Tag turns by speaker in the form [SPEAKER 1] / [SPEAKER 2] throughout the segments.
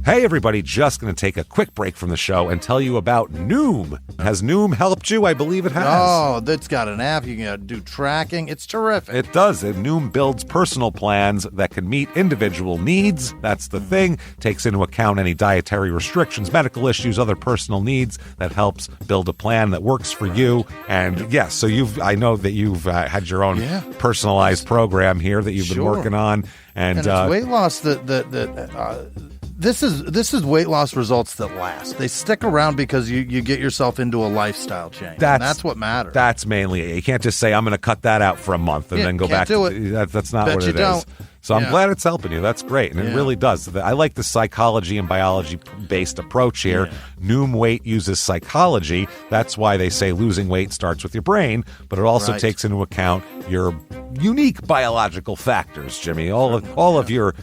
[SPEAKER 1] Hey everybody, just going to take a quick break from the show and tell you about Noom. Has Noom helped you? I believe it has.
[SPEAKER 2] Oh, that's got an app. You can do tracking. It's terrific.
[SPEAKER 1] It does. And Noom builds personal plans that can meet individual needs. That's the thing. Takes into account any dietary restrictions, medical issues, other personal needs. That helps build a plan that works for you. And yes, so I know that you've had your own personalized program here that you've been working on. And
[SPEAKER 2] it's weight loss This is weight loss results that last. They stick around because you get yourself into a lifestyle change. That's what matters.
[SPEAKER 1] That's mainly it. You can't just say, I'm going to cut that out for a month and then go back to it. That's not what it is. So I'm glad it's helping you. That's great. And it really does. I like the psychology and biology-based approach here. Yeah. Noom Weight uses psychology. That's why they say losing weight starts with your brain, but it also takes into account your unique biological factors, Jimmy. All of your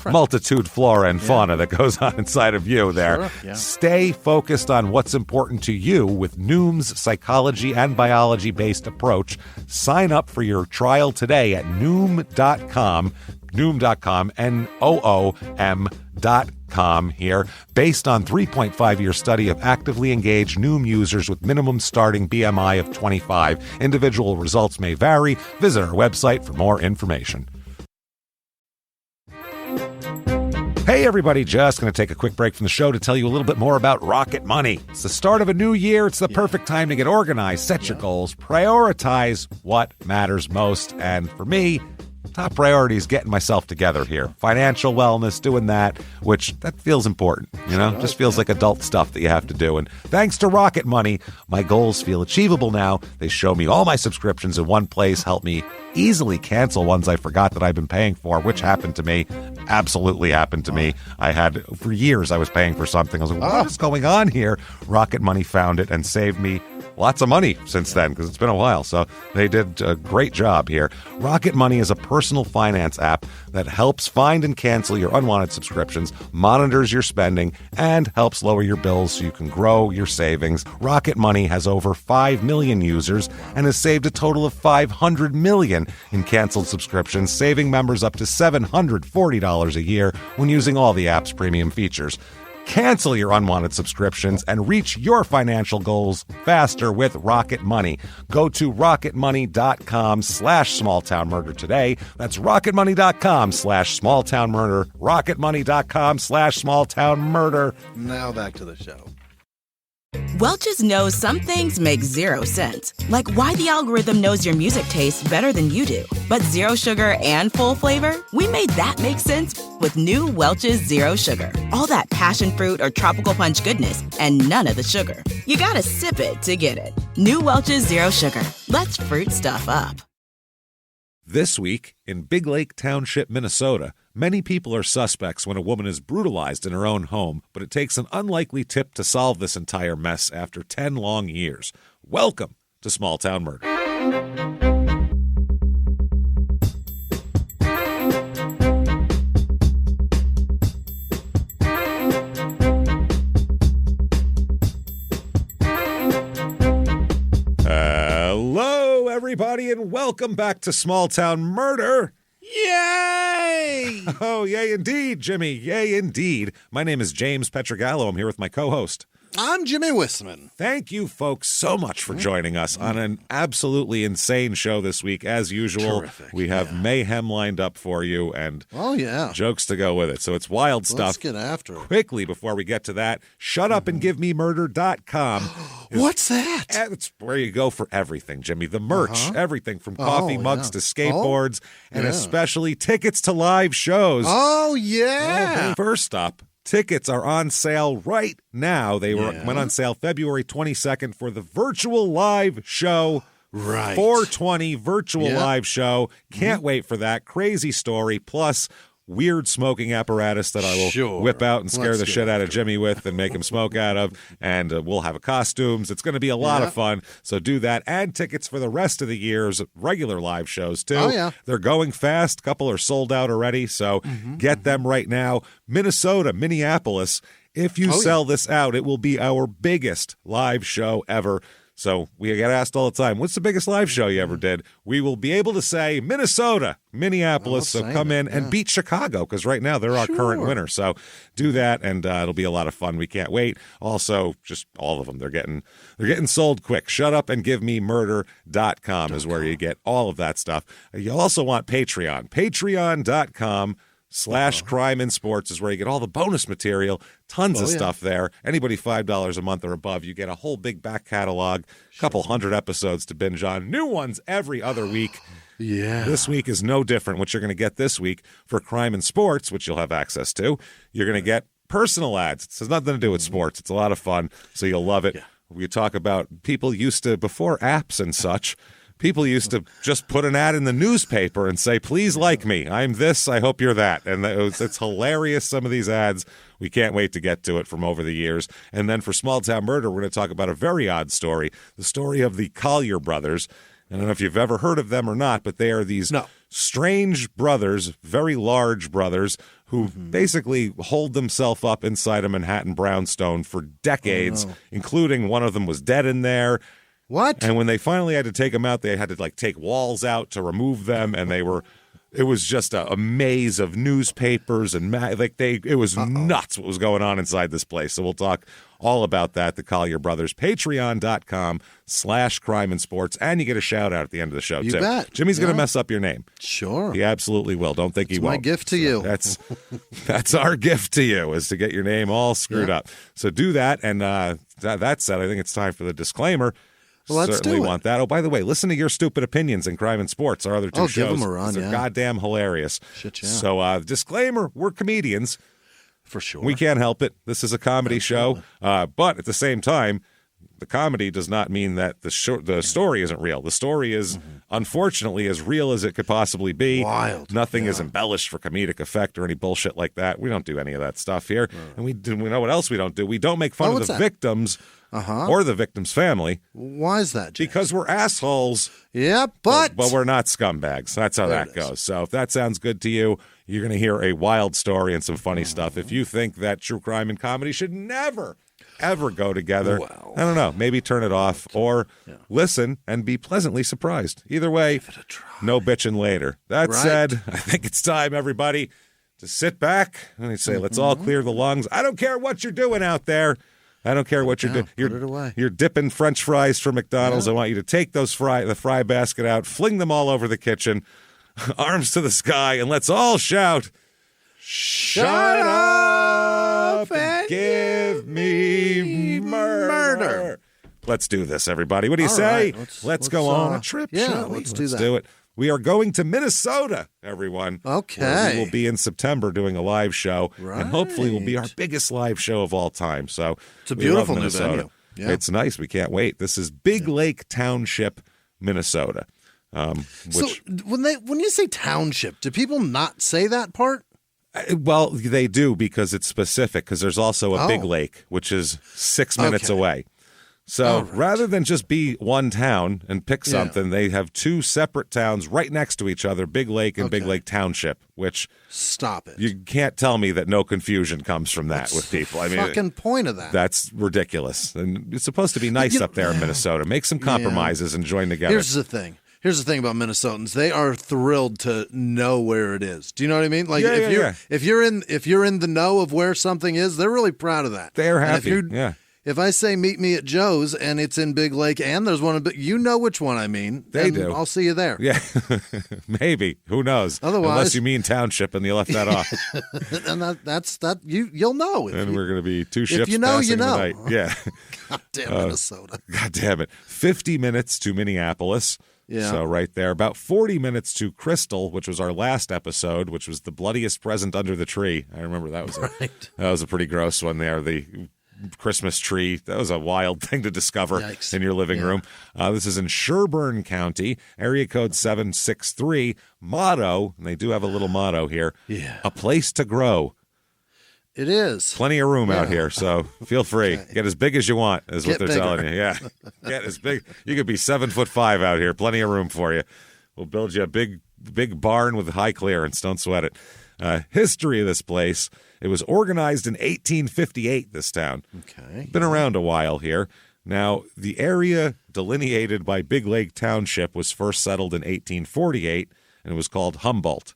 [SPEAKER 1] multitude flora and fauna that goes on inside of you there. Sure. Yeah. Stay focused on what's important to you with Noom's psychology and biology-based approach. Sign up for your trial today at Noom.com, Noom.com here, based on 3.5-year study of actively engaged Noom users with minimum starting BMI of 25. Individual results may vary. Visit our website for more information. Hey everybody, just going to take a quick break from the show to tell you a little bit more about Rocket Money. It's the start of a new year. It's the perfect time to get organized, set your goals, prioritize what matters most. And for me, top priority is getting myself together here. Financial wellness, doing that, which that feels important, just feels like adult stuff that you have to do. And thanks to Rocket Money, my goals feel achievable now. They show me all my subscriptions in one place, help me easily cancel ones I forgot that I've been paying for, which happened to me. Absolutely happened to me. For years, I was paying for something. I was like, what is going on here? Rocket Money found it and saved me lots of money since then, because it's been a while. So they did a great job here. Rocket Money is a personal finance app that helps find and cancel your unwanted subscriptions, monitors your spending, and helps lower your bills so you can grow your savings. Rocket Money has over 5 million users and has saved a total of $500 million in canceled subscriptions, saving members up to $740 a year when using all the app's premium features. Cancel your unwanted subscriptions and reach your financial goals faster with Rocket Money. Go to rocketmoney.com/smalltownmurder today. That's rocketmoney.com/smalltownmurder. rocketmoney.com/smalltownmurder.
[SPEAKER 2] Now back to the show.
[SPEAKER 3] Welch's knows some things make zero sense, like why the algorithm knows your music tastes better than you do. But zero sugar and full flavor? We made that make sense with new Welch's Zero Sugar. All that passion fruit or tropical punch goodness and none of the sugar. You gotta sip it to get it. New Welch's Zero Sugar. Let's fruit stuff up.
[SPEAKER 1] This week, in Big Lake Township, Minnesota, many people are suspects when a woman is brutalized in her own home, but it takes an unlikely tip to solve this entire mess after 10 long years. Welcome to Small Town Murder. Hello, everybody, and welcome back to Small Town Murder.
[SPEAKER 2] Yay!
[SPEAKER 1] Oh, yay indeed, Jimmy. Yay indeed. My name is James Pietragallo. I'm here with my co-host.
[SPEAKER 2] I'm Jimmie Whisman.
[SPEAKER 1] Thank you, folks, so much for joining us on an absolutely insane show this week. As usual,
[SPEAKER 2] terrific.
[SPEAKER 1] We have mayhem lined up for you and jokes to go with it. So it's wild stuff.
[SPEAKER 2] Let's get after it.
[SPEAKER 1] Quickly, before we get to that, shutupandgivememurder.com.
[SPEAKER 2] What's that?
[SPEAKER 1] It's where you go for everything, Jimmy. The merch, everything from coffee mugs to skateboards, and especially tickets to live shows.
[SPEAKER 2] Oh, yeah.
[SPEAKER 1] First up, tickets are on sale right now. They went on sale February 22nd for the virtual live show.
[SPEAKER 2] Right.
[SPEAKER 1] 420 virtual live show. Can't wait for that. Crazy story. Plus, weird smoking apparatus that I will whip out and scare the shit out of Jimmie with and make him smoke out of. And we'll have costumes. It's going to be a lot of fun. So do that. And tickets for the rest of the year's regular live shows, too.
[SPEAKER 2] Oh, yeah.
[SPEAKER 1] They're going fast. A couple are sold out already. So get them right now. Minnesota, Minneapolis. If you sell this out, it will be our biggest live show ever. So we get asked all the time, what's the biggest live show you ever did? We will be able to say Minnesota, Minneapolis. So come in and beat Chicago, because right now they're our current winner. So do that, and it'll be a lot of fun. We can't wait. Also, just all of them. They're getting sold quick. Shutupandgivememurder.com is where you get all of that stuff. You also want Patreon. Patreon.com/crime in sports is where you get all the bonus material, tons of stuff there. Anybody $5 a month or above, you get a whole big back catalog, a couple hundred episodes to binge on, new ones every other week.
[SPEAKER 2] Yeah.
[SPEAKER 1] This week is no different. What you're going to get this week for crime and sports, which you'll have access to, you're going to get personal ads. It has nothing to do with sports. It's a lot of fun, so you'll love it. Yeah. We talk about people used to, before apps and such, people used to just put an ad in the newspaper and say, please like me. I'm this. I hope you're that. And it's hilarious, some of these ads. We can't wait to get to it from over the years. And then for Small Town Murder, we're going to talk about a very odd story, the story of the Collier brothers. I don't know if you've ever heard of them or not, but they are these strange brothers, very large brothers, who basically hold themselves up inside a Manhattan brownstone for decades, including one of them was dead in there.
[SPEAKER 2] What?
[SPEAKER 1] And when they finally had to take them out, they had to take walls out to remove them, and it was just a maze of newspapers and it was nuts what was going on inside this place. So we'll talk all about that. The Collier Brothers, Patreon.com/crime and sports, and you get a shout out at the end of the show.
[SPEAKER 2] You
[SPEAKER 1] too.
[SPEAKER 2] bet.
[SPEAKER 1] Jimmie's going to mess up your name.
[SPEAKER 2] Sure.
[SPEAKER 1] He absolutely will. Don't think he won't.
[SPEAKER 2] My gift to you.
[SPEAKER 1] That's our gift to you, is to get your name all screwed up. So do that. And that said, I think it's time for the disclaimer.
[SPEAKER 2] Well, let's
[SPEAKER 1] certainly
[SPEAKER 2] do it.
[SPEAKER 1] want that. Oh, by the way, listen to Your Stupid Opinions in Crime and Sports, our other two shows.
[SPEAKER 2] Give them a run,
[SPEAKER 1] They're goddamn hilarious.
[SPEAKER 2] Shit, yeah.
[SPEAKER 1] So, disclaimer, we're comedians.
[SPEAKER 2] For sure.
[SPEAKER 1] We can't help it. This is a comedy show. But at the same time, the comedy does not mean that the story isn't real. The story is, unfortunately, as real as it could possibly be.
[SPEAKER 2] Wild.
[SPEAKER 1] Nothing is embellished for comedic effect or any bullshit like that. We don't do any of that stuff here. And we know what else we don't do. We don't make fun of the victims or the victim's family.
[SPEAKER 2] Why is that, James?
[SPEAKER 1] Because we're assholes.
[SPEAKER 2] Yeah, but
[SPEAKER 1] we're not scumbags. That's how that goes. So if that sounds good to you, you're going to hear a wild story and some funny stuff. If you think that true crime and comedy should never, ever go together, I don't know, maybe turn it off or listen and be pleasantly surprised. Either way, no bitching later. That said, I think it's time, everybody, to sit back and say, let's all clear the lungs. I don't care what you're doing out there. I don't care what you're doing. You're dipping French fries from McDonald's. I want you to take the fry basket out, fling them all over the kitchen, arms to the sky, and let's all shout, "Shut up and give me murder." Let's do this, everybody. What do you say?
[SPEAKER 2] Right.
[SPEAKER 1] Let's go on a trip, shall we?
[SPEAKER 2] Let's do that.
[SPEAKER 1] Do it. We are going to Minnesota, everyone.
[SPEAKER 2] Okay.
[SPEAKER 1] Where we will be in September doing a live show. Right. And hopefully will be our biggest live show of all time. So
[SPEAKER 2] it's a beautiful new
[SPEAKER 1] venue.
[SPEAKER 2] Yeah.
[SPEAKER 1] It's nice. We can't wait. This is Big Lake Township, Minnesota.
[SPEAKER 2] So when you say township, do people not say that part?
[SPEAKER 1] Well, they do, because it's specific, because there's also a Big Lake, which is 6 minutes away. So rather than just be one town and pick something, they have two separate towns right next to each other, Big Lake and Big Lake Township, which...
[SPEAKER 2] Stop it.
[SPEAKER 1] You can't tell me that no confusion comes from that with people. I mean,
[SPEAKER 2] fucking point of that.
[SPEAKER 1] That's ridiculous. And it's supposed to be nice up there in Minnesota. Make some compromises and join together.
[SPEAKER 2] Here's the thing about Minnesotans. They are thrilled to know where it is. Do you know what I mean? Like if you're in the know of where something is, they're really proud of that.
[SPEAKER 1] They're happy.
[SPEAKER 2] If I say meet me at Joe's and it's in Big Lake and there's one, you know which one I mean.
[SPEAKER 1] They do.
[SPEAKER 2] I'll see you there.
[SPEAKER 1] Yeah, maybe. Who knows?
[SPEAKER 2] Otherwise,
[SPEAKER 1] unless you mean township and you left that off.
[SPEAKER 2] And that's you'll know.
[SPEAKER 1] And we're going to be two ships.
[SPEAKER 2] If you know, you know.
[SPEAKER 1] Tonight. Yeah.
[SPEAKER 2] Goddamn Minnesota.
[SPEAKER 1] God damn it. 50 minutes to Minneapolis.
[SPEAKER 2] Yeah.
[SPEAKER 1] So right there, about 40 minutes to Crystal, which was our last episode, which was the bloodiest present under the tree. I remember that was a pretty gross one there. The Christmas tree. That was a wild thing to discover in your living room. This is in Sherburne County, area code 763. Motto, and they do have a little motto here, a place to grow.
[SPEAKER 2] It is.
[SPEAKER 1] Plenty of room out here, so feel free. Get as big as you want, is what they're telling you. Yeah, get as big. You could be 7'5" out here. Plenty of room for you. We'll build you a big barn with high clearance. Don't sweat it. History of this place. It was organized in 1858, this town.
[SPEAKER 2] Okay.
[SPEAKER 1] Been around a while here. Now, the area delineated by Big Lake Township was first settled in 1848, and it was called Humboldt.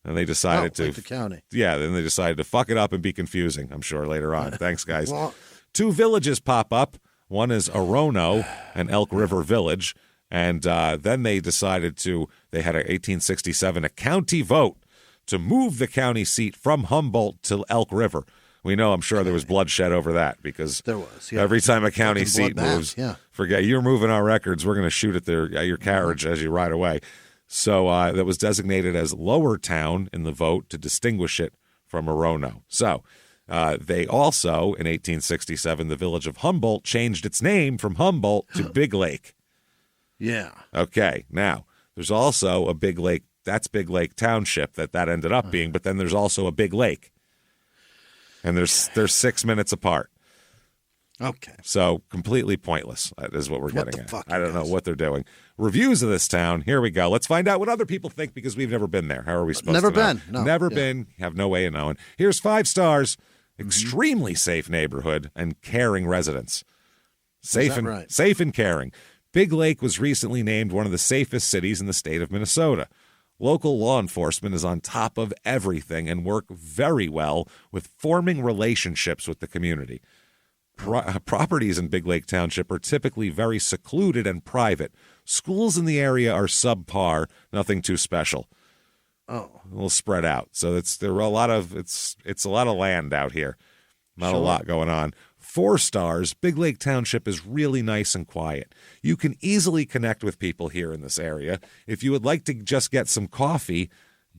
[SPEAKER 1] And they decided
[SPEAKER 2] like the county.
[SPEAKER 1] Yeah, then they decided to fuck it up and be confusing, I'm sure, later on. Thanks, guys.
[SPEAKER 2] Well,
[SPEAKER 1] 2 villages pop up. One is Orono and Elk River Village. And then they decided they had an 1867, a county vote to move the county seat from Humboldt to Elk River. We know, I'm sure there was bloodshed over that because
[SPEAKER 2] there was, yeah.
[SPEAKER 1] Every time a county seat moves, forget you're moving our records. We're going to shoot at your carriage as you ride away. So that was designated as Lower Town in the vote to distinguish it from Orono. So they also, in 1867, the village of Humboldt changed its name from Humboldt to Big Lake.
[SPEAKER 2] Yeah.
[SPEAKER 1] Okay. Now, there's also a Big Lake. That's Big Lake Township that ended up being, but then there's also a Big Lake. And they're 6 minutes apart.
[SPEAKER 2] Okay.
[SPEAKER 1] So completely pointless is what we're getting at.
[SPEAKER 2] Fuck,
[SPEAKER 1] I don't know what they're doing. Reviews of this town. Here we go. Let's find out what other people think because we've never been there. How are we supposed to know?
[SPEAKER 2] Never been. No.
[SPEAKER 1] Never been. Have no way of knowing. Here's 5 stars. Extremely safe neighborhood and caring residents. Safe and caring. Big Lake was recently named one of the safest cities in the state of Minnesota. Local law enforcement is on top of everything and work very well with forming relationships with the community. Properties in Big Lake Township are typically very secluded and private. Schools in the area are subpar, nothing too special.
[SPEAKER 2] Oh,
[SPEAKER 1] a little spread out. So it's a lot of land out here. Not a lot going on. 4 stars. Big Lake Township is really nice and quiet. You can easily connect with people here in this area. If you would like to just get some coffee,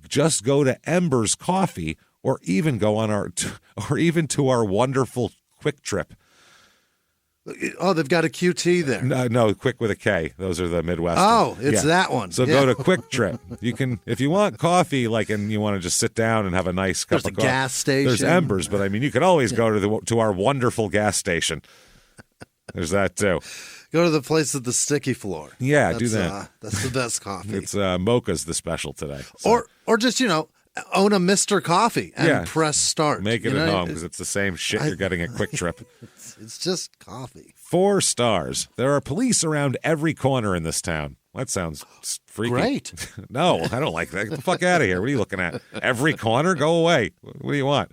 [SPEAKER 1] just go to Ember's Coffee, or even go on to our wonderful Quick Trip.
[SPEAKER 2] Oh, they've got a QT there.
[SPEAKER 1] No, Quick with a K. Those are the Midwest.
[SPEAKER 2] Oh, it's that one.
[SPEAKER 1] So go to Quick Trip. You can, if you want coffee, and you want to just sit down and have a nice cup of coffee.
[SPEAKER 2] There's a gas station.
[SPEAKER 1] There's Embers, but you could always go to our wonderful gas station. There's that too.
[SPEAKER 2] Go to the place with the sticky floor.
[SPEAKER 1] Yeah, do that.
[SPEAKER 2] That's the best coffee.
[SPEAKER 1] It's mocha's the special today. So.
[SPEAKER 2] Or just own a Mr. Coffee and press start.
[SPEAKER 1] Make it at home because it's the same shit you're getting at Quick Trip.
[SPEAKER 2] It's just coffee.
[SPEAKER 1] 4 stars. There are police around every corner in this town. That sounds freaky.
[SPEAKER 2] Great.
[SPEAKER 1] No, I don't like that. Get the fuck out of here. What are you looking at? Every corner? Go away. What do you want?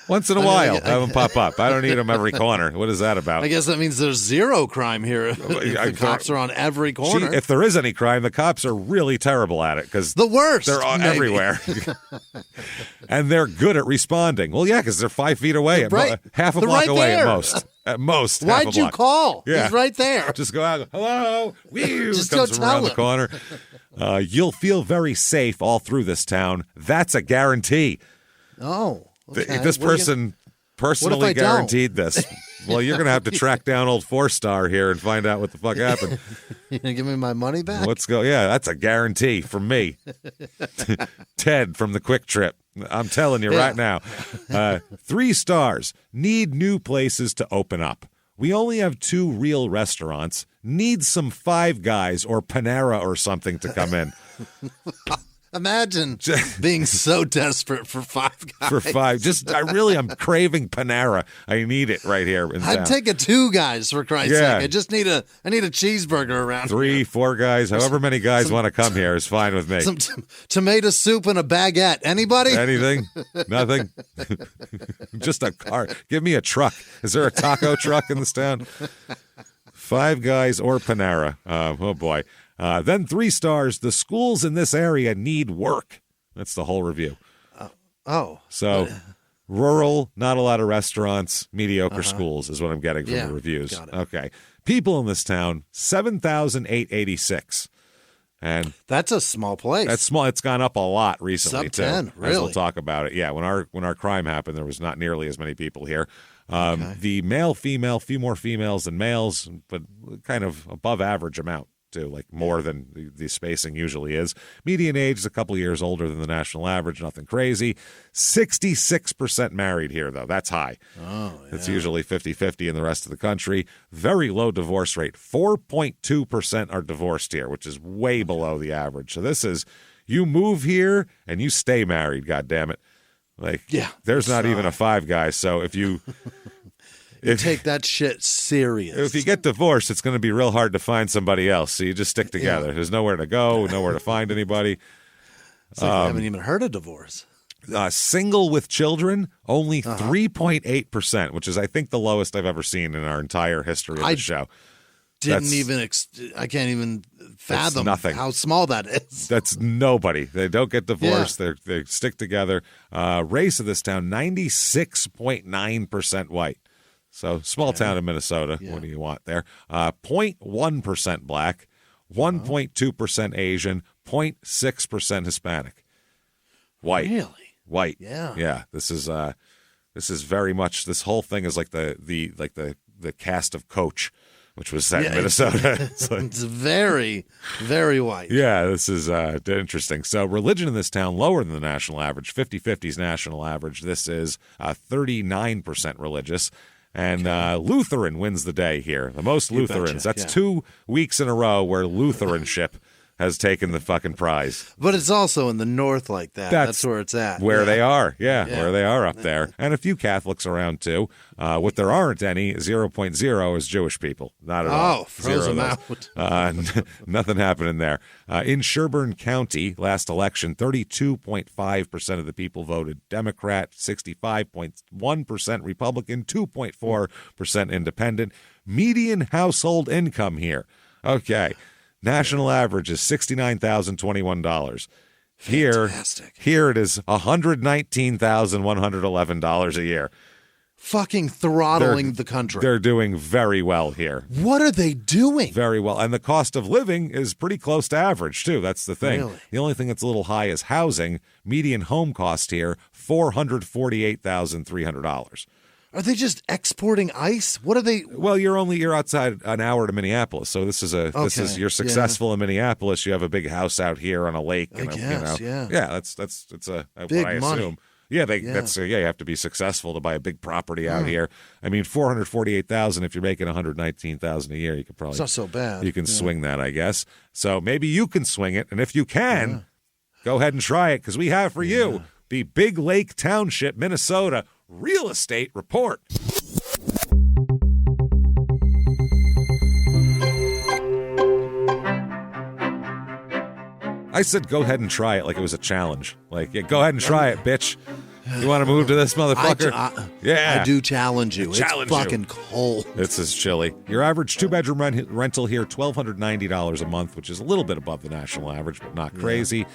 [SPEAKER 1] Once in a while, have them pop up. I don't need them every corner. What is that about?
[SPEAKER 2] I guess that means there's zero crime here. If the cops are on every corner.
[SPEAKER 1] If there is any crime, the cops are really terrible at it because
[SPEAKER 2] the worst.
[SPEAKER 1] They're everywhere, and they're good at responding. Well, yeah, because they're 5 feet away, half a block away
[SPEAKER 2] there.
[SPEAKER 1] at most. At most,
[SPEAKER 2] why'd you call?
[SPEAKER 1] Yeah.
[SPEAKER 2] He's right there.
[SPEAKER 1] Just go out. Hello,
[SPEAKER 2] just
[SPEAKER 1] comes
[SPEAKER 2] go
[SPEAKER 1] from around
[SPEAKER 2] tell
[SPEAKER 1] the corner. You'll feel very safe all through this town. That's a guarantee.
[SPEAKER 2] Oh. Okay.
[SPEAKER 1] If this person personally guaranteed this, well, you're going to have to track down old 4-star here and find out what the fuck happened.
[SPEAKER 2] You going to give me my money back?
[SPEAKER 1] Yeah, that's a guarantee from me. Ted from the Quick Trip. I'm telling you right now. 3 stars. Need new places to open up. We only have 2 real restaurants. Need some Five Guys or Panera or something to come in.
[SPEAKER 2] Imagine being so desperate for Five Guys.
[SPEAKER 1] For 5. I'm craving Panera. I need it right here in town.
[SPEAKER 2] I'd take a 2 guys for Christ's sake. I need a cheeseburger around
[SPEAKER 1] 3,
[SPEAKER 2] here.
[SPEAKER 1] 4 guys, however many guys want to come here is fine with me.
[SPEAKER 2] Some tomato soup and a baguette. Anybody?
[SPEAKER 1] Anything? Nothing? Just a car. Give me a truck. Is there a taco truck in this town? Five Guys or Panera. Oh boy. Then 3 stars. The schools in this area need work. That's the whole review. So rural, not a lot of restaurants, mediocre schools is what I'm getting from the reviews.
[SPEAKER 2] Got it.
[SPEAKER 1] Okay. People in this town, 7,886. And
[SPEAKER 2] that's a small place.
[SPEAKER 1] That's small. It's gone up a lot recently,
[SPEAKER 2] Sub 10,
[SPEAKER 1] too.
[SPEAKER 2] really?
[SPEAKER 1] As we'll talk about it. Yeah, when our crime happened, there was not nearly as many people here. The male, female, few more females than males, but kind of above average amount. Too, more than the spacing usually is. Median age is a couple years older than the national average, nothing crazy. 66% married here, though. That's high.
[SPEAKER 2] Oh, yeah.
[SPEAKER 1] It's usually 50-50 in the rest of the country. Very low divorce rate. 4.2% are divorced here, which is way below the average. So this is, you move here and you stay married, goddammit. There's not even a Five Guys, so if you...
[SPEAKER 2] You take that shit serious.
[SPEAKER 1] If you get divorced, it's going to be real hard to find somebody else. So you just stick together. Yeah. There's nowhere to go, nowhere to find anybody.
[SPEAKER 2] It's like I haven't even heard of divorce.
[SPEAKER 1] Single with children, only 3.8%, which is, I think, the lowest I've ever seen in our entire history of the show.
[SPEAKER 2] I can't even fathom how small that is.
[SPEAKER 1] That's nobody. They don't get divorced. Yeah. They stick together. Race of this town, 96.9% white. So small town in Minnesota. Yeah. What do you want there? 0.1% black, 1.2% Asian, 0.6% Hispanic. White.
[SPEAKER 2] Really?
[SPEAKER 1] White.
[SPEAKER 2] Yeah.
[SPEAKER 1] Yeah. This is very much, this whole thing is like the cast of Coach, which was set in Minnesota.
[SPEAKER 2] It's very, very white.
[SPEAKER 1] Yeah, this is interesting. So religion in this town, lower than the national average, 50/50's national average. This is 39% religious. And Lutheran wins the day here. The most Lutherans. That's 2 weeks in a row where Lutheranship has taken the fucking prize.
[SPEAKER 2] But it's also in the north like that. That's where it's at.
[SPEAKER 1] Where they are. Yeah, where they are up there. And a few Catholics around, too. What there aren't any, 0.0, is Jewish people. Not at all.
[SPEAKER 2] Oh, froze them out.
[SPEAKER 1] Nothing happening there. In Sherburne County, last election, 32.5% of the people voted Democrat, 65.1% Republican, 2.4% Independent. Median household income here. Okay. National average is $69,021. Here it is $119,111 a year.
[SPEAKER 2] Fucking throttling the country.
[SPEAKER 1] They're doing very well here.
[SPEAKER 2] What are they doing?
[SPEAKER 1] Very well. And the cost of living is pretty close to average, too. That's the thing.
[SPEAKER 2] Really?
[SPEAKER 1] The only thing that's a little high is housing. Median home cost here, $448,300.
[SPEAKER 2] Are they just exporting ice? What are they?
[SPEAKER 1] Well, you're outside an hour to Minneapolis, so you're successful in Minneapolis. You have a big house out here on a lake.
[SPEAKER 2] I guess.
[SPEAKER 1] That's
[SPEAKER 2] big
[SPEAKER 1] what I assume.
[SPEAKER 2] Money.
[SPEAKER 1] Yeah, you have to be successful to buy a big property out here. I mean, $448,000. If you're making $119,000 a year, you could probably.
[SPEAKER 2] It's not so bad.
[SPEAKER 1] You can swing that, I guess. So maybe you can swing it, and if you can, go ahead and try it because we have for you the Big Lake Township, Minnesota Real Estate Report. I said go ahead and try it like it was a challenge. Like, go ahead and try it, bitch. You want to move to this motherfucker?
[SPEAKER 2] I do challenge you. It's fucking cold.
[SPEAKER 1] It's as chilly. Your average 2-bedroom rental here, $1,290 a month, which is a little bit above the national average, but not crazy.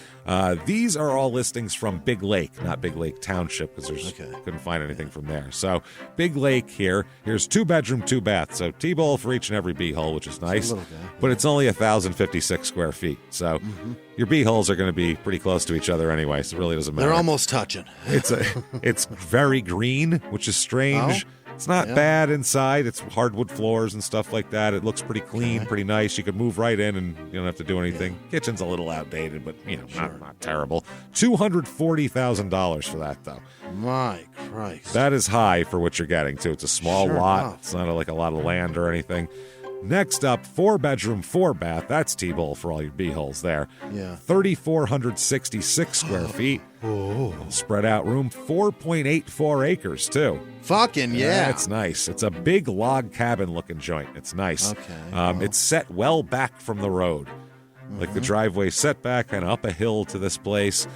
[SPEAKER 1] These are all listings from Big Lake, not Big Lake Township, because couldn't find anything from there. So Big Lake here. Here's 2-bedroom, 2-bath. So T-bowl for each and every B-hole, which is nice. But it's only 1,056 square feet. So your B-holes are going to be pretty close to each other anyway, so it really doesn't matter.
[SPEAKER 2] They're almost touching.
[SPEAKER 1] It's very green, which is strange. It's not bad inside. It's hardwood floors and stuff like that. It looks pretty clean, pretty nice. You could move right in and you don't have to do anything. Kitchen's a little outdated, but not terrible. $240,000 for that, though.
[SPEAKER 2] My Christ.
[SPEAKER 1] That is high for what you're getting, too. It's a small lot. Enough. It's not like a lot of land or anything. Next up, 4-bedroom, 4-bath. That's T-bowl for all your B-holes there.
[SPEAKER 2] Yeah.
[SPEAKER 1] 3,466 square feet. Spread out room, 4.84 acres, too.
[SPEAKER 2] Fucking yeah.
[SPEAKER 1] It's nice. It's a big log cabin looking joint. It's nice.
[SPEAKER 2] Okay.
[SPEAKER 1] It's set well back from the road. Like the driveway set back kind of up a hill to this place.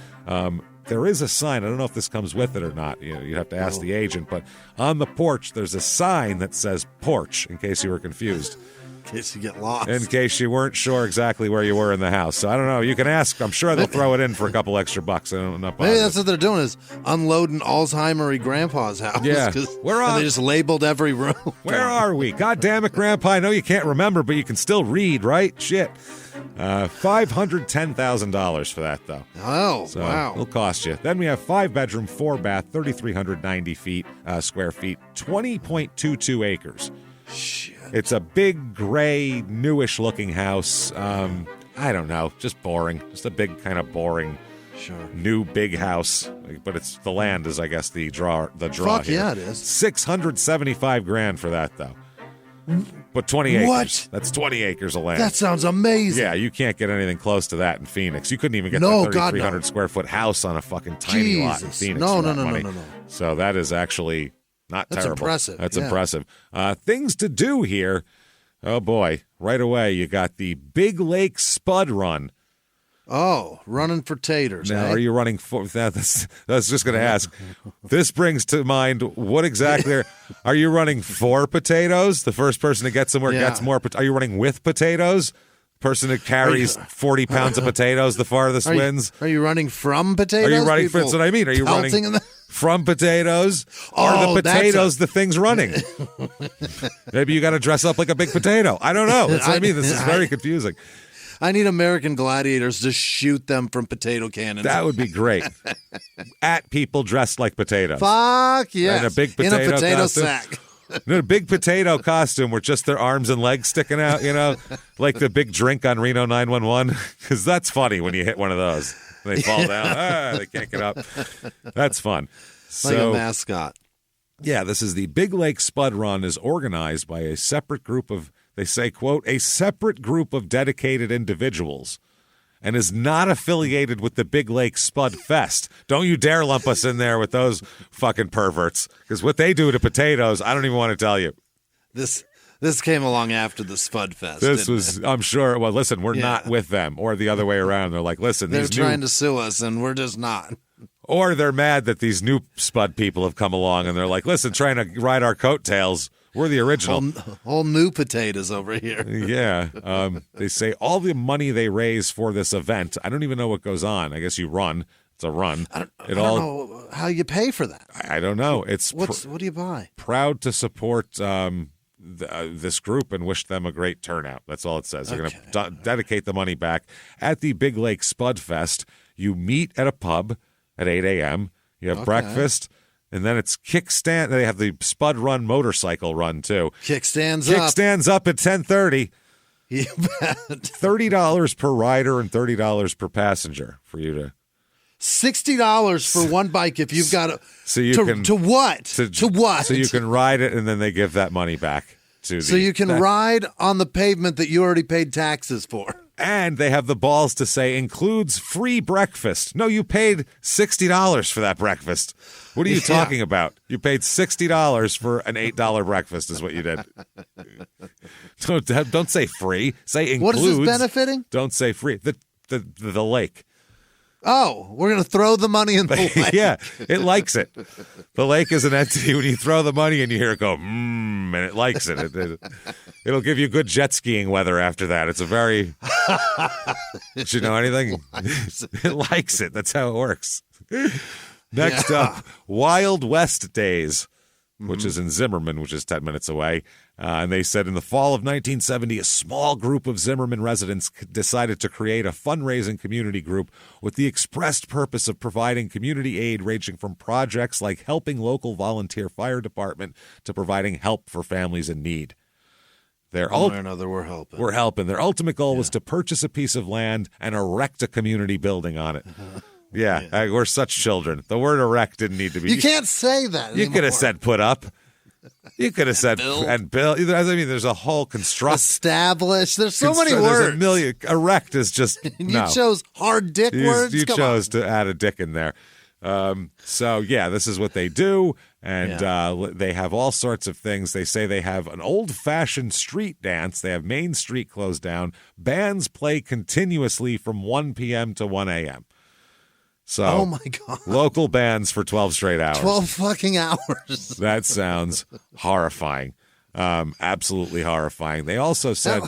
[SPEAKER 1] There is a sign. I don't know if this comes with it or not. You'd have to ask the agent. But on the porch, there's a sign that says porch, in case you were confused.
[SPEAKER 2] In case you get lost.
[SPEAKER 1] In case you weren't sure exactly where you were in the house. So I don't know. You can ask. I'm sure they'll throw it in for a couple extra bucks. Maybe
[SPEAKER 2] that's what they're doing is unloading Alzheimer-y grandpa's house.
[SPEAKER 1] Yeah.
[SPEAKER 2] And they just labeled every room.
[SPEAKER 1] Where are we? God damn it, Grandpa. I know you can't remember, but you can still read, right? Shit. $510,000 for that, though.
[SPEAKER 2] Oh,
[SPEAKER 1] so
[SPEAKER 2] wow.
[SPEAKER 1] It'll cost you. Then we have 5-bedroom, 4-bath, 3,390 square feet, 20.22 acres.
[SPEAKER 2] Shit.
[SPEAKER 1] It's a big, gray, newish-looking house. I don't know, just boring. Just a big, kind of boring, new big house. But the land is, I guess, the draw.
[SPEAKER 2] Fuck
[SPEAKER 1] here.
[SPEAKER 2] Yeah, it is.
[SPEAKER 1] $675,000 for that, though. But 20 acres.
[SPEAKER 2] What?
[SPEAKER 1] That's 20 acres of land.
[SPEAKER 2] That sounds amazing.
[SPEAKER 1] Yeah, you can't get anything close to that in Phoenix. You couldn't even get that 3,300 square foot house on a fucking tiny lot in Phoenix.
[SPEAKER 2] No.
[SPEAKER 1] So that is actually Not
[SPEAKER 2] That's
[SPEAKER 1] terrible.
[SPEAKER 2] impressive.
[SPEAKER 1] That's
[SPEAKER 2] Yeah.
[SPEAKER 1] impressive. Things to do here. Oh, boy. Right away, you got the Big Lake Spud Run.
[SPEAKER 2] Oh, running for taters.
[SPEAKER 1] Now,
[SPEAKER 2] eh?
[SPEAKER 1] are you running for that? That's just going to ask. This brings to mind what exactly are you running for potatoes? The first person to get somewhere gets more. Are you running with potatoes? Person that carries 40 pounds of potatoes the farthest wins.
[SPEAKER 2] Are you running from potatoes?
[SPEAKER 1] Are you running? That's what I mean. Are you running from potatoes? Are the potatoes the things running? Maybe you got to dress up like a big potato. I don't know. That's what I mean. This is very confusing.
[SPEAKER 2] I need American Gladiators to shoot them from potato cannons.
[SPEAKER 1] That would be great. At people dressed like potatoes.
[SPEAKER 2] Fuck yes.
[SPEAKER 1] And a big potato
[SPEAKER 2] in a potato
[SPEAKER 1] costume.
[SPEAKER 2] sack.
[SPEAKER 1] In a big potato costume with just their arms and legs sticking out, like the big drink on Reno 911. Because that's funny when you hit one of those. They fall down. They can't get up. That's fun.
[SPEAKER 2] Like a mascot.
[SPEAKER 1] Yeah, this is the Big Lake Spud Run is organized by a separate group of, they say, quote, a separate group of dedicated individuals and is not affiliated with the Big Lake Spud Fest. Don't you dare lump us in there with those fucking perverts, because what they do to potatoes, I don't even want to tell you.
[SPEAKER 2] This came along after the Spud Fest.
[SPEAKER 1] This was, I'm sure, well, listen, we're not with them, or the other way around. They're like, listen,
[SPEAKER 2] they're trying to sue us, and we're just not.
[SPEAKER 1] Or they're mad that these new Spud people have come along, and they're like, listen, trying to ride our coattails. We're the original.
[SPEAKER 2] Whole new potatoes over here.
[SPEAKER 1] Yeah. They say all the money they raise for this event, I don't even know what goes on. I guess you run. It's a run.
[SPEAKER 2] I don't know how you pay for that.
[SPEAKER 1] I don't know. It's
[SPEAKER 2] what do you buy?
[SPEAKER 1] Proud to support this group and wish them a great turnout. That's all it says. They're going to dedicate the money back. At the Big Lake Spud Fest, you meet at a pub at 8 a.m. You have breakfast. And then it's kickstand. They have the Spud Run motorcycle run, too.
[SPEAKER 2] Kickstands
[SPEAKER 1] up at 10:30.
[SPEAKER 2] You bet.
[SPEAKER 1] $30 per rider and $30 per passenger for you to.
[SPEAKER 2] $60 for one bike if you've got to. To what? To what?
[SPEAKER 1] So you can ride it, and then they give that money back to the.
[SPEAKER 2] So you can ride on the pavement that you already paid taxes for.
[SPEAKER 1] And they have the balls to say includes free breakfast. No, you paid $60 for that breakfast. What are you talking about? You paid $60 for an $8 breakfast is what you did. Don't say free. Say includes.
[SPEAKER 2] What is this benefiting?
[SPEAKER 1] Don't say free. The lake.
[SPEAKER 2] Oh, we're going to throw the money in the lake.
[SPEAKER 1] Yeah, it likes it. The lake is an entity. When you throw the money and you hear it go, and it likes it. It'll give you good jet skiing weather after that. It's a very... Did you know anything? It likes it. That's how it works. Next up, Wild West Days, which is in Zimmerman, which is 10 minutes away. And they said in the fall of 1970, a small group of Zimmerman residents decided to create a fundraising community group with the expressed purpose of providing community aid ranging from projects like helping local volunteer fire department to providing help for families in need.
[SPEAKER 2] One way or another, we're helping.
[SPEAKER 1] We're helping. Their ultimate goal was to purchase a piece of land and erect a community building on it. Yeah, we're such children. The word erect didn't need to be.
[SPEAKER 2] You can't say that
[SPEAKER 1] You could have said put up. You could have said build. And build. I mean, there's a whole
[SPEAKER 2] establish. There's so many words.
[SPEAKER 1] There's a million. Erect is just
[SPEAKER 2] You chose hard dick words.
[SPEAKER 1] You chose to add a dick in there. So yeah, this is what they do, and they have all sorts of things. They say they have an old-fashioned street dance. They have Main Street closed down. Bands play continuously from 1 p.m. to 1 a.m. So,
[SPEAKER 2] oh my God.
[SPEAKER 1] Local bands for 12 straight hours.
[SPEAKER 2] 12 fucking hours.
[SPEAKER 1] That sounds horrifying. Absolutely horrifying. They also said...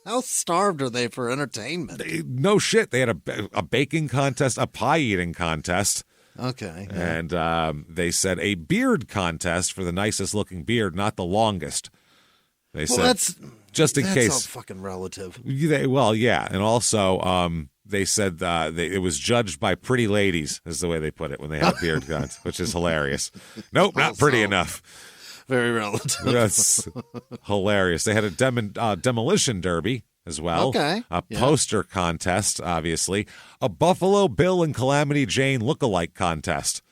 [SPEAKER 2] How starved are they for entertainment?
[SPEAKER 1] No shit. They had a baking contest, a pie eating contest.
[SPEAKER 2] Okay.
[SPEAKER 1] Yeah. And they said a beard contest for the nicest looking beard, not the longest. They said
[SPEAKER 2] that's
[SPEAKER 1] just in case.
[SPEAKER 2] That's all fucking relative.
[SPEAKER 1] Yeah. And also, they said it was judged by pretty ladies, is the way they put it when they had a beard contest, which is hilarious. Nope, not pretty enough.
[SPEAKER 2] Very relative.
[SPEAKER 1] That's hilarious. They had a demolition derby as well.
[SPEAKER 2] Okay.
[SPEAKER 1] A poster contest, obviously. A Buffalo Bill and Calamity Jane lookalike contest.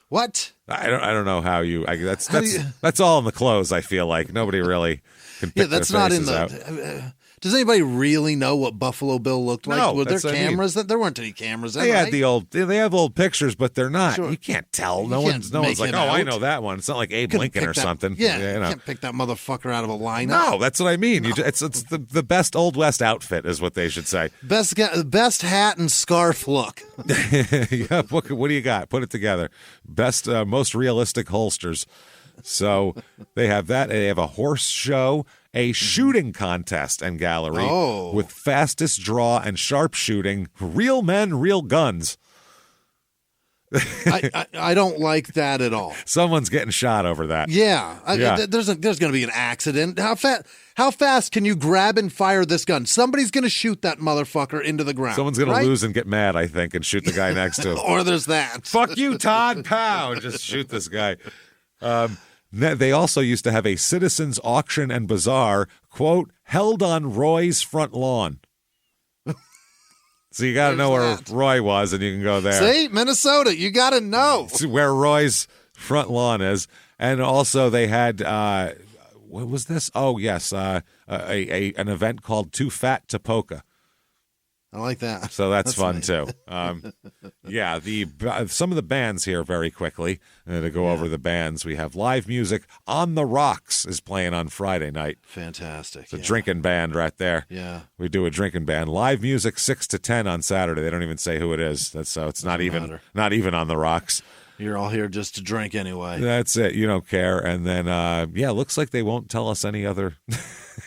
[SPEAKER 2] What?
[SPEAKER 1] I don't know how you. That's all in the clothes. I feel like nobody really can pick
[SPEAKER 2] that's
[SPEAKER 1] their
[SPEAKER 2] not in
[SPEAKER 1] faces
[SPEAKER 2] the.
[SPEAKER 1] out.
[SPEAKER 2] Does anybody really know what Buffalo Bill looked like?
[SPEAKER 1] No,
[SPEAKER 2] Were there
[SPEAKER 1] that's what I mean.
[SPEAKER 2] cameras? There weren't any cameras.
[SPEAKER 1] They had they have old pictures, but they're not.
[SPEAKER 2] Sure.
[SPEAKER 1] You can't tell.
[SPEAKER 2] You
[SPEAKER 1] No
[SPEAKER 2] can't
[SPEAKER 1] one's like,
[SPEAKER 2] make
[SPEAKER 1] oh,
[SPEAKER 2] it
[SPEAKER 1] I
[SPEAKER 2] out.
[SPEAKER 1] know that one. It's not like Abe
[SPEAKER 2] Couldn't
[SPEAKER 1] Lincoln
[SPEAKER 2] pick
[SPEAKER 1] or
[SPEAKER 2] that-
[SPEAKER 1] something.
[SPEAKER 2] Yeah,
[SPEAKER 1] you
[SPEAKER 2] you
[SPEAKER 1] know.
[SPEAKER 2] can't pick that motherfucker out of a lineup.
[SPEAKER 1] No, that's what I mean. It's the best Old West outfit is what they should say.
[SPEAKER 2] Best hat and scarf look.
[SPEAKER 1] Yeah, what do you got? Put it together. Best, most realistic holsters. So they have that. They have a horse show, a shooting contest and gallery with fastest draw and sharpshooting. Real men, real guns.
[SPEAKER 2] I don't like that at all.
[SPEAKER 1] Someone's getting shot over that.
[SPEAKER 2] Yeah, there's going to be an accident. How fast can you grab and fire this gun? Somebody's going to shoot that motherfucker into the ground.
[SPEAKER 1] Someone's going
[SPEAKER 2] right?
[SPEAKER 1] to lose and get mad, I think, and shoot the guy next to him.
[SPEAKER 2] Or there's that.
[SPEAKER 1] Fuck you, Todd. Pow. Just shoot this guy. They also used to have a citizens' auction and bazaar, quote, held on Roy's front lawn. So you got to know where Roy was, and you can go there.
[SPEAKER 2] See, Minnesota, you got to know.
[SPEAKER 1] See where Roy's front lawn is. And also they had, what was this? Oh, yes, an event called Too Fat to Polka.
[SPEAKER 2] I like that.
[SPEAKER 1] So that's fun,
[SPEAKER 2] nice.
[SPEAKER 1] too. Yeah, some of the bands here very quickly. To go over the bands, we have live music. On the Rocks is playing on Friday night.
[SPEAKER 2] Fantastic.
[SPEAKER 1] It's a drinking band right there.
[SPEAKER 2] Yeah.
[SPEAKER 1] We do a drinking band. Live music 6 to 10 on Saturday. They don't even say who it is. So it's not even on the Rocks.
[SPEAKER 2] You're all here just to drink anyway.
[SPEAKER 1] That's it. You don't care. And then, looks like they won't tell us any other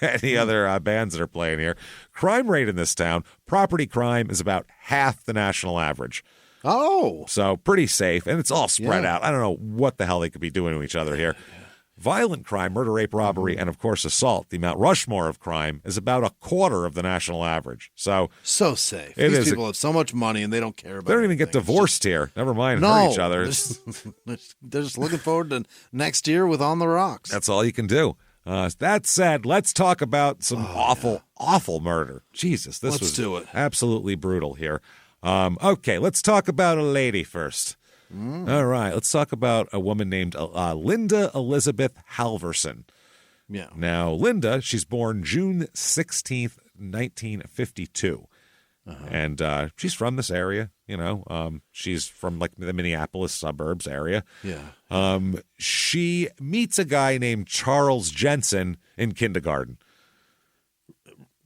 [SPEAKER 1] bands that are playing here. Crime rate in this town, property crime is about half the national average.
[SPEAKER 2] Oh.
[SPEAKER 1] So pretty safe. And it's all spread out. I don't know what the hell they could be doing to each other here. Violent crime, murder, rape, robbery, and, of course, assault, the Mount Rushmore of crime, is about a quarter of the national average. So
[SPEAKER 2] safe. These people have so much money, and they don't care about
[SPEAKER 1] They don't even get divorced here. Never mind hurt each other.
[SPEAKER 2] They're just looking forward to next year with On the Rocks.
[SPEAKER 1] That's all you can do. That said, let's talk about some awful murder. Jesus, this was
[SPEAKER 2] do it.
[SPEAKER 1] Absolutely brutal here. Okay, let's talk about a lady first. All right, let's talk about a woman named Linda Elizabeth Halverson.
[SPEAKER 2] Yeah.
[SPEAKER 1] Now, Linda, she's born June 16th, 1952. And she's from this area, she's from like the Minneapolis suburbs area.
[SPEAKER 2] Yeah.
[SPEAKER 1] She meets a guy named Charles Jensen in kindergarten.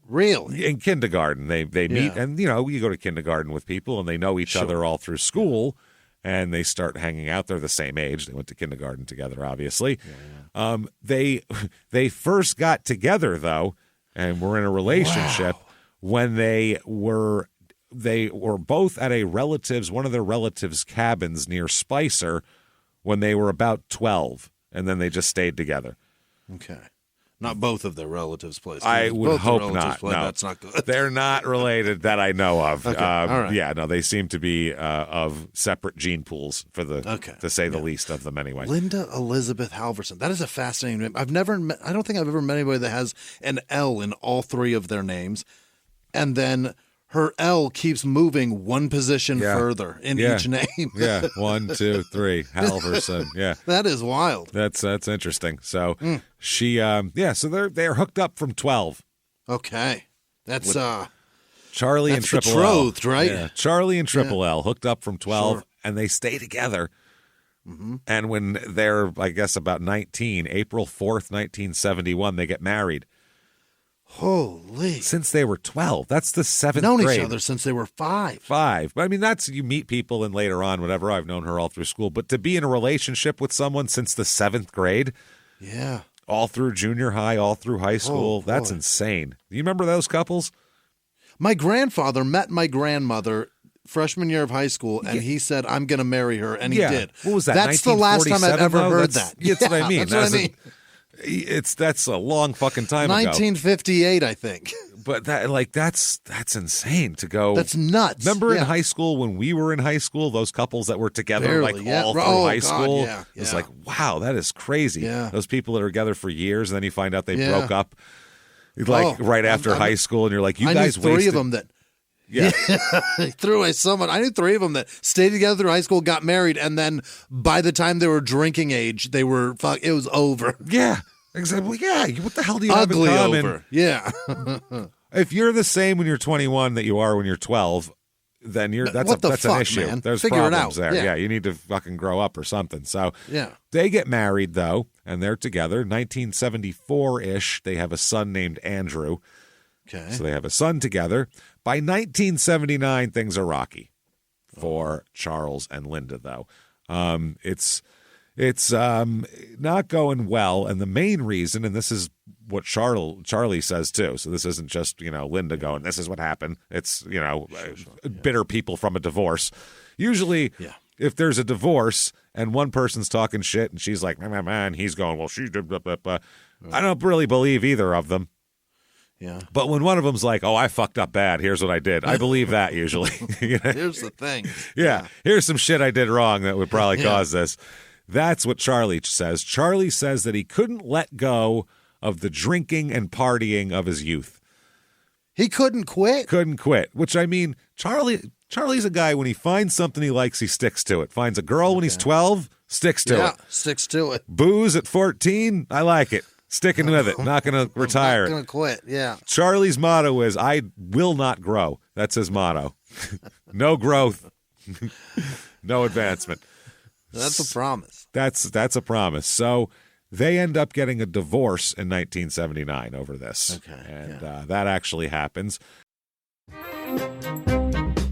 [SPEAKER 2] Really?
[SPEAKER 1] In kindergarten, they meet, and you go to kindergarten with people, and they know each other all through school, and they start hanging out. They're the same age. They went to kindergarten together, obviously. Yeah. They first got together though, and were in a relationship when they were both at one of their relatives' cabins near Spicer when they were about 12, and then they just stayed together.
[SPEAKER 2] Okay. Not both of their relatives' places.
[SPEAKER 1] I would hope not. No,
[SPEAKER 2] that's not good.
[SPEAKER 1] They're not related that I know of.
[SPEAKER 2] Okay. All right.
[SPEAKER 1] Yeah, no, they seem to be of separate gene pools to say the least of them anyway.
[SPEAKER 2] Linda Elizabeth Halverson. That is a fascinating name. I don't think I've ever met anybody that has an L in all three of their names. And then her L keeps moving one position further in each name.
[SPEAKER 1] Yeah, 1, 2, 3, Halverson. Yeah,
[SPEAKER 2] that is wild.
[SPEAKER 1] That's interesting. So she, so they're hooked up from 12.
[SPEAKER 2] Okay, that's
[SPEAKER 1] Charlie
[SPEAKER 2] that's
[SPEAKER 1] and Triple L,
[SPEAKER 2] betrothed, right?
[SPEAKER 1] Yeah, Charlie and Triple L hooked up from 12, and they stay together. Mm-hmm. And when they're, I guess, about 19, April 4th, 1971, they get married.
[SPEAKER 2] Holy!
[SPEAKER 1] Since they were 12, that's the seventh
[SPEAKER 2] known
[SPEAKER 1] grade.
[SPEAKER 2] Each other since they were 5.
[SPEAKER 1] 5. I mean, that's you meet people and later on, whatever. I've known her all through school, but to be in a relationship with someone since the 7th grade, all through junior high, all through high school, that's insane. You remember those couples?
[SPEAKER 2] My grandfather met my grandmother freshman year of high school, and he said, "I'm going to marry her," and he did.
[SPEAKER 1] What was that?
[SPEAKER 2] That's the last time I've ever heard that.
[SPEAKER 1] That's what I mean.
[SPEAKER 2] That's what I mean.
[SPEAKER 1] That's a long fucking time ago.
[SPEAKER 2] 1958, I think.
[SPEAKER 1] But that's insane to go.
[SPEAKER 2] That's nuts.
[SPEAKER 1] Remember in high school when we were in high school, those couples that were together all through high school?
[SPEAKER 2] Yeah.
[SPEAKER 1] It's like, wow, that is crazy.
[SPEAKER 2] Yeah.
[SPEAKER 1] Those people that are together for years, and then you find out they broke up right after high school, and you're like,
[SPEAKER 2] I
[SPEAKER 1] guys
[SPEAKER 2] knew 3
[SPEAKER 1] wasted.
[SPEAKER 2] of them that.
[SPEAKER 1] Yeah.
[SPEAKER 2] I knew 3 of them that stayed together through high school, got married, and then by the time they were drinking age, it was over.
[SPEAKER 1] Yeah. Exactly. Yeah. What the hell do you have in
[SPEAKER 2] Ugly
[SPEAKER 1] common?
[SPEAKER 2] over. Yeah.
[SPEAKER 1] If you're the same when you're 21 that you are when you're 12, then that's an issue.
[SPEAKER 2] Man?
[SPEAKER 1] There's
[SPEAKER 2] Figure
[SPEAKER 1] problems
[SPEAKER 2] it out.
[SPEAKER 1] there. Yeah, you need to fucking grow up or something. So
[SPEAKER 2] Yeah.
[SPEAKER 1] they get married though, and they're together. 1974-ish, they have a son named Andrew.
[SPEAKER 2] Okay.
[SPEAKER 1] So they have a son together. By 1979, things are rocky for Charles and Linda, though. It's not going well, and the main reason, and this is what Charlie says too. So this isn't just Linda going, "This is what happened." It's bitter people from a divorce. Usually, if there's a divorce and one person's talking shit and she's like, "Man," and he's going, "Well, she did." Blah, blah, blah. I don't really believe either of them.
[SPEAKER 2] Yeah.
[SPEAKER 1] But when one of them's like, "Oh, I fucked up bad. Here's what I did," I believe that usually.
[SPEAKER 2] Here's the thing.
[SPEAKER 1] Yeah. Here's some shit I did wrong that would probably cause this. That's what Charlie says. Charlie says that he couldn't let go of the drinking and partying of his youth.
[SPEAKER 2] He couldn't quit.
[SPEAKER 1] Couldn't quit, which I mean, Charlie's a guy, when he finds something he likes, he sticks to it. Finds a girl when he's 12, sticks to it.
[SPEAKER 2] Sticks to it.
[SPEAKER 1] Booze at 14, I like it. Sticking with it. Not going to retire.
[SPEAKER 2] Not going to quit, yeah.
[SPEAKER 1] Charlie's motto is, "I will not grow." That's his motto. No growth. No advancement.
[SPEAKER 2] That's a promise.
[SPEAKER 1] That's a promise. So they end up getting a divorce in 1979 over this.
[SPEAKER 2] Okay.
[SPEAKER 1] And that actually happens.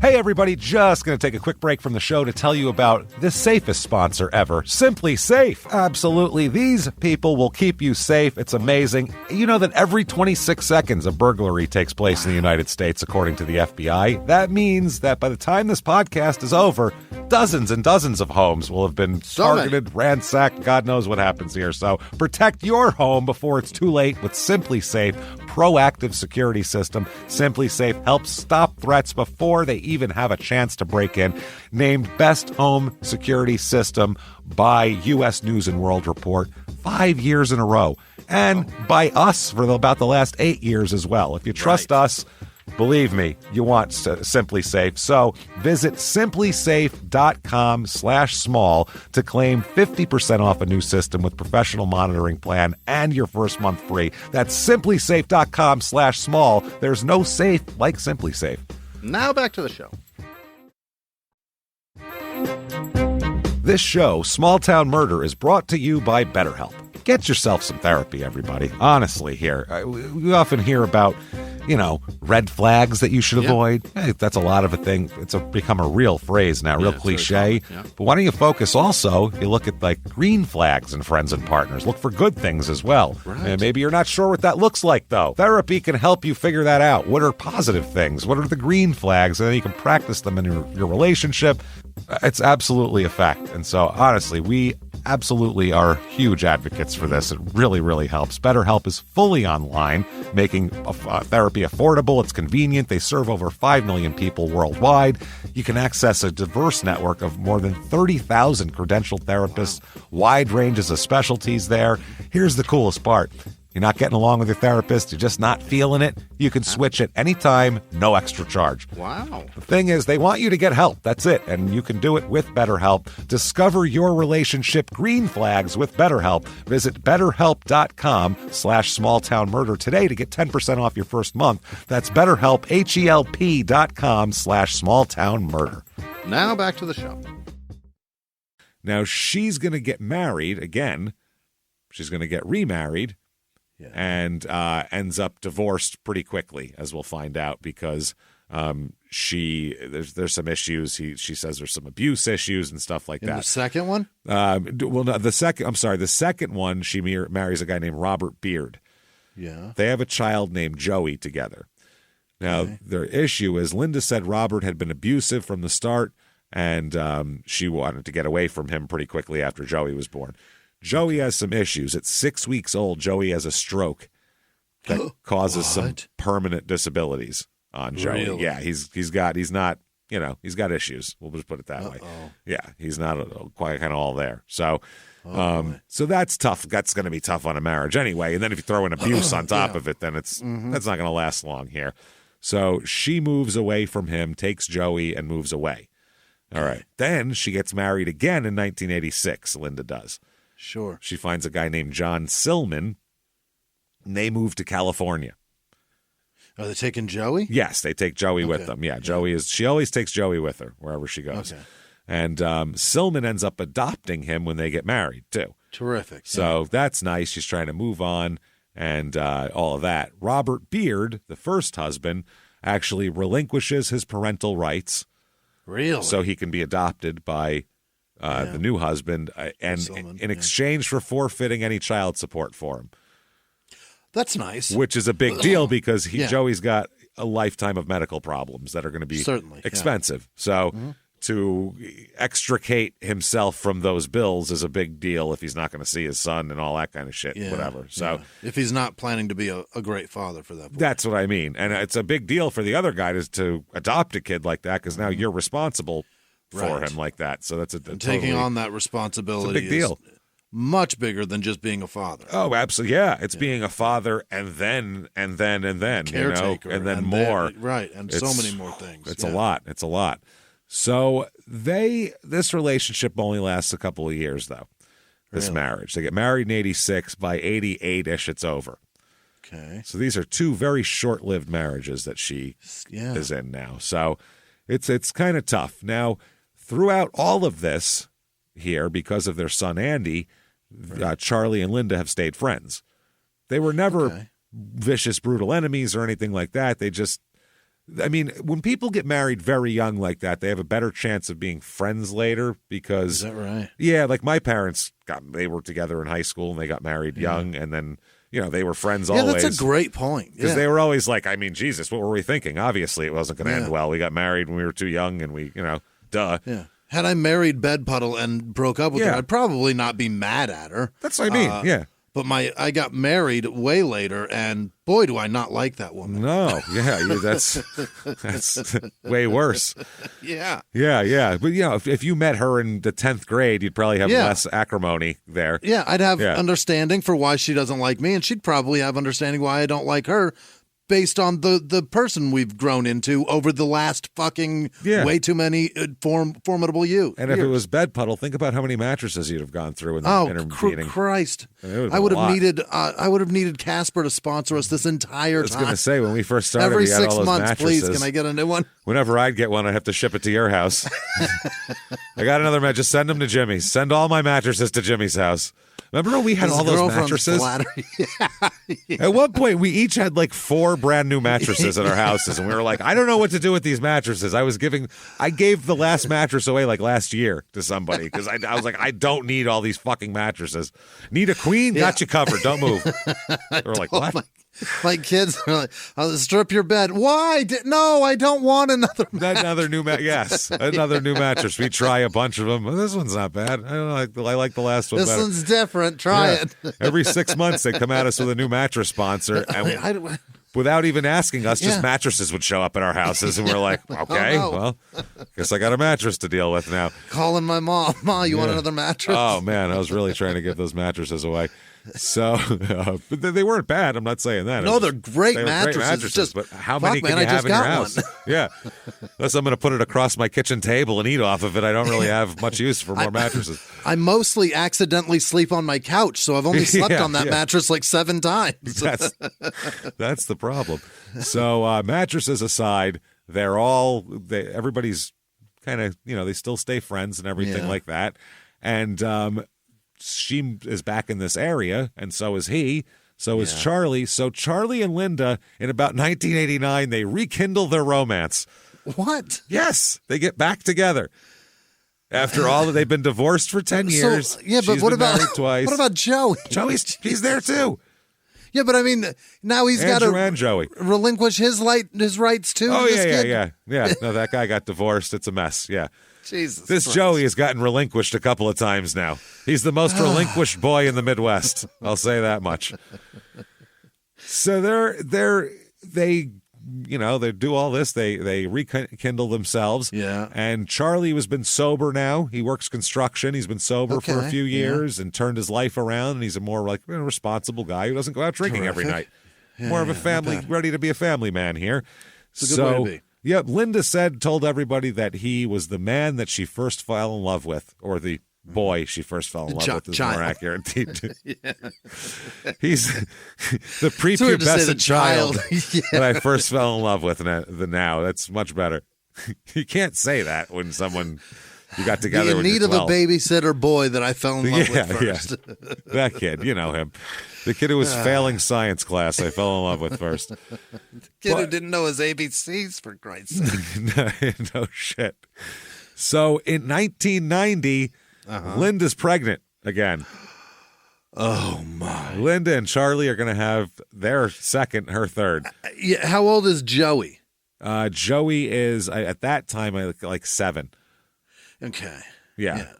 [SPEAKER 1] Hey, everybody, just going to take a quick break from the show to tell you about the safest sponsor ever, Simply Safe. Absolutely. These people will keep you safe. It's amazing. You know that every 26 seconds a burglary takes place in the United States, according to the FBI. That means that by the time this podcast is over, dozens and dozens of homes will have been targeted, ransacked. God knows what happens here. So protect your home before it's too late with Simply Safe proactive security system. Simply Safe helps stop threats before they even have a chance to break in. Named Best Home Security System by U.S. News and World Report 5 years in a row. And by us for about the last 8 years as well. If you trust us, believe me, you want Simply Safe. So visit simplysafe.com/small to claim 50% off a new system with professional monitoring plan and your first month free. That's simplysafe.com/small. There's no safe like Simply Safe.
[SPEAKER 2] Now back to the show.
[SPEAKER 1] This show, Small Town Murder, is brought to you by BetterHelp. Get yourself some therapy, everybody. Honestly, here. We often hear about, red flags that you should avoid. Hey, that's a lot of a thing. It's become a real phrase now, real cliche. But why don't you focus also, you look at green flags in friends and partners. Look for good things as well.
[SPEAKER 2] Right.
[SPEAKER 1] And maybe you're not sure what that looks like, though. Therapy can help you figure that out. What are positive things? What are the green flags? And then you can practice them in your relationship. It's absolutely a fact. And so, honestly, we absolutely are huge advocates for this. It really, really helps. BetterHelp is fully online, making therapy affordable. It's convenient. They serve over 5 million people worldwide. You can access a diverse network of more than 30,000 credentialed therapists, wide ranges of specialties there. Here's the coolest part. You're not getting along with your therapist, you're just not feeling it, you can switch at any time, no extra charge.
[SPEAKER 2] Wow.
[SPEAKER 1] The thing is, they want you to get help. That's it. And you can do it with BetterHelp. Discover your relationship green flags with BetterHelp. Visit BetterHelp.com/smalltownmurder today to get 10% off your first month. That's BetterHelp, HELP.com/smalltownmurder.
[SPEAKER 2] Now back to the show.
[SPEAKER 1] Now, she's going to get married again. She's going to get remarried. And ends up divorced pretty quickly, as we'll find out, because there's some issues. She says there's some abuse issues and stuff like that.
[SPEAKER 2] The second one?
[SPEAKER 1] The second one, she marries a guy named Robert Beard.
[SPEAKER 2] Yeah.
[SPEAKER 1] They have a child named Joey together. Now, their issue is Linda said Robert had been abusive from the start, and she wanted to get away from him pretty quickly after Joey was born. Joey has some issues. At 6 weeks old, Joey has a stroke that causes some permanent disabilities on Joey.
[SPEAKER 2] Really?
[SPEAKER 1] Yeah, he's got issues. We'll just put it that way. Yeah, he's not quite kind of all there. So, so that's tough. That's going to be tough on a marriage anyway. And then if you throw in abuse on top of it, then that's not going to last long here. So she moves away from him, takes Joey, and moves away. All right. Then she gets married again in 1986. Linda does.
[SPEAKER 2] Sure.
[SPEAKER 1] She finds a guy named John Silman, And they move to California.
[SPEAKER 2] Are they taking Joey?
[SPEAKER 1] Yes, they take Joey with them. Yeah, she always takes Joey with her wherever she goes.
[SPEAKER 2] Okay.
[SPEAKER 1] And Silman ends up adopting him when they get married, too.
[SPEAKER 2] Terrific.
[SPEAKER 1] So that's nice. She's trying to move on and all of that. Robert Beard, the first husband, actually relinquishes his parental rights.
[SPEAKER 2] Really?
[SPEAKER 1] So he can be adopted by the new husband in exchange for forfeiting any child support for him.
[SPEAKER 2] That's nice.
[SPEAKER 1] Which is a big deal because Joey's got a lifetime of medical problems that are going to be expensive. So to extricate himself from those bills is a big deal if he's not going to see his son and all that kind of shit, whatever. So
[SPEAKER 2] if he's not planning to be a great father for that boy.
[SPEAKER 1] That's what I mean. And it's a big deal for the other guy to adopt a kid like that because now you're responsible for him like that. So that's
[SPEAKER 2] taking on that responsibility.
[SPEAKER 1] It's a big deal.
[SPEAKER 2] Much bigger than just being a father.
[SPEAKER 1] Oh, absolutely. Yeah. It's being a father and then,
[SPEAKER 2] caretaker,
[SPEAKER 1] and then more.
[SPEAKER 2] And so many more things.
[SPEAKER 1] It's a lot. It's a lot. So this relationship only lasts a couple of years, though, this marriage. They get married in 86. By 88-ish, it's over.
[SPEAKER 2] Okay.
[SPEAKER 1] So these are two very short-lived marriages that she is in now. So it's kind of tough. Now, throughout all of this here, because of their son Andy, Charlie and Linda have stayed friends. They were never vicious, brutal enemies or anything like that. They just, I mean, when people get married very young like that, they have a better chance of being friends later because...
[SPEAKER 2] Is that right?
[SPEAKER 1] Yeah, like my parents, they were together in high school and they got married young and then, they were friends always.
[SPEAKER 2] Yeah, that's a great point.
[SPEAKER 1] Because they were always like, I mean, Jesus, what were we thinking? Obviously, it wasn't going to end well. We got married when we were too young and we, duh.
[SPEAKER 2] Yeah. Had I married Bed Puddle and broke up with her, I'd probably not be mad at her.
[SPEAKER 1] That's what I mean, yeah.
[SPEAKER 2] But I got married way later, and boy, do I not like that woman.
[SPEAKER 1] No, that's way worse.
[SPEAKER 2] Yeah.
[SPEAKER 1] But, if you met her in the 10th grade, you'd probably have less acrimony there.
[SPEAKER 2] Yeah, I'd have understanding for why she doesn't like me, and she'd probably have understanding why I don't like her. Based on the person we've grown into over the last fucking way too many formidable years.
[SPEAKER 1] And if it was Bed Puddle, think about how many mattresses you'd have gone through in the intervening.
[SPEAKER 2] Christ! I would have needed Casper to sponsor us this entire time.
[SPEAKER 1] I was going to say when we first started,
[SPEAKER 2] every
[SPEAKER 1] we had
[SPEAKER 2] 6
[SPEAKER 1] all those
[SPEAKER 2] months,
[SPEAKER 1] mattresses.
[SPEAKER 2] please, can I get a new one?
[SPEAKER 1] Whenever I'd get one, I'd have to ship it to your house. I got another mattress. Send them to Jimmy. Send all my mattresses to Jimmy's house. Remember when we had all those mattresses? At one point, we each had like 4 brand new mattresses at our houses, and we were like, I don't know what to do with these mattresses. I gave the last mattress away like last year to somebody because I was like, I don't need all these fucking mattresses. Need a queen? Got you covered. Don't move. They were like, what?
[SPEAKER 2] My kids are like, I'll strip your bed. Why? No, I don't want another mattress.
[SPEAKER 1] Another new another new mattress. We try a bunch of them. This one's not bad. I like the last one
[SPEAKER 2] this
[SPEAKER 1] better.
[SPEAKER 2] One's different. Try it.
[SPEAKER 1] Every 6 months they come at us with a new mattress sponsor. And without even asking us, just mattresses would show up at our houses. And we're like, okay, well, guess I got a mattress to deal with now.
[SPEAKER 2] Calling my mom. Ma, you want another mattress?
[SPEAKER 1] Oh, man, I was really trying to give those mattresses away. So, but they weren't bad. I'm not saying that.
[SPEAKER 2] No, they're great mattresses. Just,
[SPEAKER 1] but how many can you have in your house? Yeah. Unless I'm going to put it across my kitchen table and eat off of it, I don't really have much use for more mattresses.
[SPEAKER 2] I mostly accidentally sleep on my couch, so I've only slept on that mattress like 7 times.
[SPEAKER 1] That's the problem. So, mattresses aside, everybody's kind of, they still stay friends and everything like that. And, she is back in this area, and so is he. So is Charlie. So Charlie and Linda, in about 1989, they rekindle their romance.
[SPEAKER 2] What?
[SPEAKER 1] Yes, they get back together. After all that, they've been divorced for 10 years.
[SPEAKER 2] But what about
[SPEAKER 1] twice.
[SPEAKER 2] What about Joey?
[SPEAKER 1] He's there too.
[SPEAKER 2] Yeah, but I mean, now he's got to relinquish his rights too.
[SPEAKER 1] Oh yeah. No, that guy got divorced. It's a mess. Yeah.
[SPEAKER 2] Jesus
[SPEAKER 1] this
[SPEAKER 2] Christ. Joey
[SPEAKER 1] has gotten relinquished a couple of times now. He's the most relinquished boy in the Midwest. I'll say that much. So they do all this. They rekindle themselves.
[SPEAKER 2] Yeah.
[SPEAKER 1] And Charlie has been sober now. He works construction. He's been sober for a few years and turned his life around. And he's a more responsible guy who doesn't go out drinking every night. More of a family, ready to be a family man here.
[SPEAKER 2] It's a good way to be.
[SPEAKER 1] Linda told everybody that he was the man that she first fell in love with, or the boy she first fell in love with is more accurate.
[SPEAKER 2] Yeah.
[SPEAKER 1] He's the prepubescent child that I first fell in love with. The now that's much better. You can't say that when someone you got together.
[SPEAKER 2] The in
[SPEAKER 1] when
[SPEAKER 2] need
[SPEAKER 1] you're 12.
[SPEAKER 2] of a babysitter boy that I fell in love with first.
[SPEAKER 1] Yeah. That kid, you know him. The kid who was failing science class, I fell in love with first.
[SPEAKER 2] The kid who didn't know his ABCs, for Christ's sake.
[SPEAKER 1] No shit. So in 1990, Linda's pregnant again.
[SPEAKER 2] Oh, my.
[SPEAKER 1] Linda and Charlie are going to have their second, her third.
[SPEAKER 2] Yeah, how old is Joey?
[SPEAKER 1] Joey is, at that time, like 7.
[SPEAKER 2] Okay.
[SPEAKER 1] Yeah.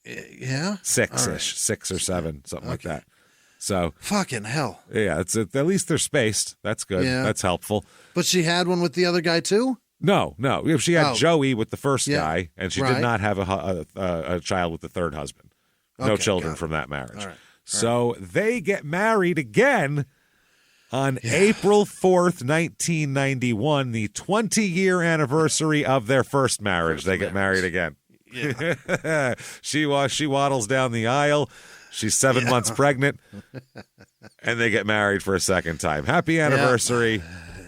[SPEAKER 2] Yeah?
[SPEAKER 1] 6-ish,
[SPEAKER 2] Right.
[SPEAKER 1] 6 or 7, something like that. So
[SPEAKER 2] fucking hell.
[SPEAKER 1] Yeah, it's at least they're spaced. That's good.
[SPEAKER 2] Yeah.
[SPEAKER 1] That's helpful.
[SPEAKER 2] But she had one with the other guy too?
[SPEAKER 1] No. She had Joey with the first guy, and she
[SPEAKER 2] Right.
[SPEAKER 1] did not have a child with the third husband. No children from that marriage.
[SPEAKER 2] All right.
[SPEAKER 1] So they get married again on April 4th, 1991, the 20-year anniversary of their first marriage. They get married again.
[SPEAKER 2] Yeah.
[SPEAKER 1] She waddles down the aisle. She's 7 months pregnant, and they get married for a second time. Happy anniversary.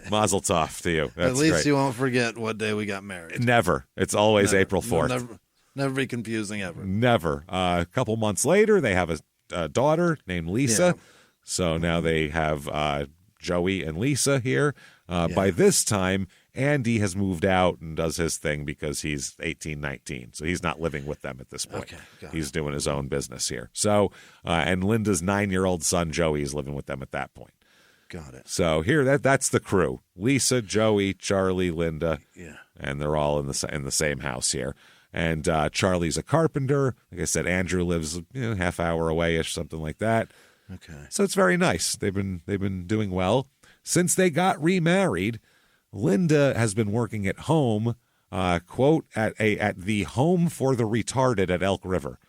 [SPEAKER 1] Mazel tov to you. That's
[SPEAKER 2] At least
[SPEAKER 1] great.
[SPEAKER 2] you won't forget what day we got married.
[SPEAKER 1] Never. It's always April 4th.
[SPEAKER 2] Never be confusing ever.
[SPEAKER 1] Never. A couple months later, they have a daughter named Lisa.
[SPEAKER 2] Yeah.
[SPEAKER 1] So now they have Joey and Lisa here. By this time, Andy has moved out and does his thing because he's 18, 19. So he's not living with them at this point.
[SPEAKER 2] Okay,
[SPEAKER 1] he's doing his own business here. So, and Linda's 9-year-old son, Joey, is living with them at that point.
[SPEAKER 2] Got it.
[SPEAKER 1] So here, that's the crew: Lisa, Joey, Charlie, Linda.
[SPEAKER 2] Yeah.
[SPEAKER 1] And they're all in the same house here. And Charlie's a carpenter. Like I said, Andrew lives half hour away-ish, something like that.
[SPEAKER 2] Okay.
[SPEAKER 1] So it's very nice. They've been doing well since they got remarried. Linda has been working at home, quote, at the Home for the Retarded at Elk River.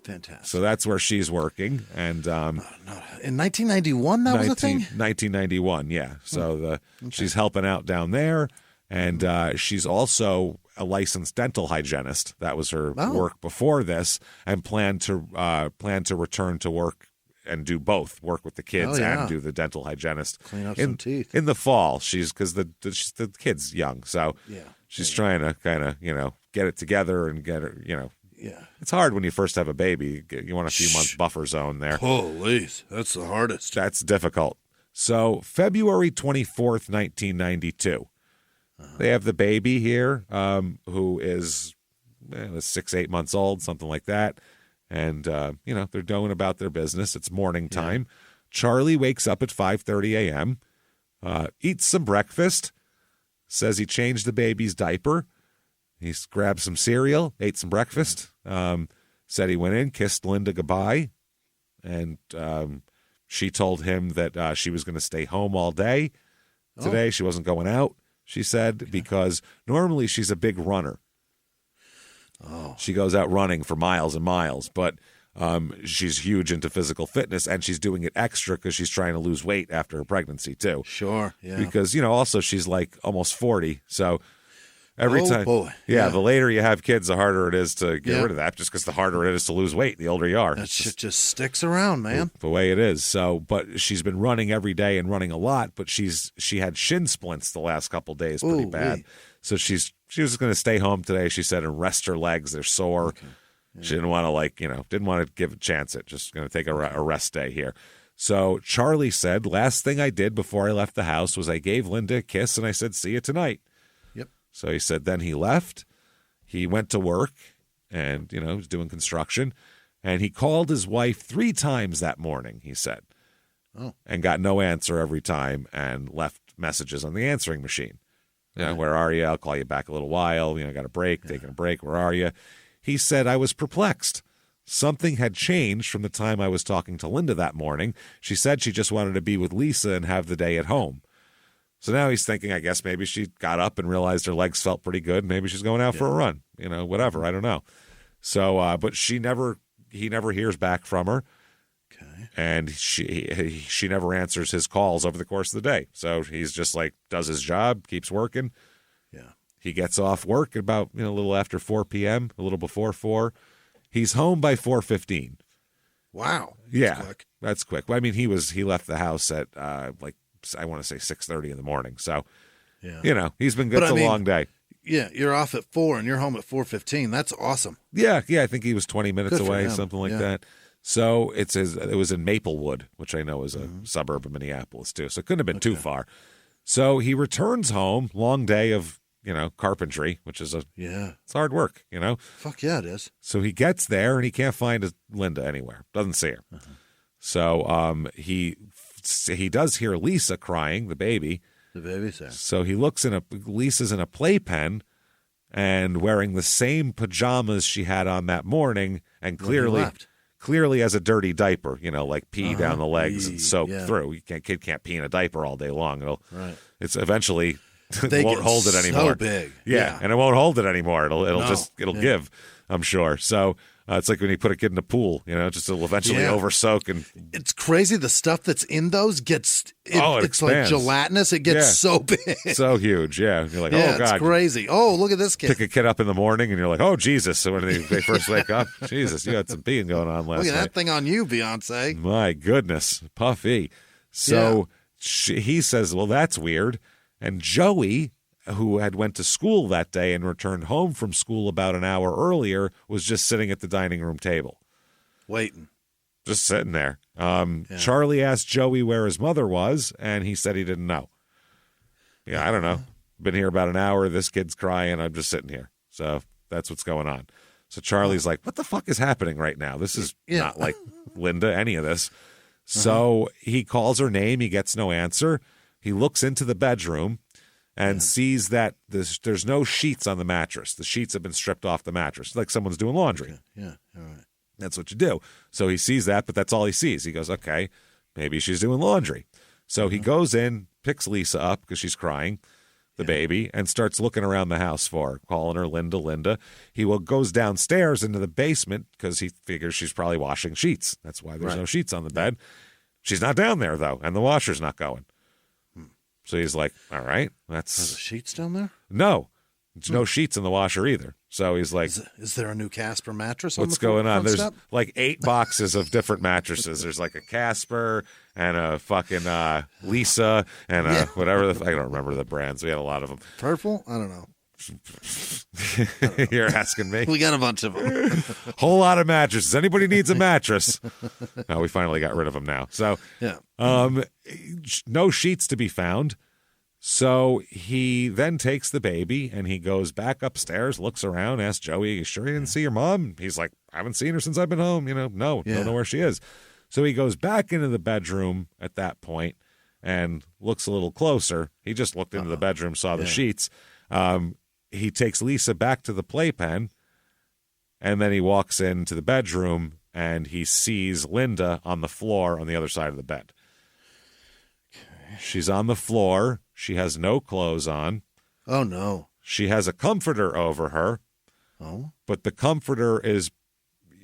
[SPEAKER 2] Fantastic.
[SPEAKER 1] So that's where she's working. And
[SPEAKER 2] in 1991, that was a thing?
[SPEAKER 1] 1991, yeah. So she's helping out down there. And she's also a licensed dental hygienist. That was her work before this, and planned to return to work and do both, work with the kids and do the dental hygienist.
[SPEAKER 2] Clean up some teeth.
[SPEAKER 1] In the fall, because the kid's young. So she's trying to kind of, get it together and get her,
[SPEAKER 2] Yeah.
[SPEAKER 1] It's hard when you first have a baby. You want a few months buffer zone there.
[SPEAKER 2] Police. That's the hardest.
[SPEAKER 1] That's difficult. So February 24th, 1992. They have the baby here, who is 6-8 months old, something like that. And, they're going about their business. It's morning time. Charlie wakes up at 5:30 a.m., eats some breakfast, says he changed the baby's diaper. He grabbed some cereal, ate some breakfast, said he went in, kissed Linda goodbye, and she told him that she was going to stay home all day today. She wasn't going out, she said, because normally she's a big runner. She goes out running for miles and miles, but she's huge into physical fitness, and she's doing it extra because she's trying to lose weight after her pregnancy, too.
[SPEAKER 2] Sure, yeah.
[SPEAKER 1] Because, also she's like almost 40, so every time.
[SPEAKER 2] Boy.
[SPEAKER 1] Yeah, the later you have kids, the harder it is to get rid of that, just because the harder it is to lose weight the older you are.
[SPEAKER 2] That shit just sticks around, man.
[SPEAKER 1] The way it is. So, but she's been running every day and running a lot, but she had shin splints the last couple days pretty bad. So she was going to stay home today, she said, and rest her legs. They're sore. Okay. Yeah. She didn't want to didn't want to give a chance at just going to take a rest day here. So Charlie said, last thing I did before I left the house was I gave Linda a kiss and I said, see you tonight.
[SPEAKER 2] Yep.
[SPEAKER 1] So he said, then he left. He went to work and, he was doing construction. And he called his wife 3 times that morning, he said. Oh. And got no answer every time and left messages on the answering machine. Where are you? I'll call you back a little while. Got a break, taking a break. Where are you? He said, I was perplexed. Something had changed from the time I was talking to Linda that morning. She said she just wanted to be with Lisa and have the day at home. So now he's thinking, I guess maybe she got up and realized her legs felt pretty good. Maybe she's going out for a run, whatever. I don't know. So, but he never hears back from her. Okay. And she never answers his calls over the course of the day. So he's just does his job, keeps working. Yeah. He gets off work at about, a little after 4 p.m., a little before 4. He's home by 4:15.
[SPEAKER 2] Wow.
[SPEAKER 1] Yeah, that's quick. I mean, he left the house at I want to say 6:30 in the morning. So, he's been good. It's a long day.
[SPEAKER 2] Yeah, you're off at 4 and you're home at 4:15. That's awesome.
[SPEAKER 1] Yeah. I think he was 20 minutes away, something like that. So it was in Maplewood, which I know is a suburb of Minneapolis too. So it couldn't have been too far. So he returns home, long day of carpentry, which is it's hard work,
[SPEAKER 2] Fuck yeah, it is.
[SPEAKER 1] So he gets there and he can't find Linda anywhere. Doesn't see her. So he does hear Lisa crying, the baby.
[SPEAKER 2] The baby's there.
[SPEAKER 1] So he looks Lisa's in a playpen and wearing the same pajamas she had on that morning, and clearly has a dirty diaper, like pee down the legs and soaked through. Kid can't pee in a diaper all day long. It's eventually
[SPEAKER 2] they
[SPEAKER 1] won't hold it anymore.
[SPEAKER 2] So big,
[SPEAKER 1] and it won't hold it anymore. It'll give, I'm sure. So it's like when you put a kid in a pool, it'll eventually oversoak. And
[SPEAKER 2] it's crazy. The stuff that's in those it's
[SPEAKER 1] expands.
[SPEAKER 2] like gelatinous. It gets so big,
[SPEAKER 1] so huge. Yeah, you're like, oh god,
[SPEAKER 2] it's crazy. Oh, look at this kid.
[SPEAKER 1] Pick a kid up in the morning, and you're like, oh Jesus. So when they first wake up, Jesus, you had some peeing going on last night.
[SPEAKER 2] Look at that thing on you, Beyonce.
[SPEAKER 1] My goodness, puffy. So he says, well, that's weird. And Joey, who had went to school that day and returned home from school about an hour earlier, was just sitting at the dining room table.
[SPEAKER 2] Waiting.
[SPEAKER 1] Just sitting there. Charlie asked Joey where his mother was, and he said he didn't know. Yeah, I don't know. Been here about an hour. This kid's crying. I'm just sitting here. So that's what's going on. So Charlie's like, what the fuck is happening right now? This is not like Linda, any of this. So he calls her name. He gets no answer. He looks into the bedroom and sees that there's no sheets on the mattress. The sheets have been stripped off the mattress, like someone's doing laundry.
[SPEAKER 2] Okay. Yeah, all right.
[SPEAKER 1] That's what you do. So he sees that, but that's all he sees. He goes, okay, maybe she's doing laundry. So he goes in, picks Lisa up because she's crying, the baby, and starts looking around the house for her, calling her Linda. He goes downstairs into the basement because he figures she's probably washing sheets. That's why there's no sheets on the bed. She's not down there, though, and the washer's not going. So he's like, all right, that's...
[SPEAKER 2] Are the sheets down there?
[SPEAKER 1] No. There's no sheets in the washer either. So he's like...
[SPEAKER 2] Is there a new Casper mattress
[SPEAKER 1] on What's going on? There's like 8 boxes of different mattresses. There's like a Casper and a fucking Lisa and a whatever. I don't remember the brands. We had a lot of them.
[SPEAKER 2] Purple? I don't know.
[SPEAKER 1] You're asking me.
[SPEAKER 2] We got a bunch of them.
[SPEAKER 1] Whole lot of mattresses. Anybody needs a mattress? No, we finally got rid of them now. So, no sheets to be found. So he then takes the baby and he goes back upstairs, looks around, asks Joey, "You sure you didn't see your mom?" He's like, "I haven't seen her since I've been home. Don't know where she is." So he goes back into the bedroom at that point and looks a little closer. He just looked into the bedroom, saw the sheets. He takes Lisa back to the playpen, and then he walks into the bedroom, and he sees Linda on the floor on the other side of the bed. Okay. She's on the floor. She has no clothes on.
[SPEAKER 2] Oh, no.
[SPEAKER 1] She has a comforter over her.
[SPEAKER 2] Oh.
[SPEAKER 1] But the comforter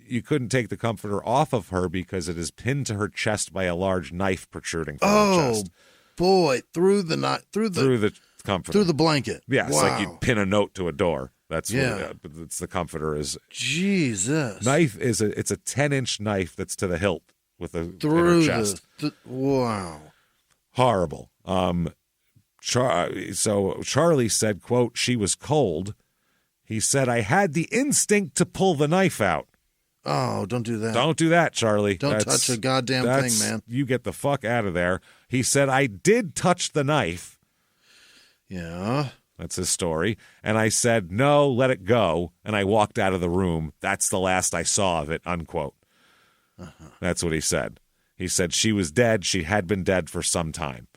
[SPEAKER 1] you couldn't take the comforter off of her because it is pinned to her chest by a large knife protruding from her chest.
[SPEAKER 2] Oh, boy. Through the
[SPEAKER 1] comforter.
[SPEAKER 2] Through the blanket.
[SPEAKER 1] Yeah, it's like you pin a note to a door. That's what it's the comforter is.
[SPEAKER 2] Jesus.
[SPEAKER 1] Knife it's a 10-inch knife that's to the hilt with a through her chest.
[SPEAKER 2] Wow.
[SPEAKER 1] Horrible. So Charlie said, quote, "She was cold." He said, "I had the instinct to pull the knife out."
[SPEAKER 2] Oh, don't do that.
[SPEAKER 1] Don't do that, Charlie.
[SPEAKER 2] Don't touch a goddamn thing, man.
[SPEAKER 1] You get the fuck out of there. He said, "I did touch the knife."
[SPEAKER 2] Yeah.
[SPEAKER 1] That's his story. And I said, "No, let it go." And I walked out of the room. That's the last I saw of it, unquote. That's what he said. He said she was dead. She had been dead for some time.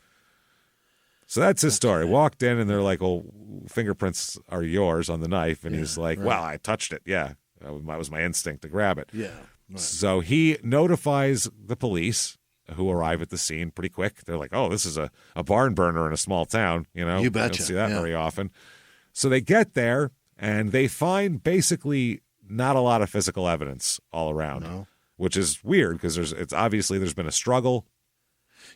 [SPEAKER 1] So that's his story. Walked in and they're like, "Oh, fingerprints are yours on the knife." And he's like, "Well, I touched it. Yeah. That was my instinct to grab it."
[SPEAKER 2] Yeah. Right.
[SPEAKER 1] So he notifies the police, who arrive at the scene pretty quick. They're like, "Oh, this is a barn burner in a small town. You
[SPEAKER 2] betcha.
[SPEAKER 1] Don't see that very often." So they get there and they find basically not a lot of physical evidence all around, which is weird because it's obviously there's been a struggle.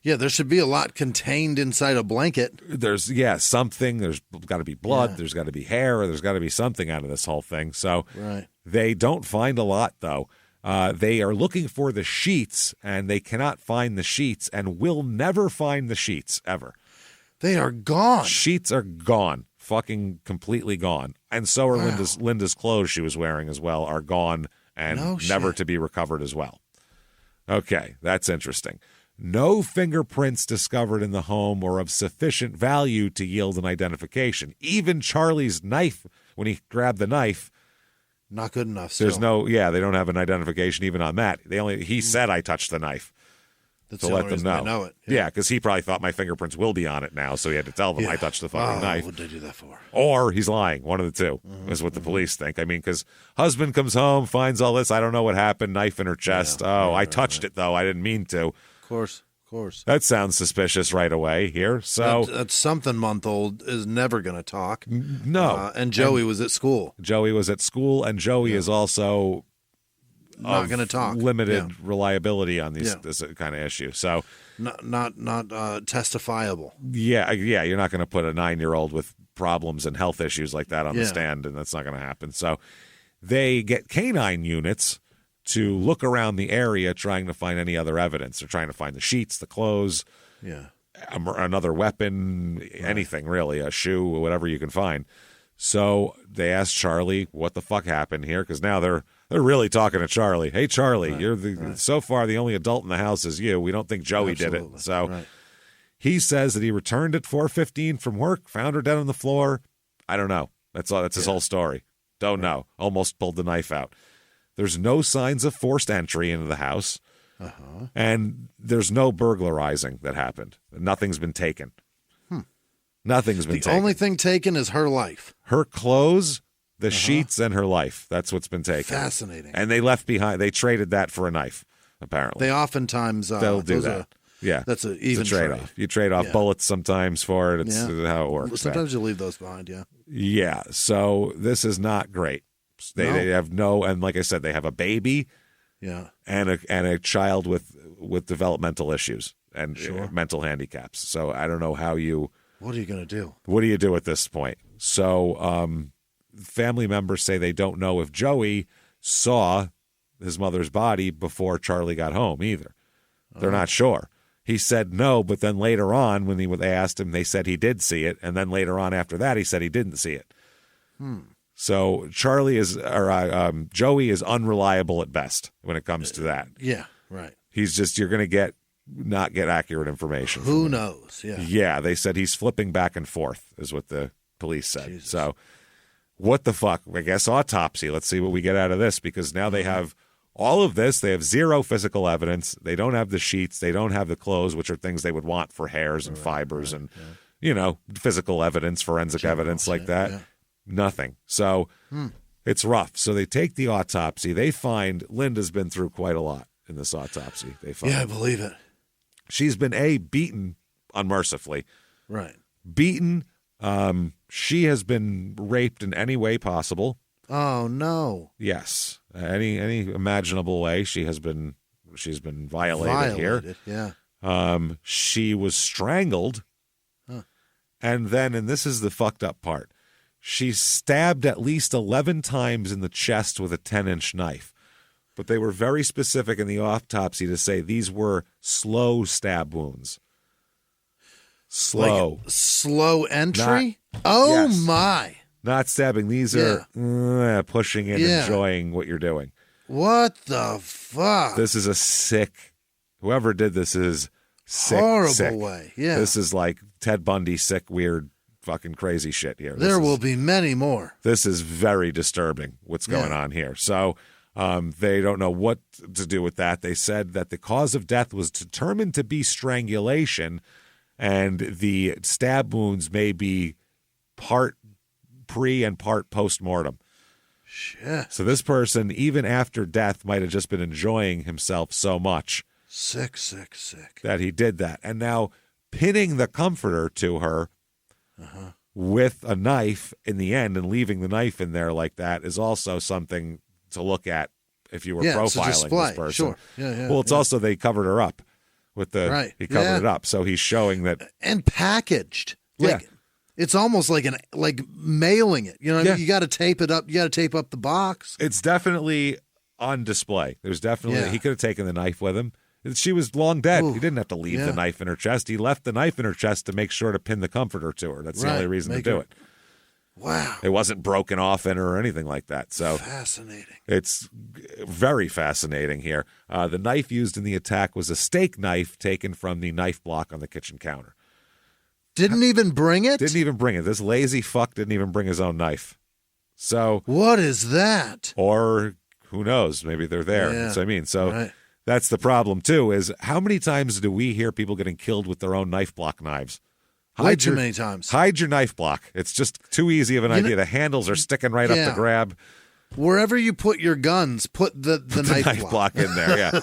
[SPEAKER 2] Yeah, there should be a lot contained inside a blanket.
[SPEAKER 1] There's something. There's got to be blood. Yeah. There's got to be hair. Or there's got to be something out of this whole thing. So They don't find a lot, though. They are looking for the sheets, and they cannot find the sheets, and will never find the sheets ever.
[SPEAKER 2] They are gone.
[SPEAKER 1] Sheets are gone, fucking completely gone, and so are Linda's clothes she was wearing as well are gone and never to be recovered as well. Okay, that's interesting. No fingerprints discovered in the home or of sufficient value to yield an identification. Even Charlie's knife, when he grabbed the knife,
[SPEAKER 2] not good enough. Still.
[SPEAKER 1] There's they don't have an identification even on that. He said I touched the knife.
[SPEAKER 2] That's
[SPEAKER 1] to
[SPEAKER 2] the
[SPEAKER 1] let
[SPEAKER 2] only
[SPEAKER 1] them
[SPEAKER 2] reason
[SPEAKER 1] know.
[SPEAKER 2] I know it.
[SPEAKER 1] Yeah, because he probably thought my fingerprints will be on it now, so he had to tell them I touched the fucking knife.
[SPEAKER 2] What did they do that for?
[SPEAKER 1] Or he's lying. One of the two is what the police think. I mean, because husband comes home, finds all this. I don't know what happened. Knife in her chest. I touched it, though. I didn't mean to.
[SPEAKER 2] Of course.
[SPEAKER 1] That sounds suspicious right away here. So
[SPEAKER 2] that something-month-old is never going to talk.
[SPEAKER 1] No.
[SPEAKER 2] And Joey was at school.
[SPEAKER 1] Joey was at school, and Joey is also
[SPEAKER 2] not going to talk.
[SPEAKER 1] Limited reliability on this kind of issue. So
[SPEAKER 2] not testifiable.
[SPEAKER 1] Yeah. You're not going to put a 9-year-old with problems and health issues like that on the stand, and that's not going to happen. So they get canine units to look around the area trying to find any other evidence. They're trying to find the sheets, the clothes, another weapon, anything really, a shoe, whatever you can find. So they asked Charlie what the fuck happened here, because now they're really talking to Charlie. Hey, Charlie, you're so far the only adult in the house is you. We don't think Joey did it. So he says that he returned at 4:15 from work, found her dead on the floor. I don't know. That's all. That's his whole story. Don't know. Almost pulled the knife out. There's no signs of forced entry into the house, and there's no burglarizing that happened. Nothing's been taken. Nothing's been taken.
[SPEAKER 2] The only thing taken is her life.
[SPEAKER 1] Her clothes, the sheets, and her life. That's what's been taken.
[SPEAKER 2] Fascinating.
[SPEAKER 1] And they left behind. They traded that for a knife, apparently.
[SPEAKER 2] They oftentimes
[SPEAKER 1] they'll do that.
[SPEAKER 2] That's an even
[SPEAKER 1] trade-off. You trade off bullets sometimes for it. It's how it works.
[SPEAKER 2] Sometimes you leave those behind,
[SPEAKER 1] Yeah, so this is not great. They have and like I said, they have a baby and a child with developmental issues and mental handicaps. So I don't know how you...
[SPEAKER 2] What are you going to do?
[SPEAKER 1] What do you do at this point? So family members say they don't know if Joey saw his mother's body before Charlie got home either. They're not sure. He said no, but then later on when they asked him, they said he did see it. And then later on after that, he said he didn't see it. So Joey is unreliable at best when it comes to that.
[SPEAKER 2] Yeah, right.
[SPEAKER 1] He's just, you're going to not get accurate information.
[SPEAKER 2] Who knows? Yeah.
[SPEAKER 1] Yeah, they said he's flipping back and forth is what the police said.
[SPEAKER 2] Jesus.
[SPEAKER 1] So what the fuck? I guess autopsy. Let's see what we get out of this, because now they have all of this. They have zero physical evidence. They don't have the sheets. They don't have the clothes, which are things they would want for hairs and fibers and, physical evidence, forensic evidence like that. Yeah. Nothing. So it's rough. So they take the autopsy. They find Linda's been through quite a lot in this autopsy. They find.
[SPEAKER 2] Yeah, I believe it.
[SPEAKER 1] She's been beaten unmercifully.
[SPEAKER 2] Right.
[SPEAKER 1] Beaten. She has been raped in any way possible.
[SPEAKER 2] Oh no.
[SPEAKER 1] Yes. Any imaginable way she's been violated here.
[SPEAKER 2] Yeah.
[SPEAKER 1] She was strangled. And then, and this is the fucked up part, she's stabbed at least 11 times in the chest with a 10-inch knife. But they were very specific in the autopsy to say these were slow stab wounds. Slow.
[SPEAKER 2] Like slow entry? My.
[SPEAKER 1] Not stabbing. These are pushing in, enjoying what you're doing.
[SPEAKER 2] What the fuck?
[SPEAKER 1] This is a sick, whoever did this is sick.
[SPEAKER 2] Horrible way. Yeah.
[SPEAKER 1] This is like Ted Bundy, sick, weird, fucking crazy shit here.
[SPEAKER 2] There will be many more.
[SPEAKER 1] This is very disturbing what's going on here. So they don't know what to do with that. They said that the cause of death was determined to be strangulation, and the stab wounds may be part pre and part post-mortem.
[SPEAKER 2] Shit.
[SPEAKER 1] So this person, even after death, might have just been enjoying himself so much.
[SPEAKER 2] Sick.
[SPEAKER 1] That he did that. And now pinning the comforter to her with a knife in the end and leaving the knife in there like that is also something to look at if you were profiling this person.
[SPEAKER 2] Sure. Yeah,
[SPEAKER 1] well, it's also they covered her up with the he covered it up. So he's showing that
[SPEAKER 2] and packaged. Like it's almost like mailing it. You know, you got to tape it up. You got to tape up the box.
[SPEAKER 1] It's definitely on display. There's definitely he could have taken the knife with him. She was long dead. He didn't have to leave the knife in her chest. He left the knife in her chest to make sure to pin the comforter to her. That's the only reason to do it.
[SPEAKER 2] Wow.
[SPEAKER 1] It wasn't broken off in her or anything like that. So
[SPEAKER 2] fascinating.
[SPEAKER 1] It's very fascinating here. The knife used in the attack was a steak knife taken from the knife block on the kitchen counter.
[SPEAKER 2] Didn't even bring it?
[SPEAKER 1] Didn't even bring it. This lazy fuck didn't even bring his own knife. So
[SPEAKER 2] what is that?
[SPEAKER 1] Or who knows? Maybe they're there.
[SPEAKER 2] Yeah.
[SPEAKER 1] That's what I mean. So that's the problem, too, is how many times do we hear people getting killed with their own knife block knives?
[SPEAKER 2] Way too many times.
[SPEAKER 1] Hide your knife block. It's just too easy of an idea. The handles are sticking right up to grab.
[SPEAKER 2] Wherever you put your guns, put the knife
[SPEAKER 1] block in there. Yeah.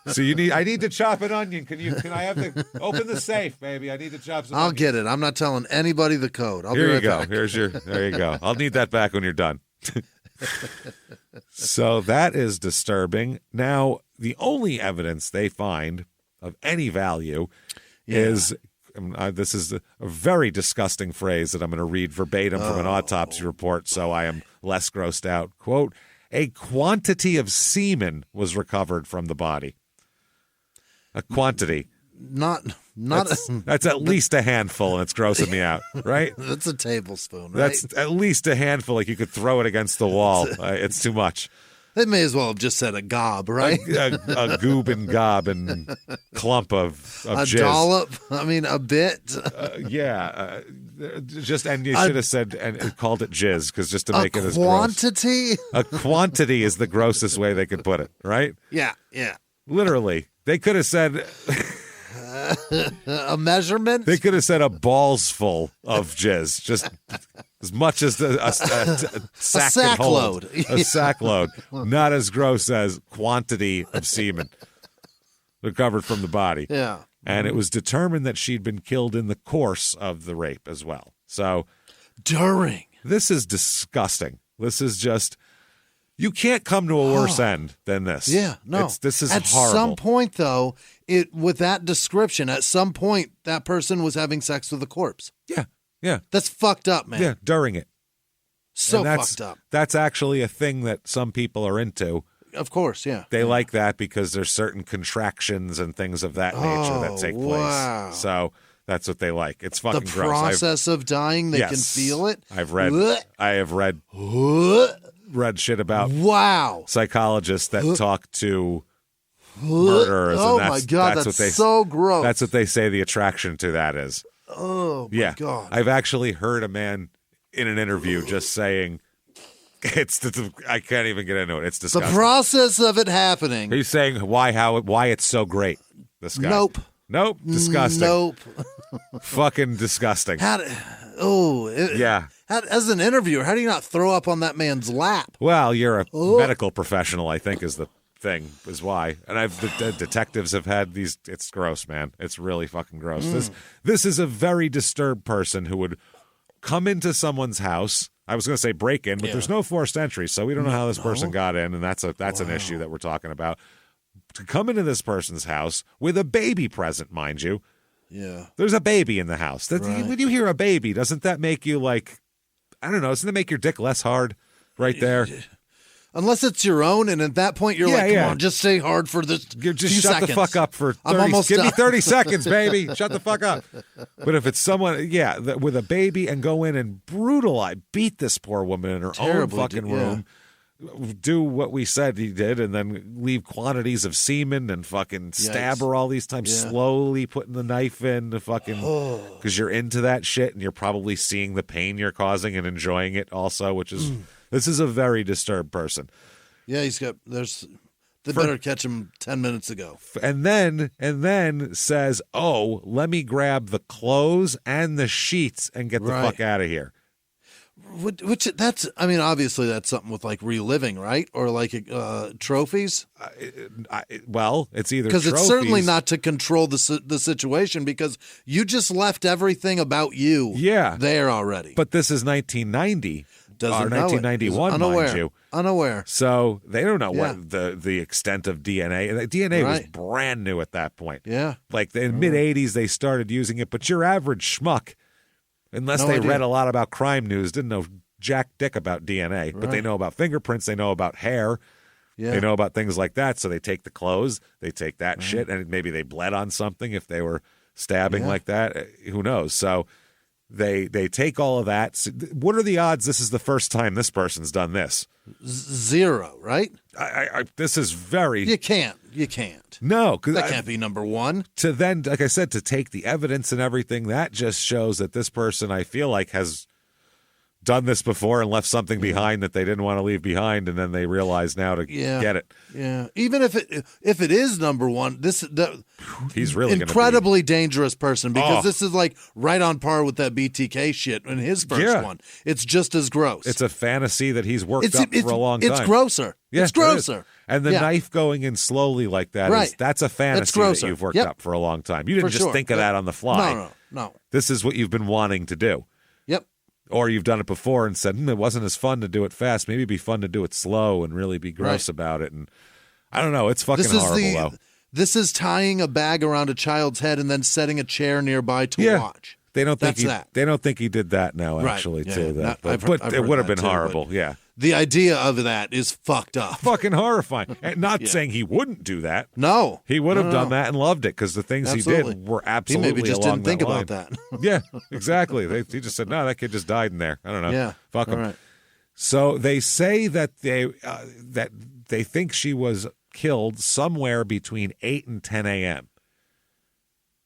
[SPEAKER 1] So I need to chop an onion. Can I have open the safe, baby? I need to chop some.
[SPEAKER 2] I'll
[SPEAKER 1] onion.
[SPEAKER 2] Get it. I'm not telling anybody the code.
[SPEAKER 1] Here you go.
[SPEAKER 2] Back.
[SPEAKER 1] There you go. I'll need that back when you're done. So that is disturbing. Now, the only evidence they find of any value is. This is a very disgusting phrase that I'm going to read verbatim from an autopsy report, so I am less grossed out. Quote, a quantity of semen was recovered from the body. A quantity. That's at least a handful, and it's grossing me out, right?
[SPEAKER 2] That's a tablespoon, right?
[SPEAKER 1] That's at least a handful, like you could throw it against the wall. It's too much.
[SPEAKER 2] They may as well have just said a gob, right?
[SPEAKER 1] A goob and gob and clump of jizz.
[SPEAKER 2] A dollop? I mean, a bit?
[SPEAKER 1] And you should have said and called it jizz, because just to make it as gross.
[SPEAKER 2] Quantity?
[SPEAKER 1] A quantity is the grossest way they could put it, right?
[SPEAKER 2] Yeah.
[SPEAKER 1] Literally. They could have said...
[SPEAKER 2] a measurement?
[SPEAKER 1] They could have said a balls full of jizz, just as much as a sack
[SPEAKER 2] load.
[SPEAKER 1] A sack load. Not as gross as quantity of semen recovered from the body.
[SPEAKER 2] Yeah.
[SPEAKER 1] And it was determined that she'd been killed in the course of the rape as well. So
[SPEAKER 2] during.
[SPEAKER 1] This is disgusting. This is just... You can't come to a worse end than this.
[SPEAKER 2] Yeah, no.
[SPEAKER 1] This is
[SPEAKER 2] at
[SPEAKER 1] horrible.
[SPEAKER 2] At some point, though, with that description, at some point, that person was having sex with a corpse.
[SPEAKER 1] Yeah.
[SPEAKER 2] That's fucked up, man.
[SPEAKER 1] Yeah, during it.
[SPEAKER 2] So fucked up.
[SPEAKER 1] That's actually a thing that some people are into.
[SPEAKER 2] Of course, yeah.
[SPEAKER 1] They like that because there's certain contractions and things of that nature that take place.
[SPEAKER 2] Wow.
[SPEAKER 1] So that's what they like. It's fucking gross.
[SPEAKER 2] The process of dying, they can feel it.
[SPEAKER 1] I have read shit about psychologists that talk to murderers.
[SPEAKER 2] Oh
[SPEAKER 1] and
[SPEAKER 2] my God, that's so gross.
[SPEAKER 1] That's what they say the attraction to that is.
[SPEAKER 2] Oh my God.
[SPEAKER 1] I've actually heard a man in an interview just saying, I can't even get into it. It's disgusting.
[SPEAKER 2] The process of it happening.
[SPEAKER 1] He's saying why it's so great. This guy. Nope. Disgusting.
[SPEAKER 2] Nope.
[SPEAKER 1] Fucking disgusting.
[SPEAKER 2] As an interviewer, how do you not throw up on that man's lap?
[SPEAKER 1] Well, you're a medical professional, I think, is the thing, is why. And the detectives have had these. It's gross, man. It's really fucking gross. This is a very disturbed person who would come into someone's house. I was going to say break in, but there's no forced entry, so we don't know how this person got in, and that's an issue that we're talking about. To come into this person's house with a baby present, mind you.
[SPEAKER 2] Yeah.
[SPEAKER 1] There's a baby in the house. When you hear a baby, doesn't that make you like, I don't know, doesn't it make your dick less hard right there?
[SPEAKER 2] Unless it's your own, and at that point you're come on, just stay hard for this.
[SPEAKER 1] Just shut the fuck up for 30 Give me 30 seconds, baby. Shut the fuck up. But if it's someone, with a baby and go in and beat this poor woman in her own fucking room, do what we said he did, and then leave quantities of semen and fucking stab her all these times, slowly putting the knife in the fucking, because you're into that shit and you're probably seeing the pain you're causing and enjoying it also, which is, this is a very disturbed person.
[SPEAKER 2] Yeah, they better catch him 10 minutes ago.
[SPEAKER 1] And then says, let me grab the clothes and the sheets and get the fuck out of here.
[SPEAKER 2] Which obviously that's something with like reliving, right? Or like trophies.
[SPEAKER 1] It's either
[SPEAKER 2] because it's certainly not to control the situation, because you just left everything about you there already.
[SPEAKER 1] But this is 1990.
[SPEAKER 2] Doesn't know
[SPEAKER 1] 1991,
[SPEAKER 2] unaware.
[SPEAKER 1] mind you.
[SPEAKER 2] Unaware.
[SPEAKER 1] So they don't know what the extent of DNA. And DNA was brand new at that point.
[SPEAKER 2] Yeah.
[SPEAKER 1] Like in mid-'80s, they started using it. But your average schmuck, unless they
[SPEAKER 2] idea.
[SPEAKER 1] read a lot about crime news, didn't know jack dick about DNA. But they know about fingerprints. They know about hair.
[SPEAKER 2] Yeah.
[SPEAKER 1] They know about things like that. So they take the clothes. They take that shit. And maybe they bled on something if they were stabbing like that. Who knows? So they take all of that. So what are the odds this is the first time this person's done this?
[SPEAKER 2] 0, right?
[SPEAKER 1] This is very...
[SPEAKER 2] You can't.
[SPEAKER 1] No.
[SPEAKER 2] That can't be number one.
[SPEAKER 1] To then, like I said, to take the evidence and everything, that just shows that this person, I feel like, has done this before and left something behind that they didn't want to leave behind, and then they realize now to get it.
[SPEAKER 2] Yeah. Even if it is number one,
[SPEAKER 1] he's really
[SPEAKER 2] incredibly dangerous person, because this is like right on par with that BTK shit in his first one. It's just as gross.
[SPEAKER 1] It's a fantasy that he's worked up for a long time.
[SPEAKER 2] It's grosser.
[SPEAKER 1] Yeah,
[SPEAKER 2] it's grosser.
[SPEAKER 1] And the knife going in slowly like that, that's a fantasy that you've worked up for a long time. You didn't just think of that on the fly.
[SPEAKER 2] No.
[SPEAKER 1] This is what you've been wanting to do.
[SPEAKER 2] Yep.
[SPEAKER 1] Or you've done it before and said, it wasn't as fun to do it fast. Maybe it'd be fun to do it slow and really be gross about it. And I don't know. It's fucking horrible, though.
[SPEAKER 2] This is tying a bag around a child's head and then setting a chair nearby to watch.
[SPEAKER 1] They don't think they don't think he did that now, actually, too. But it would have been horrible,
[SPEAKER 2] The idea of that is fucked up.
[SPEAKER 1] Fucking horrifying. And not saying he wouldn't do that.
[SPEAKER 2] No.
[SPEAKER 1] He would have done that and loved it, because the things he did were absolutely
[SPEAKER 2] He maybe just didn't think about that.
[SPEAKER 1] Yeah, exactly. He just said, no, that kid just died in there. I don't know.
[SPEAKER 2] Yeah.
[SPEAKER 1] Fuck him.
[SPEAKER 2] Right.
[SPEAKER 1] So they say that they think she was killed somewhere between 8 and 10 a.m.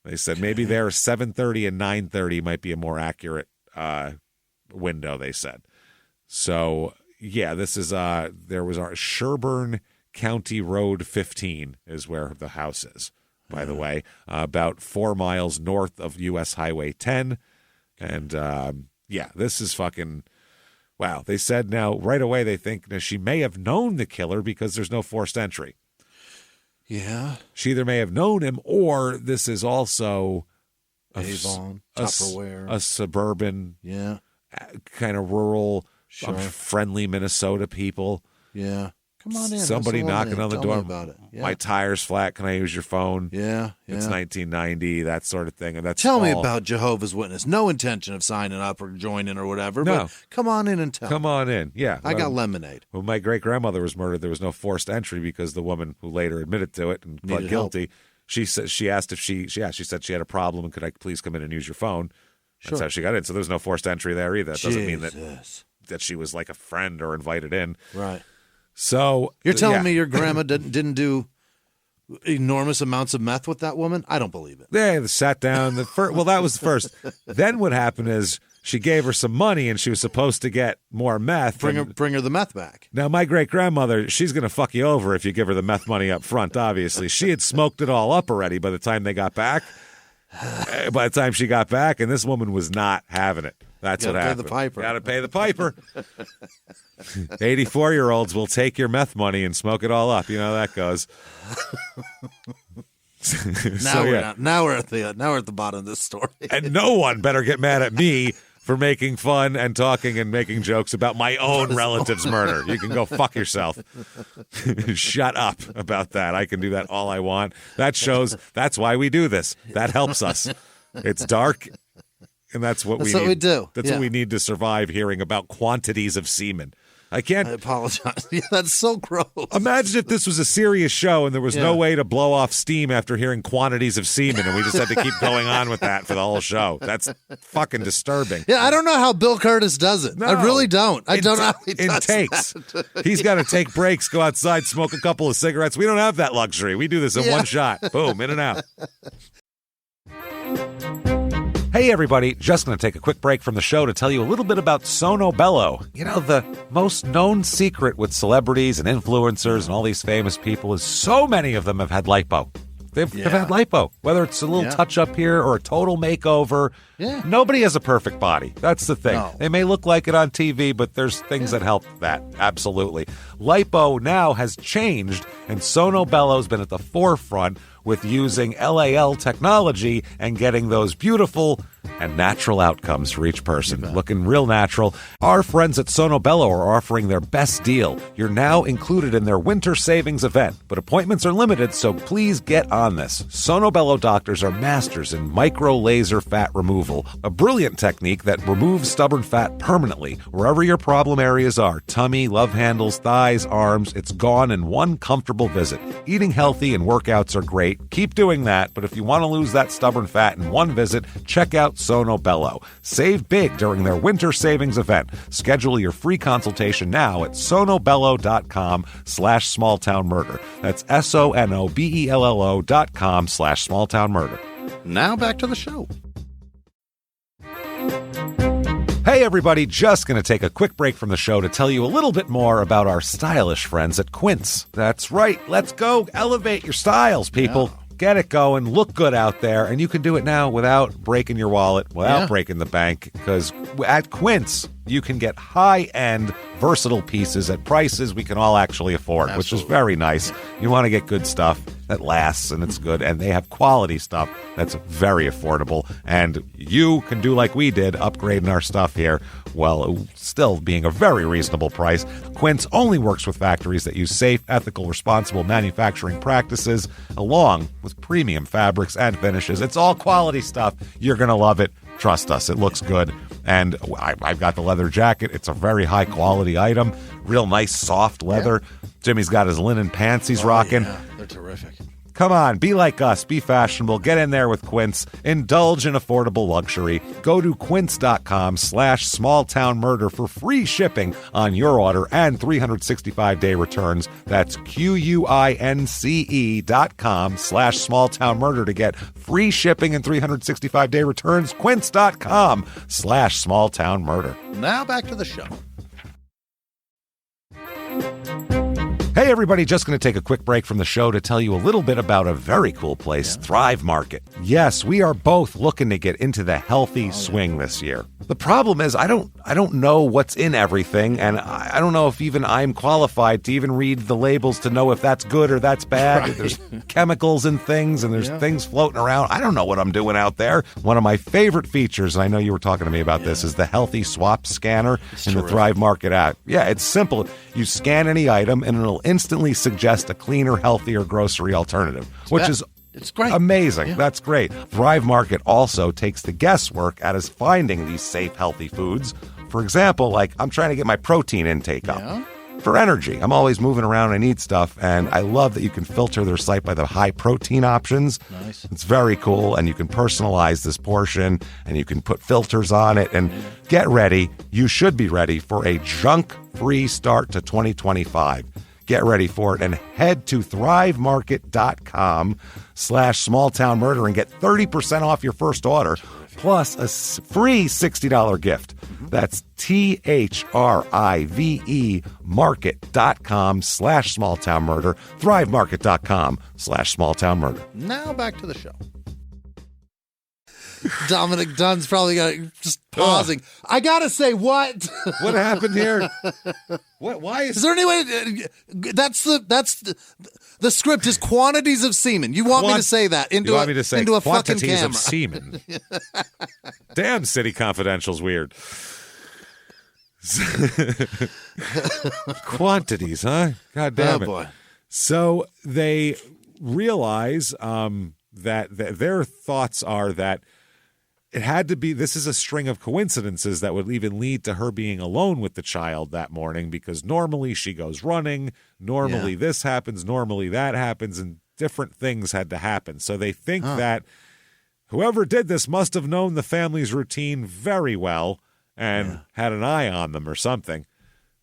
[SPEAKER 1] They said maybe there 7:30 and 9:30 might be a more accurate window, they said. So, yeah, this is there was our Sherburne County Road 15 is where the house is, by the way, about 4 miles north of U.S. Highway 10. And, this is fucking... Wow. They said now right away they think she may have known the killer because there's no forced entry.
[SPEAKER 2] Yeah.
[SPEAKER 1] She either may have known him, or this is also
[SPEAKER 2] Avon, Tupperware,
[SPEAKER 1] a suburban, kind of rural, friendly Minnesota people.
[SPEAKER 2] Yeah. Come on in.
[SPEAKER 1] Somebody knocking on the door.
[SPEAKER 2] About it. Yeah.
[SPEAKER 1] My tire's flat. Can I use your phone?
[SPEAKER 2] Yeah.
[SPEAKER 1] It's 1990, that sort of thing. And that's
[SPEAKER 2] Tell me about Jehovah's Witness. No intention of signing up or joining or whatever.
[SPEAKER 1] No.
[SPEAKER 2] But come on in and tell.
[SPEAKER 1] Come on in. Yeah.
[SPEAKER 2] I got lemonade.
[SPEAKER 1] When my great-grandmother was murdered, there was no forced entry because the woman who later admitted to it and pled guilty, she asked if she said she had a problem and could I please come in and use your phone. That's how she got in. So there was no forced entry there either. That doesn't mean that she was like a friend or invited in.
[SPEAKER 2] Right.
[SPEAKER 1] So
[SPEAKER 2] you're telling me your grandma didn't do enormous amounts of meth with that woman? I don't believe it.
[SPEAKER 1] They sat down. Well, that was the first. Then what happened is she gave her some money and she was supposed to get more meth.
[SPEAKER 2] Bring her the meth back.
[SPEAKER 1] Now, my great-grandmother, she's going to fuck you over if you give her the meth money up front, obviously. She had smoked it all up already by the time they got back. By the time she got back, and this woman was not having it. That's what happened. Got to pay the piper. 84-year-olds will take your meth money and smoke it all up. You know how that goes.
[SPEAKER 2] Now we're at the bottom of this story.
[SPEAKER 1] And no one better get mad at me for making fun and talking and making jokes about my own relative's murder. You can go fuck yourself. Shut up about that. I can do that all I want. That's why we do this. That helps us. It's dark. And that's what we do. That's what we need to survive, hearing about quantities of semen. I
[SPEAKER 2] apologize. Yeah, that's so gross.
[SPEAKER 1] Imagine if this was a serious show and there was no way to blow off steam after hearing quantities of semen, and we just had to keep going on with that for the whole show. That's fucking disturbing.
[SPEAKER 2] Yeah, I don't know how Bill Curtis does it. No, I really don't. I don't know how he does
[SPEAKER 1] takes.
[SPEAKER 2] That.
[SPEAKER 1] He's got to take breaks, go outside, smoke a couple of cigarettes. We don't have that luxury. We do this in one shot. Boom, in and out. Hey, everybody. Just going to take a quick break from the show to tell you a little bit about Sono Bello. You know, the most known secret with celebrities and influencers and all these famous people is so many of them have had lipo. They've had lipo, whether it's a little touch-up here or a total makeover. Yeah. Nobody has a perfect body. That's the thing. No. They may look like it on TV, but there's things that help that. Absolutely. Lipo now has changed, and Sono Bello's been at the forefront with using LAL technology and getting those beautiful and natural outcomes for each person. Looking real natural. Our friends at Sonobello are offering their best deal. You're now included in their winter savings event, but appointments are limited, so please get on this. Sonobello doctors are masters in micro laser fat removal, a brilliant technique that removes stubborn fat permanently wherever your problem areas are. Tummy, love handles, thighs, arms, it's gone in one comfortable visit. Eating healthy and workouts are great. Keep doing that, but if you want to lose that stubborn fat in one visit, check out Sonobello. Save big during their winter savings event. Schedule your free consultation now at sonobello.com/smalltownmurder. That's SONOBELLO.com/smalltownmurder.
[SPEAKER 2] Now back to the show.
[SPEAKER 1] Hey everybody, just going to take a quick break from the show to tell you a little bit more about our stylish friends at Quince. That's right, let's go elevate your styles, people. Yeah. Get it going, look good out there, and you can do it now without breaking your wallet, without breaking the bank, because at Quince, you can get high-end, versatile pieces at prices we can all actually afford, which is very nice. You want to get good stuff that lasts and it's good, and they have quality stuff that's very affordable, and you can do like we did, upgrading our stuff here, well, still being a very reasonable price. Quince only works with factories that use safe, ethical, responsible manufacturing practices, along with premium fabrics and finishes. It's all quality stuff. You're going to love it. Trust us, it looks good. And I've got the leather jacket. It's a very high-quality item. Real nice, soft leather. Yeah. Jimmie's got his linen pants he's rocking.
[SPEAKER 2] Yeah, they're terrific.
[SPEAKER 1] Come on, be like us. Be fashionable. Get in there with Quince. Indulge in affordable luxury. Go to quince.com/smalltownmurder for free shipping on your order and 365-day returns. That's QUINCE.com/smalltownmurder to get free shipping and 365-day returns. Quince.com/smalltownmurder.
[SPEAKER 2] Now back to the show.
[SPEAKER 1] Hey everybody, just going to take a quick break from the show to tell you a little bit about a very cool place, Thrive Market. Yes, we are both looking to get into the healthy swing this year. The problem is I don't know what's in everything, and I don't know if even I'm qualified to even read the labels to know if that's good or that's bad. Right. There's chemicals in things, and there's things floating around. I don't know what I'm doing out there. One of my favorite features, and I know you were talking to me about this, is the Healthy Swap Scanner in the Thrive Market app. Yeah, it's simple. You scan any item, and it'll instantly suggest a cleaner, healthier grocery alternative, which is
[SPEAKER 2] it's great.
[SPEAKER 1] Amazing. Yeah. That's great. Thrive Market also takes the guesswork out of finding these safe, healthy foods. For example, like I'm trying to get my protein intake up for energy. I'm always moving around. I need stuff, and I love that you can filter their site by the high protein options.
[SPEAKER 2] Nice.
[SPEAKER 1] It's very cool, and you can personalize this portion, and you can put filters on it, and get ready. You should be ready for a junk-free start to 2025. Get ready for it and head to thrivemarket.com/smalltownmurder and get 30% off your first order plus a free $60 gift. That's THRIVE market.com/smalltownmurder, thrivemarket.com/smalltownmurder.
[SPEAKER 2] Now back to the show. Dominic Dunn's probably just pausing. I gotta say, what?
[SPEAKER 1] What happened here? What? Why
[SPEAKER 2] is there any way? That's the script is quantities of semen. You want me to say that into a fucking camera?
[SPEAKER 1] Of semen. Damn, City Confidential's weird. Quantities, huh? God damn it.
[SPEAKER 2] Boy.
[SPEAKER 1] So they realize that their thoughts are that it had to be, this is a string of coincidences that would even lead to her being alone with the child that morning, because normally she goes running, normally this happens, normally that happens, and different things had to happen. So they think that whoever did this must have known the family's routine very well and had an eye on them or something.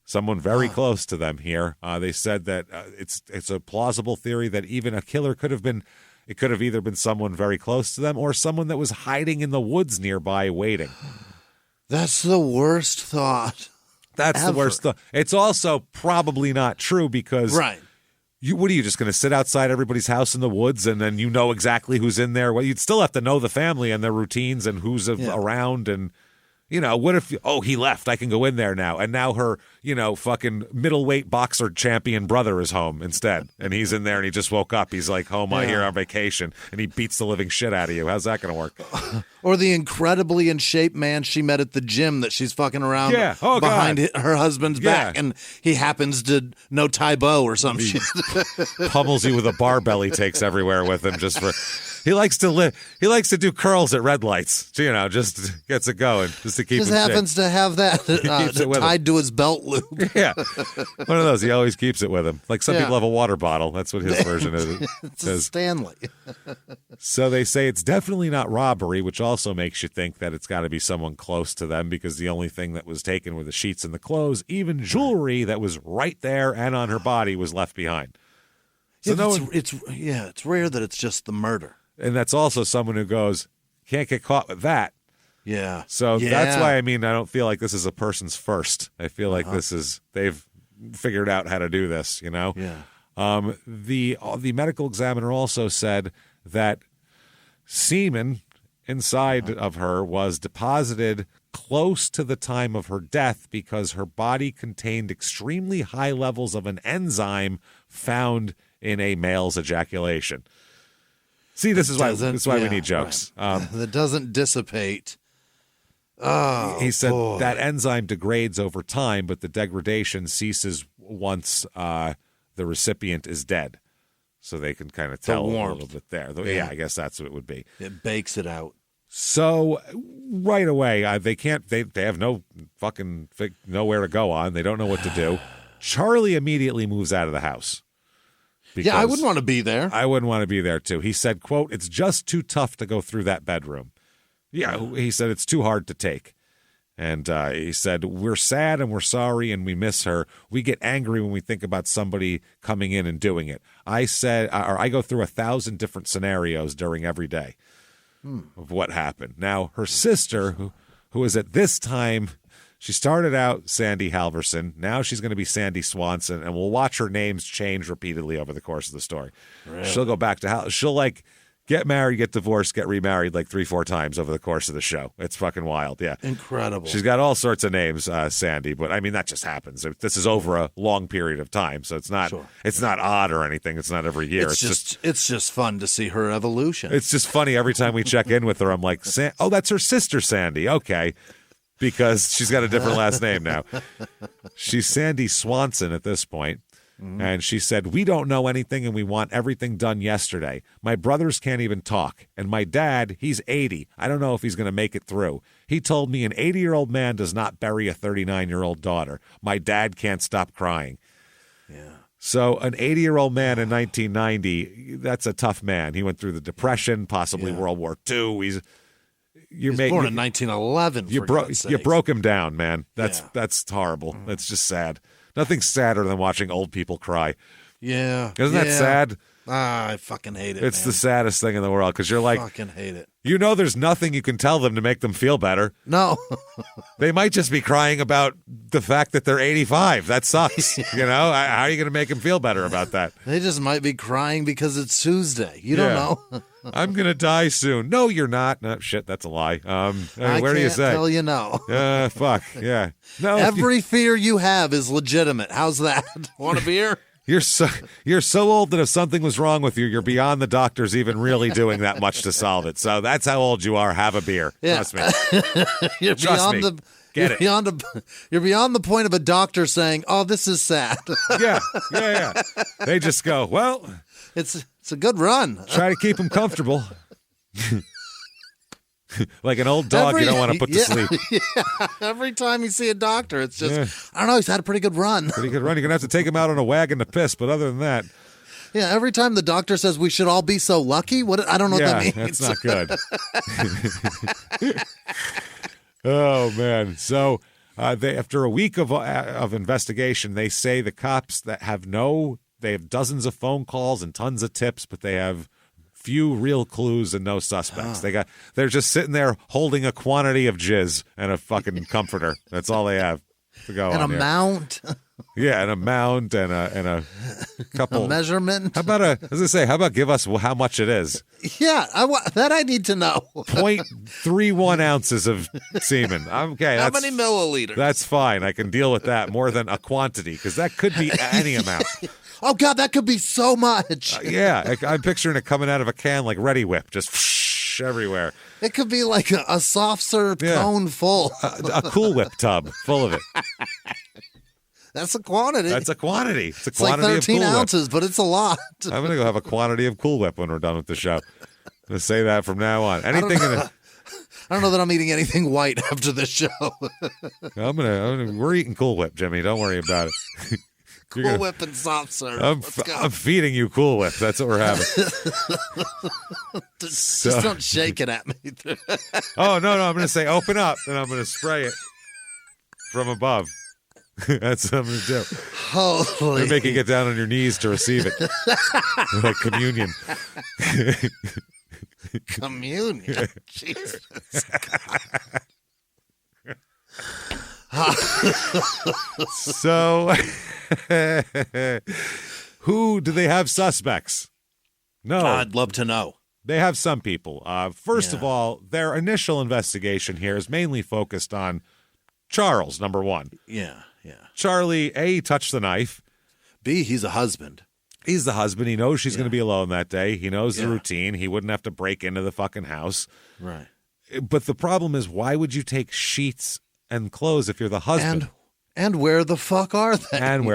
[SPEAKER 1] Someone very close to them here. They said that it's a plausible theory that even a killer could have either been someone very close to them or someone that was hiding in the woods nearby waiting.
[SPEAKER 2] That's the worst thought.
[SPEAKER 1] That's ever. The worst thought. It's also probably not true because what are you just going to sit outside everybody's house in the woods and then you know exactly who's in there? Well, you'd still have to know the family and their routines and who's around, and what if, he left, I can go in there now. And now her, fucking middleweight boxer champion brother is home instead. And he's in there and he just woke up. He's like home here on vacation and he beats the living shit out of you. How's that going to work?
[SPEAKER 2] Or the incredibly in shape man she met at the gym that she's fucking around behind her husband's back. And he happens to know Taibo or some shit.
[SPEAKER 1] Pummels you with a barbell he takes everywhere with him just for... He likes to do curls at red lights. Just gets it going just to keep.
[SPEAKER 2] Just happens to have that tied to his belt loop.
[SPEAKER 1] Yeah, one of those. He always keeps it with him. Like some people have a water bottle. That's what his version is.
[SPEAKER 2] It's a Stanley.
[SPEAKER 1] So they say it's definitely not robbery, which also makes you think that it's got to be someone close to them because the only thing that was taken were the sheets and the clothes. Even jewelry that was right there and on her body was left behind. So
[SPEAKER 2] it's rare that it's just the murder.
[SPEAKER 1] And that's also someone who goes, can't get caught with that.
[SPEAKER 2] Yeah.
[SPEAKER 1] So that's why, I don't feel like this is a person's first. I feel like they've figured out how to do this, Yeah. The medical examiner also said that semen inside of her was deposited close to the time of her death because her body contained extremely high levels of an enzyme found in a male's ejaculation. See, this is why we need jokes.
[SPEAKER 2] Right. That doesn't dissipate.
[SPEAKER 1] He said that enzyme degrades over time, but the degradation ceases once the recipient is dead. So they can kind of tell a little bit there. Yeah, I guess that's what it would be.
[SPEAKER 2] It bakes it out.
[SPEAKER 1] So right away, they have no fucking nowhere to go on. They don't know what to do. Charlie immediately moves out of the house.
[SPEAKER 2] I wouldn't want to be there.
[SPEAKER 1] I wouldn't want to be there, too. He said, quote, it's just too tough to go through that bedroom. Yeah, he said it's too hard to take. And he said, we're sad and we're sorry and we miss her. We get angry when we think about somebody coming in and doing it. I go through 1,000 different scenarios during every day of what happened. Now, her sister, who is at this time... She started out Sandy Halverson. Now she's going to be Sandy Swanson, and we'll watch her names change repeatedly over the course of the story. Really? She'll go back to she'll get married, get divorced, get remarried 3-4 times over the course of the show. It's fucking wild, yeah.
[SPEAKER 2] Incredible.
[SPEAKER 1] She's got all sorts of names, Sandy, but that just happens. This is over a long period of time, so it's not it's not odd or anything. It's not every year.
[SPEAKER 2] It's just fun to see her evolution.
[SPEAKER 1] It's just funny every time we check in with her. I'm like, oh, that's her sister, Sandy. Okay. Because she's got a different last name now. She's Sandy Swanson at this point. Mm-hmm. And she said, we don't know anything and we want everything done yesterday. My brothers can't even talk. And my dad, he's 80. I don't know if he's going to make it through. He told me an 80-year-old man does not bury a 39-year-old daughter. My dad can't stop crying.
[SPEAKER 2] Yeah.
[SPEAKER 1] So an 80-year-old man in 1990, that's a tough man. He went through the Depression, possibly World War II. He's born
[SPEAKER 2] in 1911.
[SPEAKER 1] You broke him down, man. That's horrible. That's just sad. Nothing's sadder than watching old people cry.
[SPEAKER 2] Yeah.
[SPEAKER 1] Isn't that sad?
[SPEAKER 2] I fucking hate it.
[SPEAKER 1] It's the saddest thing in the world because you're like,
[SPEAKER 2] fucking hate it.
[SPEAKER 1] There's nothing you can tell them to make them feel better.
[SPEAKER 2] No.
[SPEAKER 1] They might just be crying about the fact that they're 85. That sucks. How are you going to make them feel better about that?
[SPEAKER 2] They just might be crying because it's Tuesday. You don't know.
[SPEAKER 1] I'm going to die soon. No, you're not. No, shit, that's a lie. Where do you say?
[SPEAKER 2] I can't tell you no.
[SPEAKER 1] Fuck, yeah. No.
[SPEAKER 2] Every fear you have is legitimate. How's that? Want a beer?
[SPEAKER 1] You're so old that if something was wrong with you, you're beyond the doctors even really doing that much to solve it. So that's how old you are. Have a beer.
[SPEAKER 2] Yeah.
[SPEAKER 1] Trust me.
[SPEAKER 2] You're beyond the point of a doctor saying, "Oh, this is sad."
[SPEAKER 1] Yeah. They just go, well,
[SPEAKER 2] it's a good run.
[SPEAKER 1] Try to keep them comfortable. Like an old dog you don't want to put to sleep.
[SPEAKER 2] Yeah. Every time you see a doctor, it's just, I don't know, he's had a pretty good run.
[SPEAKER 1] You're going to have to take him out on a wagon to piss, but other than that.
[SPEAKER 2] Yeah, every time the doctor says we should all be so lucky, I don't know what that means.
[SPEAKER 1] That's not good. Oh, man. So after a week of investigation, they say the cops that they have dozens of phone calls and tons of tips, but they have few real clues and no suspects. They're just sitting there holding a quantity of jizz and a fucking comforter. That's all they have to go on.
[SPEAKER 2] And a mount.
[SPEAKER 1] Yeah, and a mount and a couple
[SPEAKER 2] a measurement.
[SPEAKER 1] How about give us how much it is?
[SPEAKER 2] Yeah, I need to know.
[SPEAKER 1] 0.31 ounces of semen. Okay,
[SPEAKER 2] how many milliliters?
[SPEAKER 1] That's fine. I can deal with that more than a quantity because that could be any amount.
[SPEAKER 2] Oh God, that could be so much.
[SPEAKER 1] Yeah, I'm picturing it coming out of a can like Ready Whip, just everywhere.
[SPEAKER 2] It could be like a soft serve cone full.
[SPEAKER 1] A Cool Whip tub full of it.
[SPEAKER 2] That's a quantity.
[SPEAKER 1] It's a quantity
[SPEAKER 2] It's like 13 ounces, but it's a lot.
[SPEAKER 1] I'm going to go have a quantity of Cool Whip when we're done with the show. I'm going to say that from now on. Anything
[SPEAKER 2] I don't know that I'm eating anything white after this show.
[SPEAKER 1] We're eating Cool Whip, Jimmy. Don't worry about it.
[SPEAKER 2] Cool Whip and soft serve.
[SPEAKER 1] I'm feeding you Cool Whip. That's what we're having.
[SPEAKER 2] Just don't shake it at me.
[SPEAKER 1] Oh, no. I'm going to say open up, and I'm going to spray it from above. That's what I'm going to do.
[SPEAKER 2] Holy.
[SPEAKER 1] Make you get down on your knees to receive it. Like communion.
[SPEAKER 2] Communion? Jesus.
[SPEAKER 1] So, who do they have suspects? No.
[SPEAKER 2] I'd love to know.
[SPEAKER 1] They have some people. First of all, their initial investigation here is mainly focused on Charles, number one.
[SPEAKER 2] Yeah.
[SPEAKER 1] Charlie, A, he touched the knife.
[SPEAKER 2] B, he's a husband.
[SPEAKER 1] He's the husband. He knows she's going to be alone that day. He knows the routine. He wouldn't have to break into the fucking house.
[SPEAKER 2] Right.
[SPEAKER 1] But the problem is, why would you take sheets and clothes if you're the husband?
[SPEAKER 2] And where the fuck are they?
[SPEAKER 1] And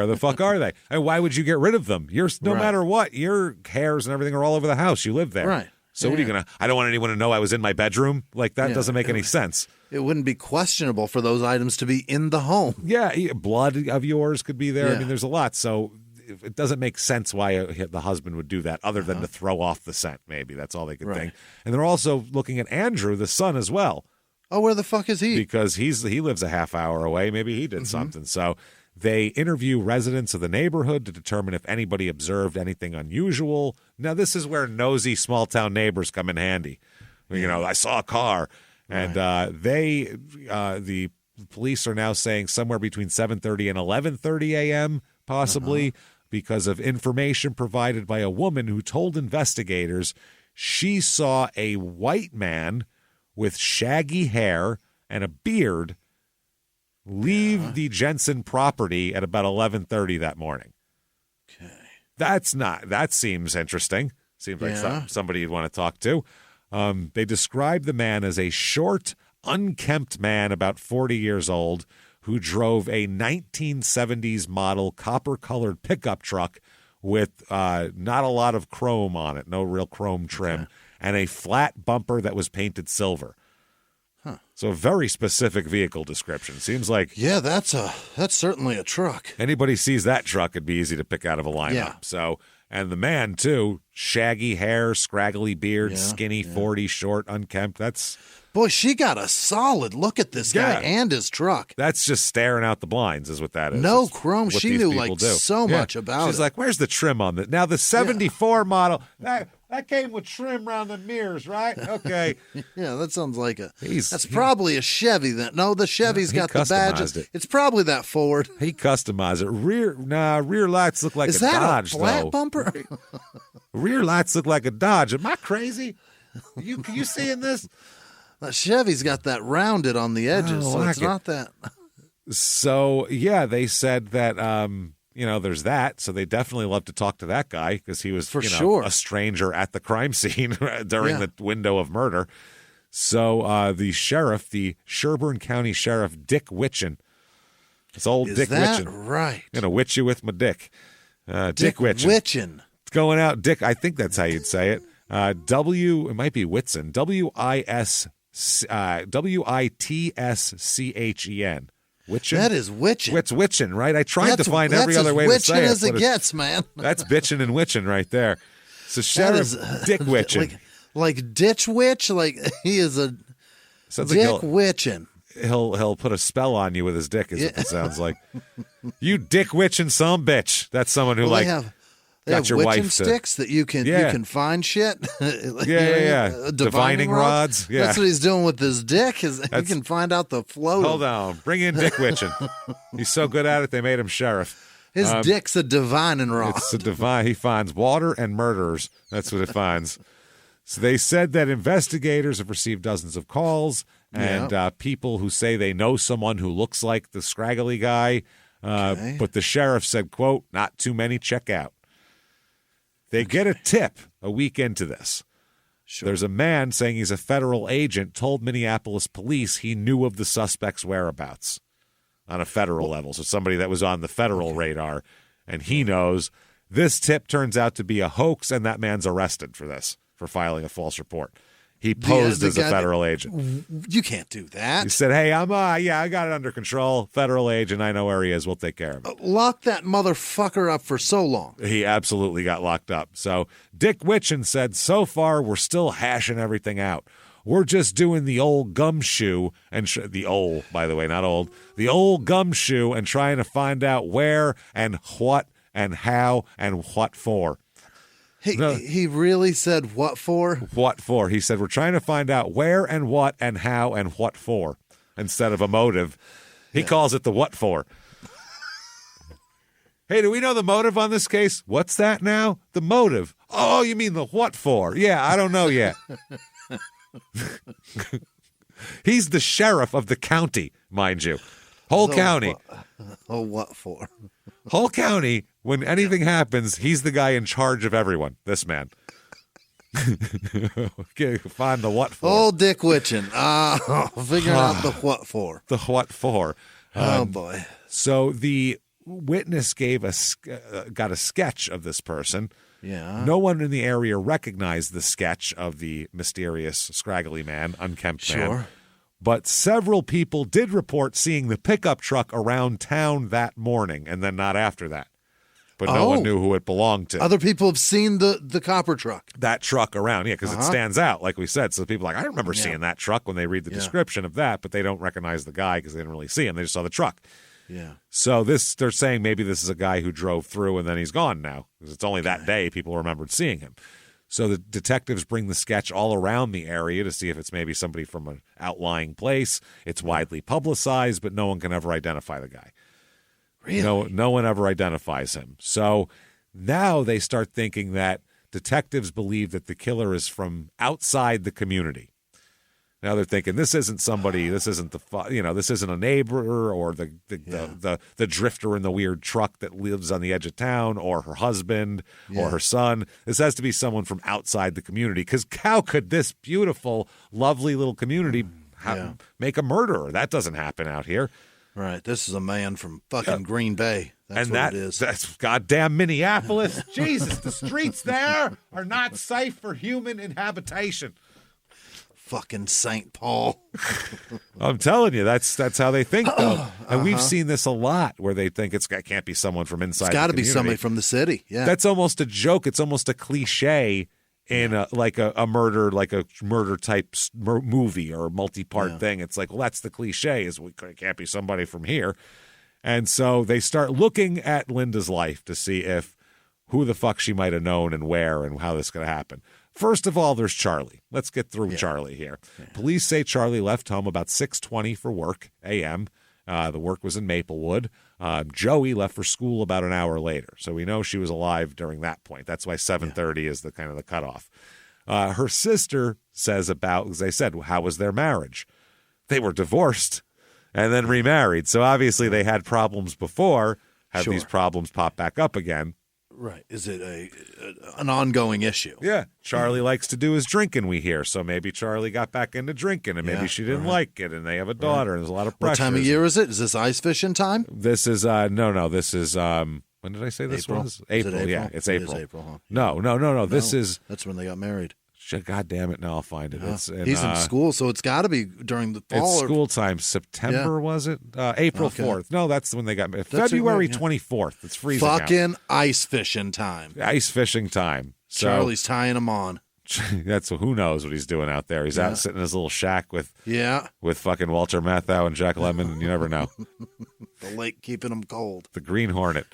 [SPEAKER 1] why would you get rid of them? No matter what, your hairs and everything are all over the house. You live there.
[SPEAKER 2] Right.
[SPEAKER 1] So what are you going to, I don't want anyone to know I was in my bedroom. Like that doesn't make any sense.
[SPEAKER 2] It wouldn't be questionable for those items to be in the home.
[SPEAKER 1] Yeah. Blood of yours could be there.
[SPEAKER 2] Yeah.
[SPEAKER 1] I mean, there's a lot. So it doesn't make sense why the husband would do that other than to throw off the scent. Maybe that's all they could think. And they're also looking at Andrew, the son, as well.
[SPEAKER 2] Oh, where the fuck is he?
[SPEAKER 1] Because he lives a half hour away. Maybe he did something. So they interview residents of the neighborhood to determine if anybody observed anything unusual. Now, this is where nosy small-town neighbors come in handy. You know, I saw a car. And the police are now saying somewhere between 7:30 and 11:30 a.m., possibly, because of information provided by a woman who told investigators she saw a white man with shaggy hair and a beard leave the Jensen property at about 11:30 that morning.
[SPEAKER 2] Okay.
[SPEAKER 1] That seems interesting. Seems like somebody you'd want to talk to. They described the man as a short, unkempt man about 40 years old who drove a 1970s model copper-colored pickup truck with not a lot of chrome on it, no real chrome trim, and a flat bumper that was painted silver.
[SPEAKER 2] Huh.
[SPEAKER 1] So a very specific vehicle description. Seems like
[SPEAKER 2] that's certainly a truck.
[SPEAKER 1] Anybody sees that truck, it'd be easy to pick out of a lineup.
[SPEAKER 2] Yeah.
[SPEAKER 1] So, and the man too, shaggy hair, scraggly beard, skinny, 40, short, unkempt.
[SPEAKER 2] Boy, she got a solid look at this guy and his truck.
[SPEAKER 1] That's just staring out the blinds, is what that is.
[SPEAKER 2] No
[SPEAKER 1] It's
[SPEAKER 2] chrome. She knew like so much about it.
[SPEAKER 1] She's like, "Where's the trim on this?" Now the '74 model that came with trim around the mirrors, right? Okay.
[SPEAKER 2] Yeah, that sounds like that's probably a Chevy. No, the Chevy's got the badges. It's probably that Ford.
[SPEAKER 1] He customized it. Rear lights look like
[SPEAKER 2] is
[SPEAKER 1] a
[SPEAKER 2] that
[SPEAKER 1] Dodge.
[SPEAKER 2] A flat
[SPEAKER 1] though.
[SPEAKER 2] bumper?
[SPEAKER 1] Rear lights look like a Dodge. Am I crazy? You seeing this?
[SPEAKER 2] That Chevy's got that rounded on the edges, so it's not that.
[SPEAKER 1] So, they said that, there's that. So they definitely love to talk to that guy because he was, a stranger at the crime scene during the window of murder. So the sheriff, the Sherburne County Sheriff, Dick Witchen. It's old Dick Witchen.
[SPEAKER 2] Right?
[SPEAKER 1] I'm going to witch you with my dick.
[SPEAKER 2] Dick Witchen.
[SPEAKER 1] It's going out. Dick, I think that's how you'd say it. It might be Whitson. Wittschen. Witchen?
[SPEAKER 2] That is witchin'.
[SPEAKER 1] It's witchin', right? I tried to find every other way to say it.
[SPEAKER 2] That's as witchin' as it gets, man.
[SPEAKER 1] That's bitchin' and witchin' right there. So Sheriff Dick Witchin'.
[SPEAKER 2] Like Ditch Witch? Like he is a Dick Witchin'.
[SPEAKER 1] He'll put a spell on you with his dick, is what it sounds like. You Dick Witchin' some bitch. That's someone who
[SPEAKER 2] They
[SPEAKER 1] got
[SPEAKER 2] have
[SPEAKER 1] your
[SPEAKER 2] witching
[SPEAKER 1] wife
[SPEAKER 2] sticks that you can find shit.
[SPEAKER 1] Divining rods. Yeah.
[SPEAKER 2] That's what he's doing with his dick. Is he can find out the flow.
[SPEAKER 1] Hold on. Bring in Dick Witching. He's so good at it, they made him sheriff.
[SPEAKER 2] His dick's a divining rod.
[SPEAKER 1] It's a divine. He finds water and murderers. That's what it finds. So they said that investigators have received dozens of calls and people who say they know someone who looks like the scraggly guy. But the sheriff said, quote, not too many, check out. They get a tip a week into this. Sure. There's a man saying he's a federal agent told Minneapolis police he knew of the suspect's whereabouts on a federal level. So somebody that was on the federal radar, and he knows. This tip turns out to be a hoax, and that man's arrested for this, for filing a false report. He posed as a federal agent.
[SPEAKER 2] You can't do that.
[SPEAKER 1] He said, hey, I got it under control. Federal agent, I know where he is. We'll take care of it.
[SPEAKER 2] Lock that motherfucker up for so long.
[SPEAKER 1] He absolutely got locked up. So Dick Witchin said, so far, we're still hashing everything out. We're just doing the old gumshoe, and the old, by the way, not old, the old gumshoe, and trying to find out where and what and how and what for.
[SPEAKER 2] He really said what for?
[SPEAKER 1] What for? He said, we're trying to find out where and what and how and what for, instead of a motive. He calls it the what for. Hey, do we know the motive on this case? What's that now? The motive. Oh, you mean the what for? Yeah, I don't know yet. He's the sheriff of the county, mind you. Whole county.
[SPEAKER 2] What for?
[SPEAKER 1] Whole county, when anything happens, he's the guy in charge of everyone, this man. Find the what for.
[SPEAKER 2] Old Dick Witchin. Figuring out the what for.
[SPEAKER 1] The what for.
[SPEAKER 2] Oh, boy.
[SPEAKER 1] So the witness got a sketch of this person.
[SPEAKER 2] Yeah.
[SPEAKER 1] No one in the area recognized the sketch of the mysterious, scraggly man, unkempt man. But several people did report seeing the pickup truck around town that morning, and then not after that. But no one knew who it belonged to.
[SPEAKER 2] Other people have seen the copper truck.
[SPEAKER 1] That truck around, because it stands out, like we said. So people are like, I remember seeing that truck when they read the description of that, but they don't recognize the guy because they didn't really see him. They just saw the truck.
[SPEAKER 2] Yeah.
[SPEAKER 1] So they're saying maybe this is a guy who drove through and then he's gone now, because it's only that day people remembered seeing him. So the detectives bring the sketch all around the area to see if it's maybe somebody from an outlying place. It's widely publicized, but no one can ever identify the guy.
[SPEAKER 2] Really?
[SPEAKER 1] No one ever identifies him. So now they start thinking that detectives believe that the killer is from outside the community. Now they're thinking this isn't somebody. This isn't this isn't a neighbor or the drifter in the weird truck that lives on the edge of town, or her husband or her son. This has to be someone from outside the community. Because how could this beautiful, lovely little community make a murderer? That doesn't happen out here.
[SPEAKER 2] Right. This is a man from fucking Green Bay. That's what it is.
[SPEAKER 1] That's goddamn Minneapolis. Jesus, the streets there are not safe for human inhabitation.
[SPEAKER 2] Fucking St. Paul.
[SPEAKER 1] I'm telling you, that's how they think, though. And we've seen this a lot where they think it can't be someone from inside.
[SPEAKER 2] It's got to be somebody from the city. Yeah,
[SPEAKER 1] that's almost a joke. It's almost a cliche in a murder type movie or a multi-part thing. It's like, well, that's the cliche, is it can't be somebody from here. And so they start looking at Linda's life to see who the fuck she might have known and where and how this could happen. First of all, there's Charlie. Let's get through Charlie here. Yeah. Police say Charlie left home about 6:20 for work, a.m. The work was in Maplewood. Joey left for school about an hour later. So we know she was alive during that point. That's why 7:30 is the kind of the cutoff. Her sister says as I said, how was their marriage? They were divorced and then remarried. So obviously they had problems before, have these problems pop back up again.
[SPEAKER 2] Right. Is it an ongoing issue?
[SPEAKER 1] Yeah. Charlie likes to do his drinking, we hear. So maybe Charlie got back into drinking and maybe she didn't like it, and they have a daughter and there's a lot of pressure.
[SPEAKER 2] What time of year is it? Is this ice fishing time?
[SPEAKER 1] This is no. This is when did I say this
[SPEAKER 2] April?
[SPEAKER 1] was? April. Yeah, it's April.
[SPEAKER 2] It is April, huh?
[SPEAKER 1] No. That's
[SPEAKER 2] when they got married.
[SPEAKER 1] God damn it! Now I'll find it.
[SPEAKER 2] Yeah. He's in school, so it's got to be during the fall.
[SPEAKER 1] It's school time. September was it? April 4th. No, that's when they got married. February 24th. It's freezing
[SPEAKER 2] Fucking ice fishing time.
[SPEAKER 1] Ice fishing time. So,
[SPEAKER 2] Charlie's tying them on.
[SPEAKER 1] That's who knows what he's doing out there. He's out sitting in his little shack with fucking Walter Matthau and Jack Lemmon, and you never know.
[SPEAKER 2] The lake keeping him cold.
[SPEAKER 1] The Green Hornet.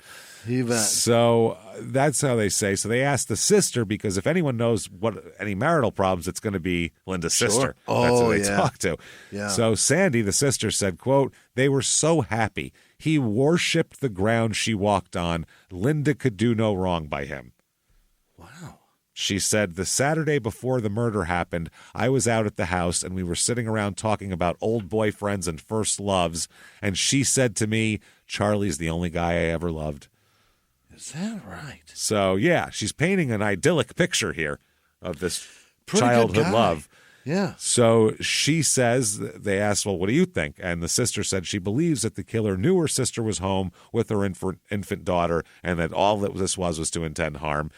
[SPEAKER 2] You bet.
[SPEAKER 1] So that's how they say. So they asked the sister, because if anyone knows what any marital problems, it's going to be Linda's sister. That's who they talk to.
[SPEAKER 2] Yeah.
[SPEAKER 1] So Sandy, the sister, said, quote, "They were so happy. He worshipped the ground she walked on. Linda could do no wrong by him."
[SPEAKER 2] Wow.
[SPEAKER 1] She said, "The Saturday before the murder happened, I was out at the house and we were sitting around talking about old boyfriends and first loves. And she said to me, 'Charlie's the only guy I ever loved.'"
[SPEAKER 2] Is that right?
[SPEAKER 1] So, yeah, she's painting an idyllic picture here of this
[SPEAKER 2] Pretty
[SPEAKER 1] childhood
[SPEAKER 2] good guy.
[SPEAKER 1] love.
[SPEAKER 2] Yeah.
[SPEAKER 1] So she says, they asked, "Well, what do you think?" And the sister said she believes that the killer knew her sister was home with her infant daughter and that all that this was to intend harm.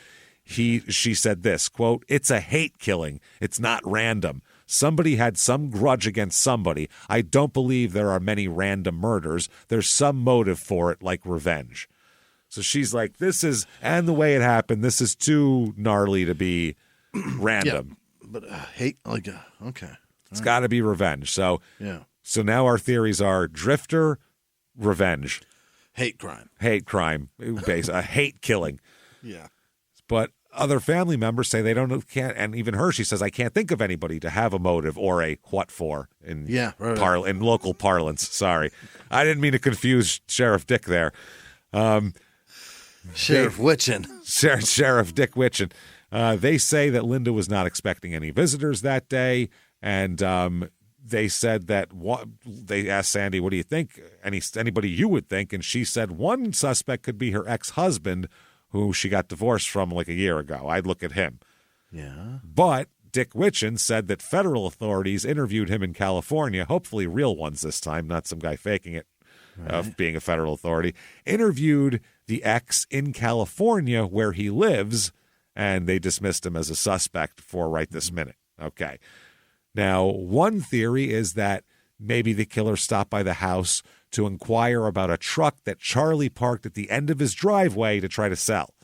[SPEAKER 1] She said this, quote, "It's a hate killing. It's not random. Somebody had some grudge against somebody. I don't believe there are many random murders. There's some motive for it, like revenge." So she's like, this is, and the way it happened, this is too gnarly to be random.
[SPEAKER 2] Yeah, but hate, okay.
[SPEAKER 1] It's got to be revenge. So,
[SPEAKER 2] Yeah.
[SPEAKER 1] so now our theories are drifter, revenge,
[SPEAKER 2] Hate crime.
[SPEAKER 1] a hate killing.
[SPEAKER 2] Yeah.
[SPEAKER 1] But other family members say they can't, and even her, she says, "I can't think of anybody to have a motive or a what for in in local parlance." Sorry, I didn't mean to confuse Sheriff Dick there.
[SPEAKER 2] Sheriff Witchin.
[SPEAKER 1] Sheriff Dick Witchin. They say that Linda was not expecting any visitors that day, and they said that they asked Sandy, "What do you think? Anybody you would think?" And she said one suspect could be her ex-husband, who she got divorced from like a year ago. I'd look at him.
[SPEAKER 2] Yeah.
[SPEAKER 1] But Dick Witchin said that federal authorities interviewed him in California, hopefully real ones this time, not some guy faking it, of being a federal authority, interviewed the ex in California where he lives, and they dismissed him as a suspect for right this minute. Okay. Now, one theory is that maybe the killer stopped by the house to inquire about a truck that Charlie parked at the end of his driveway to try to sell.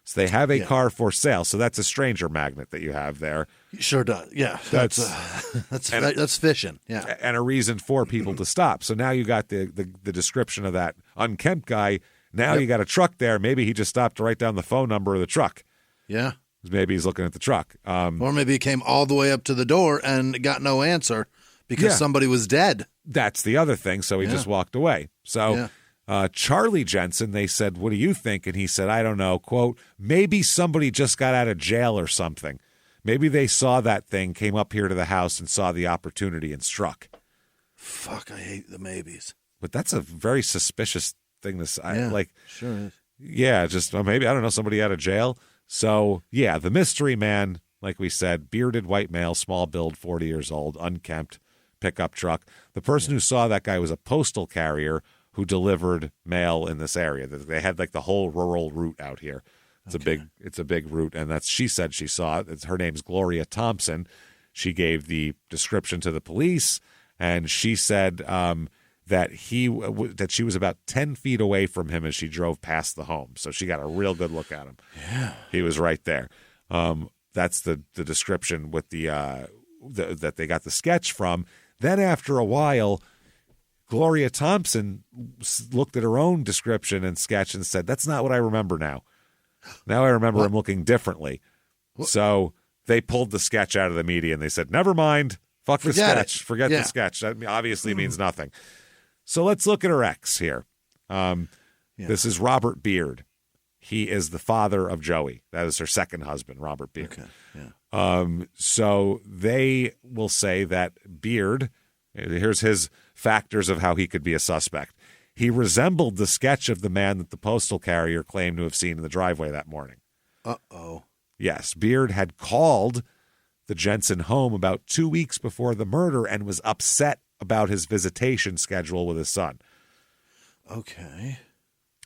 [SPEAKER 1] So they have a car for sale. So that's a stranger magnet that you have there.
[SPEAKER 2] Sure does. Yeah. That's fishing. Yeah.
[SPEAKER 1] And a reason for people to stop. So now you got the description of that unkempt guy. Now you got a truck there. Maybe he just stopped to write down the phone number of the truck.
[SPEAKER 2] Yeah.
[SPEAKER 1] Maybe he's looking at the truck.
[SPEAKER 2] Or maybe he came all the way up to the door and got no answer because somebody was dead.
[SPEAKER 1] That's the other thing. So he just walked away. So Charlie Jensen, they said, "What do you think?" And he said, "I don't know." Quote, "Maybe somebody just got out of jail or something. Maybe they saw that thing, came up here to the house and saw the opportunity and struck."
[SPEAKER 2] Fuck, I hate the maybes.
[SPEAKER 1] But that's a very suspicious thing to say.
[SPEAKER 2] Sure is.
[SPEAKER 1] Yeah, just maybe, I don't know, somebody out of jail. So, yeah, the mystery man, like we said, bearded white male, small build, 40 years old, unkempt, pickup truck. The person who saw that guy was a postal carrier who delivered mail in this area. They had like the whole rural route out here. It's a big route, and she said she saw it. Her name's Gloria Thompson. She gave the description to the police, and she said that she was about 10 feet away from him as she drove past the home. So she got a real good look at him.
[SPEAKER 2] Yeah.
[SPEAKER 1] He was right there. That's the description with that they got the sketch from. Then after a while, Gloria Thompson looked at her own description and sketch and said, "That's not what I remember now. Now I remember him looking differently." What? So they pulled the sketch out of the media and they said, "Never mind. Forget the sketch. Forget the sketch. That obviously means nothing." So let's look at her ex here. This is Robert Beard. He is the father of Joey. That is her second husband, Robert Beard.
[SPEAKER 2] Okay. Yeah.
[SPEAKER 1] So they will say that Beard, here's his factors of how he could be a suspect. He resembled the sketch of the man that the postal carrier claimed to have seen in the driveway that morning.
[SPEAKER 2] Uh-oh.
[SPEAKER 1] Yes, Beard had called the Jensen home about 2 weeks before the murder and was upset about his visitation schedule with his son.
[SPEAKER 2] Okay.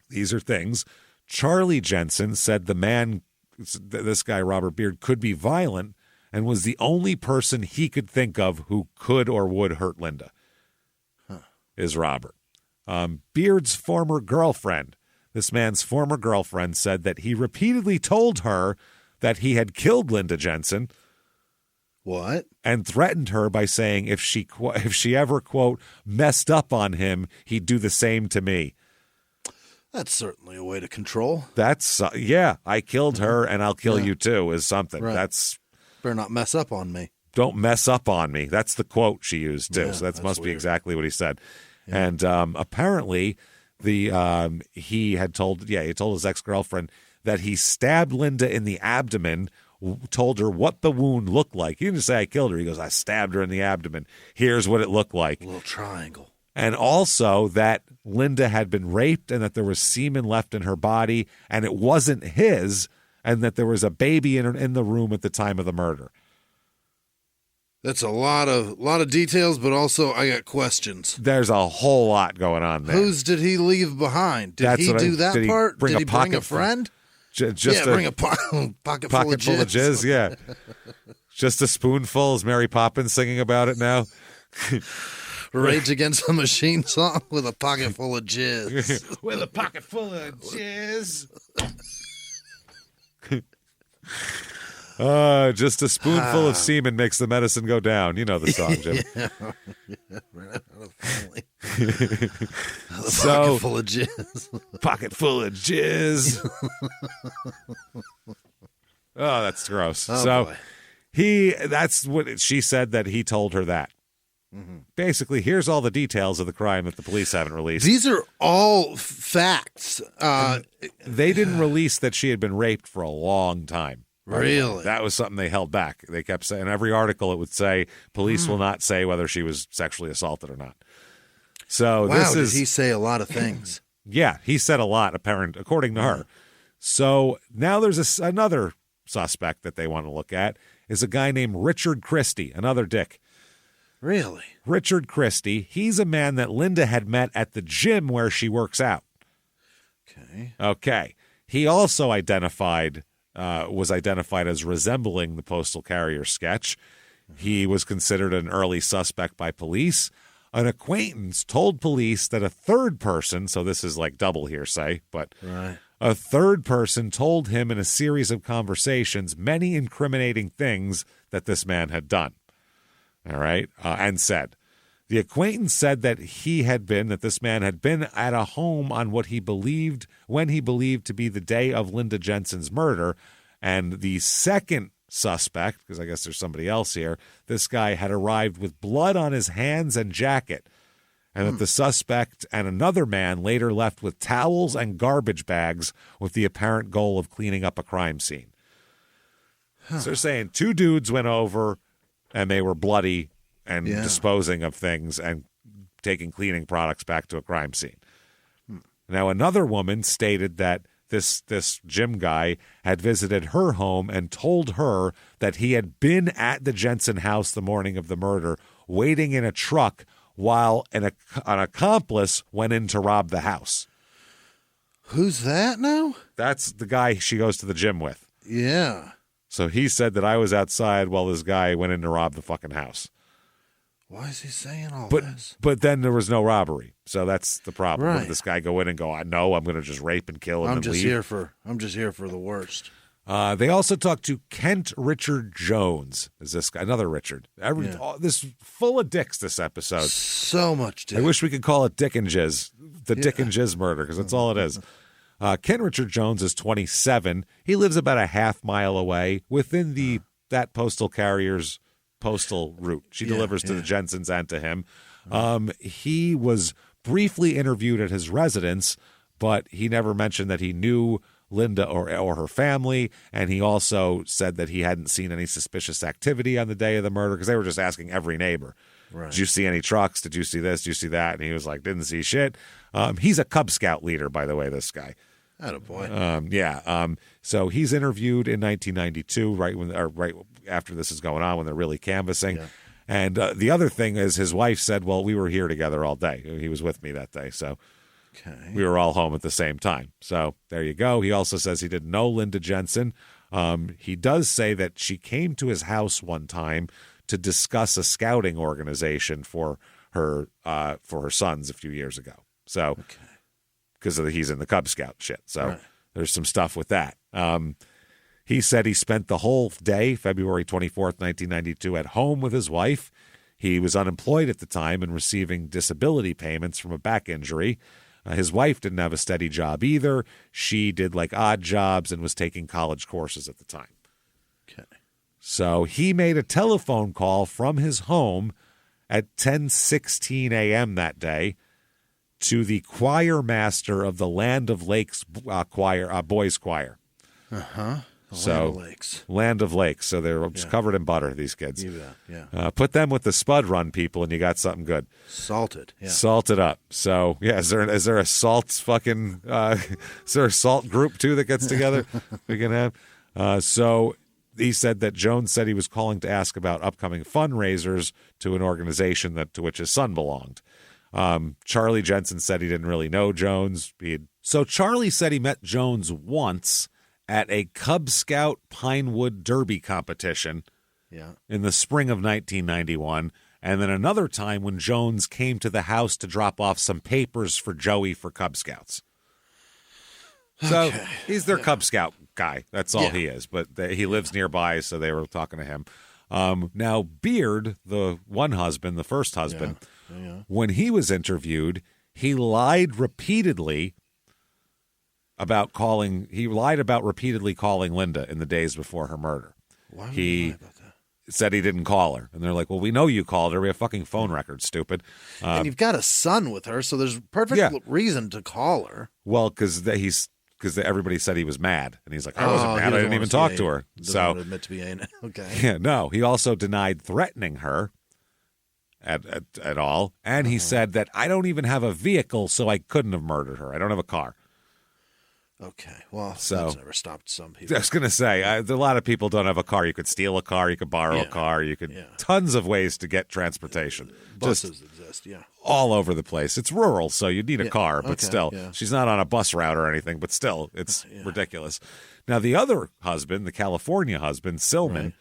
[SPEAKER 1] These are things. Charlie Jensen said the man, this guy Robert Beard, could be violent and was the only person he could think of who could or would hurt Linda, is Robert. Beard's former girlfriend, this man's former girlfriend, said that he repeatedly told her that he had killed Linda Jensen,
[SPEAKER 2] What?
[SPEAKER 1] And threatened her by saying if she ever, quote, messed up on him, he'd do the same to me.
[SPEAKER 2] That's certainly a way to control.
[SPEAKER 1] That's, I killed her and I'll kill you too is something.
[SPEAKER 2] Right.
[SPEAKER 1] That's...
[SPEAKER 2] Better not mess up on me.
[SPEAKER 1] Don't mess up on me. That's the quote she used too.
[SPEAKER 2] Yeah,
[SPEAKER 1] So that must be
[SPEAKER 2] weird.
[SPEAKER 1] exactly what he said.
[SPEAKER 2] Yeah.
[SPEAKER 1] And apparently he told his ex-girlfriend that he stabbed Linda in the abdomen, told her what the wound looked like. He didn't just say I killed her. He goes, I stabbed her in the abdomen. Here's what it looked like.
[SPEAKER 2] A little triangle.
[SPEAKER 1] And also that Linda had been raped and that there was semen left in her body and it wasn't his, and that there was a baby in the room at the time of the murder.
[SPEAKER 2] That's a lot of details, but also I got questions.
[SPEAKER 1] There's a whole lot going on there.
[SPEAKER 2] Whose did he leave behind? Did he do that part? Did he bring a friend? Bring a pocket full of jizz.
[SPEAKER 1] Yeah. Just a spoonful. Is Mary Poppins singing about it now?
[SPEAKER 2] Rage Against the Machine song with a pocket full of jizz.
[SPEAKER 1] With a pocket full of jizz. Just a spoonful of semen makes the medicine go down. You know the song, Jim.
[SPEAKER 2] Pocket full of jizz.
[SPEAKER 1] Pocket full of jizz. Oh, that's gross.
[SPEAKER 2] Oh, boy.
[SPEAKER 1] That's what she said, that he told her that. Mm-hmm. Basically, here's all the details of the crime that the police haven't released.
[SPEAKER 2] These are all facts.
[SPEAKER 1] They didn't release that she had been raped for a long time.
[SPEAKER 2] Really?
[SPEAKER 1] That was something they held back. They kept saying, in every article it would say, police will not say whether she was sexually assaulted or not. So
[SPEAKER 2] wow, did he say a lot of things?
[SPEAKER 1] Yeah, he said a lot, according to her. So now there's another suspect that they want to look at, is a guy named Richard Christie, another dick.
[SPEAKER 2] Really?
[SPEAKER 1] Richard Christie. He's a man that Linda had met at the gym where she works out. Okay. He also was identified as resembling the postal carrier sketch. He was considered an early suspect by police. An acquaintance told police that a third person, so this is like double hearsay, but a third person told him in a series of conversations many incriminating things that this man had done. All right, and said. The acquaintance said that this man had been at a home on when he believed to be the day of Linda Jensen's murder. And the second suspect, because I guess there's somebody else here, this guy had arrived with blood on his hands and jacket. And that the suspect and another man later left with towels and garbage bags with the apparent goal of cleaning up a crime scene. So they're saying two dudes went over and they were bloody and disposing of things and taking cleaning products back to a crime scene. Now, another woman stated that this gym guy had visited her home and told her that he had been at the Jensen house the morning of the murder, waiting in a truck while an accomplice went in to rob the house.
[SPEAKER 2] Who's that now?
[SPEAKER 1] That's the guy she goes to the gym with.
[SPEAKER 2] Yeah.
[SPEAKER 1] So he said that I was outside while this guy went in to rob the fucking house.
[SPEAKER 2] Why is he saying all this?
[SPEAKER 1] But then there was no robbery, so that's the problem.
[SPEAKER 2] Right.
[SPEAKER 1] Would this guy go in and go, "No, I'm going to just rape and kill and
[SPEAKER 2] I'm
[SPEAKER 1] then
[SPEAKER 2] just
[SPEAKER 1] leave"?
[SPEAKER 2] I'm just here for the worst.
[SPEAKER 1] They also talked to Kent Richard Jones. Is this guy another Richard? This full of dicks. This episode,
[SPEAKER 2] so much dick.
[SPEAKER 1] I wish we could call it Dick and Jizz, the Dick and Jizz murder, because that's all it is. Kent Richard Jones is 27. He lives about a half mile away within that postal carrier's postal route. She delivers to the Jensens and to him. He was briefly interviewed at his residence, but he never mentioned that he knew Linda or her family, and he also said that he hadn't seen any suspicious activity on the day of the murder, because they were just asking every neighbor. Right. Did you see any trucks? Did you see this? Did you see that? And he was like, didn't see shit. He's a Cub Scout leader, by the way, this guy.
[SPEAKER 2] Attaboy.
[SPEAKER 1] So he's interviewed in 1992, right after this is going on, when they're really canvassing. Yeah. And the other thing is, his wife said, well, we were here together all day. He was with me that day. So we were all home at the same time. So there you go. He also says he didn't know Linda Jensen. He does say that she came to his house one time to discuss a scouting organization for her sons a few years ago. So because he's in the Cub Scout shit. So there's some stuff with that. He said he spent the whole day, February 24th, 1992, at home with his wife. He was unemployed at the time and receiving disability payments from a back injury. His wife didn't have a steady job either. She did like odd jobs and was taking college courses at the time.
[SPEAKER 2] Okay.
[SPEAKER 1] So he made a telephone call from his home at 10:16 a.m. that day to the choir master of the Land of Lakes boys choir.
[SPEAKER 2] Land of Lakes.
[SPEAKER 1] Land of Lakes. So they're just covered in butter, these kids.
[SPEAKER 2] You bet, yeah.
[SPEAKER 1] Put them with the Spud Run people, and you got something good.
[SPEAKER 2] Salted. Yeah.
[SPEAKER 1] Salted up. So yeah, is there a salt fucking? Is there a salt group too that gets together? We can have. So he said that Jones said he was calling to ask about upcoming fundraisers to an organization to which his son belonged. Charlie Jensen said he didn't really know Jones. So Charlie said he met Jones once at a Cub Scout Pinewood Derby competition in the spring of 1991, and then another time when Jones came to the house to drop off some papers for Joey for Cub Scouts. So he's their Cub Scout guy. That's all he is, but he lives nearby, so they were talking to him. Now, Beard, the first husband, when he was interviewed, he lied repeatedly about repeatedly calling Linda in the days before her murder.
[SPEAKER 2] Why would he lie about that?
[SPEAKER 1] Said he didn't call her. And they're like, well, we know you called her. We have fucking phone records, stupid.
[SPEAKER 2] And you've got a son with her, so there's perfect reason to call her.
[SPEAKER 1] Well, because everybody said he was mad. And he's like, I wasn't mad. I didn't even talk to her.
[SPEAKER 2] Doesn't admit to being okay.
[SPEAKER 1] Yeah, no. He also denied threatening her at all. And he said that I don't even have a vehicle, so I couldn't have murdered her. I don't have a car.
[SPEAKER 2] Okay, well, that's never stopped some people.
[SPEAKER 1] I was going to say, a lot of people don't have a car. You could steal a car. You could borrow a car. You could tons of ways to get transportation.
[SPEAKER 2] Buses exist,
[SPEAKER 1] all over the place. It's rural, so you need a car, but still. She's not on a bus route or anything, but still, it's ridiculous. Now, the other husband, the California husband, Silman,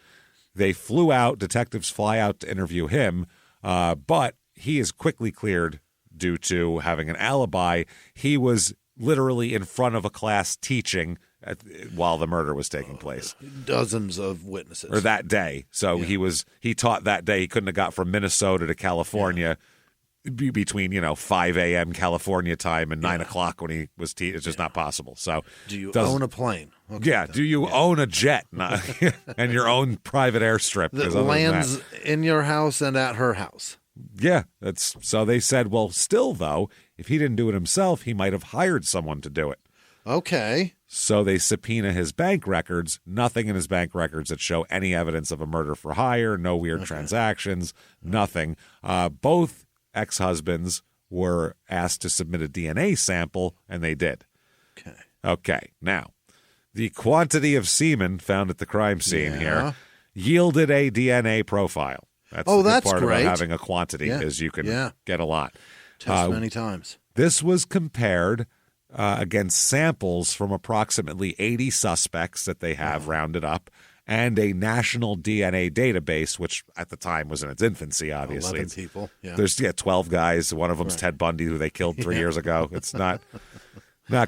[SPEAKER 1] detectives fly out to interview him, but he is quickly cleared due to having an alibi. He was literally in front of a class teaching while the murder was taking place.
[SPEAKER 2] Dozens of witnesses.
[SPEAKER 1] Or that day. So he taught that day. He couldn't have got from Minnesota to California between, 5 a.m. California time and 9 o'clock when he was teaching. It's just not possible. So
[SPEAKER 2] do you own a plane?
[SPEAKER 1] Okay, do you own a jet and your own private airstrip?
[SPEAKER 2] That lands in your house and at her house.
[SPEAKER 1] Yeah, so they said, well, still, though, if he didn't do it himself, he might have hired someone to do it.
[SPEAKER 2] Okay.
[SPEAKER 1] So they subpoena his bank records. Nothing in his bank records that show any evidence of a murder for hire, no weird transactions, nothing. Both ex-husbands were asked to submit a DNA sample, and they did. Okay. Now, the quantity of semen found at the crime scene here yielded a DNA profile. That's the good part
[SPEAKER 2] great.
[SPEAKER 1] About having a quantity is you can get a lot.
[SPEAKER 2] Test many times.
[SPEAKER 1] This was compared against samples from approximately 80 suspects that they have rounded up and a national DNA database, which at the time was in its infancy, obviously.
[SPEAKER 2] 11 people. Yeah.
[SPEAKER 1] There's 12 guys. One of them's Ted Bundy, who they killed 3 years ago. It's not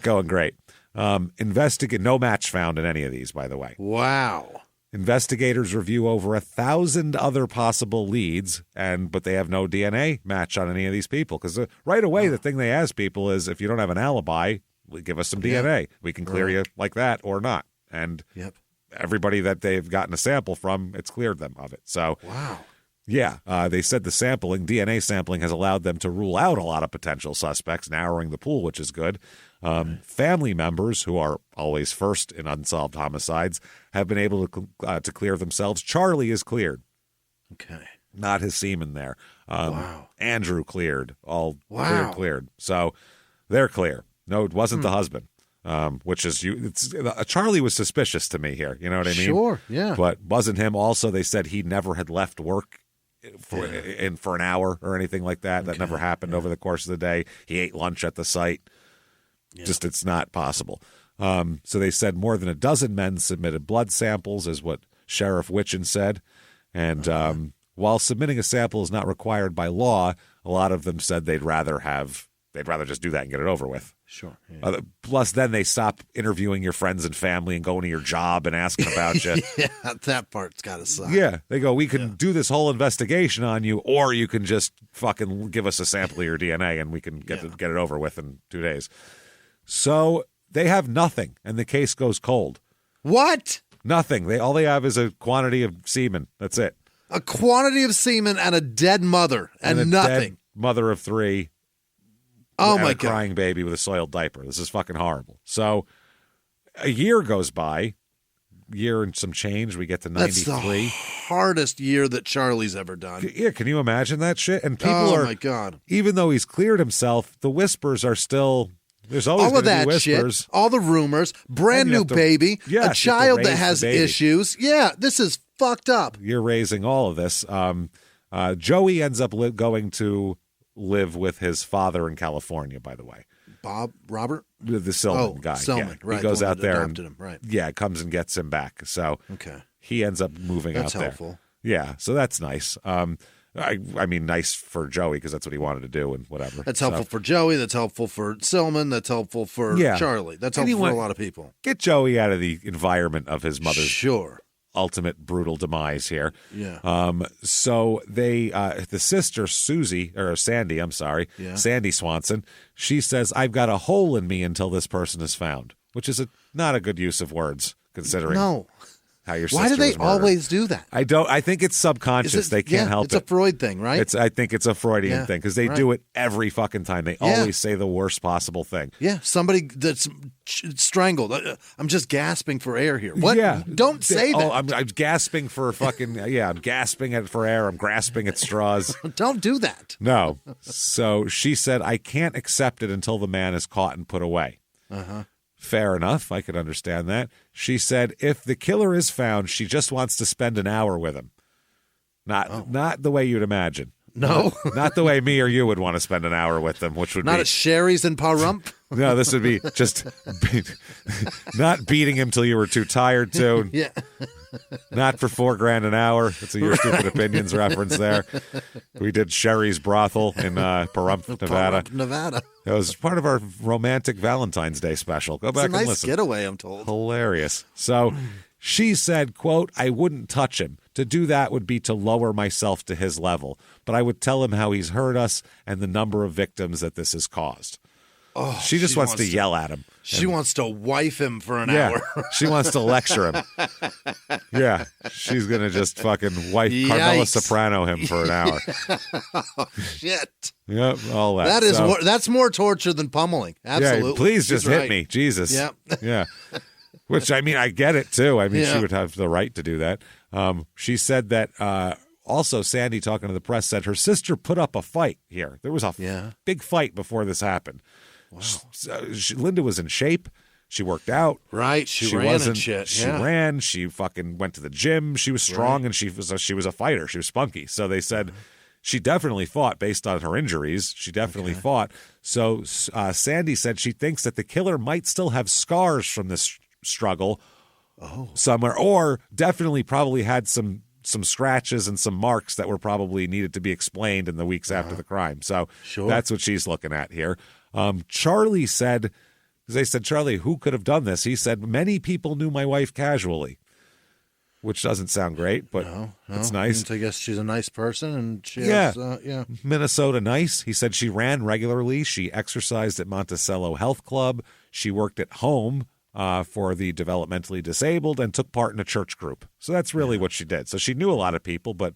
[SPEAKER 1] going great. No match found in any of these, by the way.
[SPEAKER 2] Wow.
[SPEAKER 1] Investigators review over 1,000 other possible leads, but they have no DNA match on any of these people. Because right away, the thing they ask people is, if you don't have an alibi, give us some DNA. We can clear you like that or not. And everybody that they've gotten a sample from, it's cleared them of it. So, they said the DNA sampling has allowed them to rule out a lot of potential suspects, narrowing the pool, which is good. Family members, who are always first in unsolved homicides, have been able to clear themselves. Charlie is cleared.
[SPEAKER 2] Okay.
[SPEAKER 1] Not his semen there. Andrew cleared. All cleared. So they're clear. No, it wasn't the husband. Which is Charlie was suspicious to me here. You know what I mean?
[SPEAKER 2] Sure, yeah.
[SPEAKER 1] But wasn't him. Also, they said he never had left work for an hour or anything like that. That never happened over the course of the day. He ate lunch at the site. Just it's not possible. So they said more than a dozen men submitted blood samples, is what Sheriff Witchen said. And while submitting a sample is not required by law, a lot of them said they'd rather have they'd rather just do that and get it over with.
[SPEAKER 2] Sure. Yeah.
[SPEAKER 1] Plus, then they stop interviewing your friends and family and going to your job and asking about you.
[SPEAKER 2] Yeah, that part's got to suck.
[SPEAKER 1] Yeah. They go, we can do this whole investigation on you, or you can just fucking give us a sample of your DNA and we can get it over with in 2 days. So they have nothing, and the case goes cold.
[SPEAKER 2] What?
[SPEAKER 1] Nothing. All they have is a quantity of semen. That's it.
[SPEAKER 2] A quantity of semen and a dead mother and
[SPEAKER 1] a
[SPEAKER 2] nothing.
[SPEAKER 1] Dead mother of 3.
[SPEAKER 2] Oh,
[SPEAKER 1] and
[SPEAKER 2] my
[SPEAKER 1] a
[SPEAKER 2] God.
[SPEAKER 1] crying baby with a soiled diaper. This is fucking horrible. So a year goes by, year and some change. We get to 93.
[SPEAKER 2] That's the hardest year that Charlie's ever done.
[SPEAKER 1] Yeah, can you imagine that shit? And people
[SPEAKER 2] Oh, my God.
[SPEAKER 1] Even though he's cleared himself, the whispers are still, there's always
[SPEAKER 2] All of
[SPEAKER 1] going to be
[SPEAKER 2] that
[SPEAKER 1] whispers.
[SPEAKER 2] shit, all the rumors, brand
[SPEAKER 1] And you
[SPEAKER 2] new
[SPEAKER 1] have to-
[SPEAKER 2] baby,
[SPEAKER 1] Yes, you
[SPEAKER 2] a
[SPEAKER 1] have to
[SPEAKER 2] child that
[SPEAKER 1] raise
[SPEAKER 2] has
[SPEAKER 1] the baby.
[SPEAKER 2] issues. Yeah, this is fucked up.
[SPEAKER 1] You're raising all of this. Joey ends up going to live with his father in California, by the way.
[SPEAKER 2] Robert?
[SPEAKER 1] The Silman guy.
[SPEAKER 2] Silman,
[SPEAKER 1] yeah.
[SPEAKER 2] right.
[SPEAKER 1] He goes
[SPEAKER 2] the one
[SPEAKER 1] out
[SPEAKER 2] that
[SPEAKER 1] there
[SPEAKER 2] adopted
[SPEAKER 1] and
[SPEAKER 2] him, right.
[SPEAKER 1] yeah, comes and gets him back. So
[SPEAKER 2] Okay.
[SPEAKER 1] he ends up moving
[SPEAKER 2] That's
[SPEAKER 1] out there.
[SPEAKER 2] helpful.
[SPEAKER 1] Yeah, so that's nice. I mean, nice for Joey because that's what he wanted to do and whatever.
[SPEAKER 2] That's helpful for Joey. That's helpful for Silman. That's helpful for Charlie. That's helpful for a lot of people.
[SPEAKER 1] Get Joey out of the environment of his mother's ultimate brutal demise here.
[SPEAKER 2] Yeah.
[SPEAKER 1] So they, the sister Sandy, Sandy Swanson, she says, "I've got a hole in me until this person is found," which is not a good use of words considering.
[SPEAKER 2] No.
[SPEAKER 1] How your sister
[SPEAKER 2] Why do they
[SPEAKER 1] was murdered.
[SPEAKER 2] always do that?
[SPEAKER 1] I think it's subconscious. They can't help it.
[SPEAKER 2] It's a Freud thing, right?
[SPEAKER 1] I think it's a Freudian thing because they do it every fucking time. They always say the worst possible thing.
[SPEAKER 2] Yeah, somebody that's strangled. I'm just gasping for air here. What?
[SPEAKER 1] Yeah.
[SPEAKER 2] Don't say that.
[SPEAKER 1] Oh, I'm gasping for fucking, I'm gasping for air. I'm grasping at straws.
[SPEAKER 2] Don't do that.
[SPEAKER 1] No. So she said, "I can't accept it until the man is caught and put away."
[SPEAKER 2] Uh-huh.
[SPEAKER 1] Fair enough. I could understand that. She said, if the killer is found, she just wants to spend an hour with him. Not the way you'd imagine.
[SPEAKER 2] No.
[SPEAKER 1] Not the way me or you would want to spend an hour with them, which would
[SPEAKER 2] Not
[SPEAKER 1] be...
[SPEAKER 2] at Sherry's in Pahrump?
[SPEAKER 1] No, this would be just not beating him till you were too tired to.
[SPEAKER 2] Yeah.
[SPEAKER 1] Not for $4,000 an hour. That's a Your Stupid Opinions reference there. We did Sherry's Brothel in Pahrump, Nevada.
[SPEAKER 2] Pahrump, Nevada.
[SPEAKER 1] That was part of our romantic Valentine's Day special. Go back
[SPEAKER 2] It's a
[SPEAKER 1] and
[SPEAKER 2] nice
[SPEAKER 1] listen.
[SPEAKER 2] getaway, I'm told.
[SPEAKER 1] Hilarious. So she said, quote, "I wouldn't touch him. To do that would be to lower myself to his level. But I would tell him how he's hurt us and the number of victims that this has caused."
[SPEAKER 2] Oh,
[SPEAKER 1] she just wants to yell at him.
[SPEAKER 2] She wants to wife him for an
[SPEAKER 1] Yeah,
[SPEAKER 2] hour.
[SPEAKER 1] she wants to lecture him. Yeah, she's going to just fucking wife Carmela Soprano him for an hour.
[SPEAKER 2] Oh, shit.
[SPEAKER 1] Yep, all that.
[SPEAKER 2] That's more torture than pummeling. Absolutely.
[SPEAKER 1] Yeah, please just
[SPEAKER 2] She's
[SPEAKER 1] hit
[SPEAKER 2] right.
[SPEAKER 1] me. Jesus.
[SPEAKER 2] Yep.
[SPEAKER 1] Yeah. Which, I mean, I get it, too. I mean,
[SPEAKER 2] Yeah.
[SPEAKER 1] she would have the right to do that. She said that also Sandy, talking to the press, said her sister put up a fight here. There was a big fight before this happened. Wow. Linda was in shape. She worked out.
[SPEAKER 2] Right. She ran and shit.
[SPEAKER 1] She ran. She fucking went to the gym. She was strong and she was a fighter. She was spunky. So they said she definitely fought based on her injuries. She definitely fought. So Sandy said she thinks that the killer might still have scars from this struggle somewhere, or definitely probably had some scratches and some marks that were probably needed to be explained in the weeks after the crime. So that's what she's looking at here. Charlie said, they said, "Charlie, who could have done this?" He said, "Many people knew my wife casually," which doesn't sound great, but it's nice.
[SPEAKER 2] I guess she's a nice person, and she has,
[SPEAKER 1] Minnesota nice. He said she ran regularly. She exercised at Monticello Health Club. She worked at home for the developmentally disabled and took part in a church group. So that's really what she did. So she knew a lot of people, but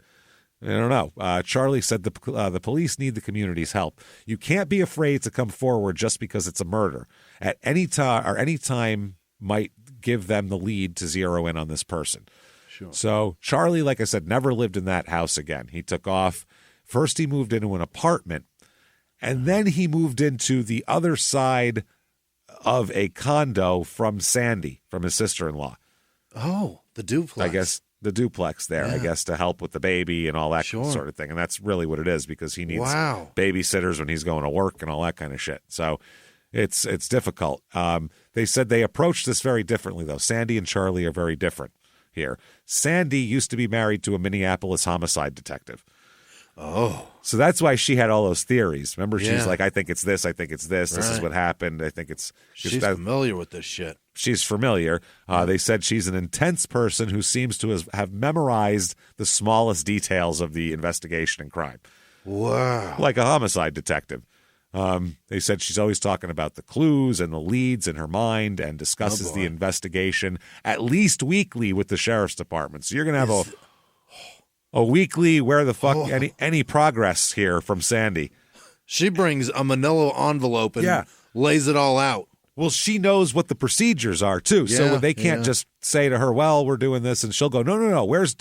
[SPEAKER 1] I don't know. Charlie said the police need the community's help. You can't be afraid to come forward just because it's a murder. At any time might give them the lead to zero in on this person.
[SPEAKER 2] Sure.
[SPEAKER 1] So Charlie, like I said, never lived in that house again. He took off. First, he moved into an apartment, and then he moved into the other side of a condo from Sandy, from his sister-in-law.
[SPEAKER 2] Oh, the duplex.
[SPEAKER 1] I guess the duplex there, I guess, to help with the baby and all that sort of thing. And that's really what it is, because he needs babysitters when he's going to work and all that kind of shit. So it's difficult. They said they approached this very differently, though. Sandy and Charlie are very different here. Sandy used to be married to a Minneapolis homicide detective.
[SPEAKER 2] Oh.
[SPEAKER 1] So that's why she had all those theories. Remember, she's
[SPEAKER 2] Yeah.
[SPEAKER 1] like, I think it's this. I think it's this. This is
[SPEAKER 2] Right.
[SPEAKER 1] what happened. I think it's...
[SPEAKER 2] She's familiar with this shit.
[SPEAKER 1] She's familiar. They said she's an intense person who seems to have memorized the smallest details of the investigation and crime.
[SPEAKER 2] Wow.
[SPEAKER 1] Like a homicide detective. They said she's always talking about the clues and the leads in her mind and discusses the investigation at least weekly with the sheriff's department. So you're going to have a weekly where the fuck any progress here from Sandy.
[SPEAKER 2] She brings a manila envelope and lays it all out.
[SPEAKER 1] Well, she knows what the procedures are too. So they can't just say to her, "Well, we're doing this," and she'll go, "No. Where's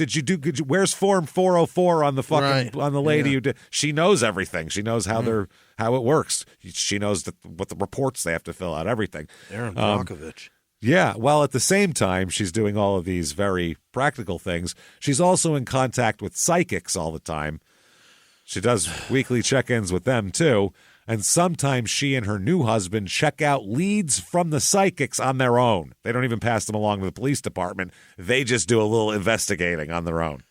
[SPEAKER 1] form 404 on the fucking on the lady who did?" She knows everything. She knows how it works. She knows what the reports they have to fill out. Everything.
[SPEAKER 2] Erin Brockovich.
[SPEAKER 1] Yeah. While at the same time, she's doing all of these very practical things. She's also in contact with psychics all the time. She does weekly check-ins with them too. And sometimes she and her new husband check out leads from the psychics on their own. They don't even pass them along to the police department. They just do a little investigating on their own.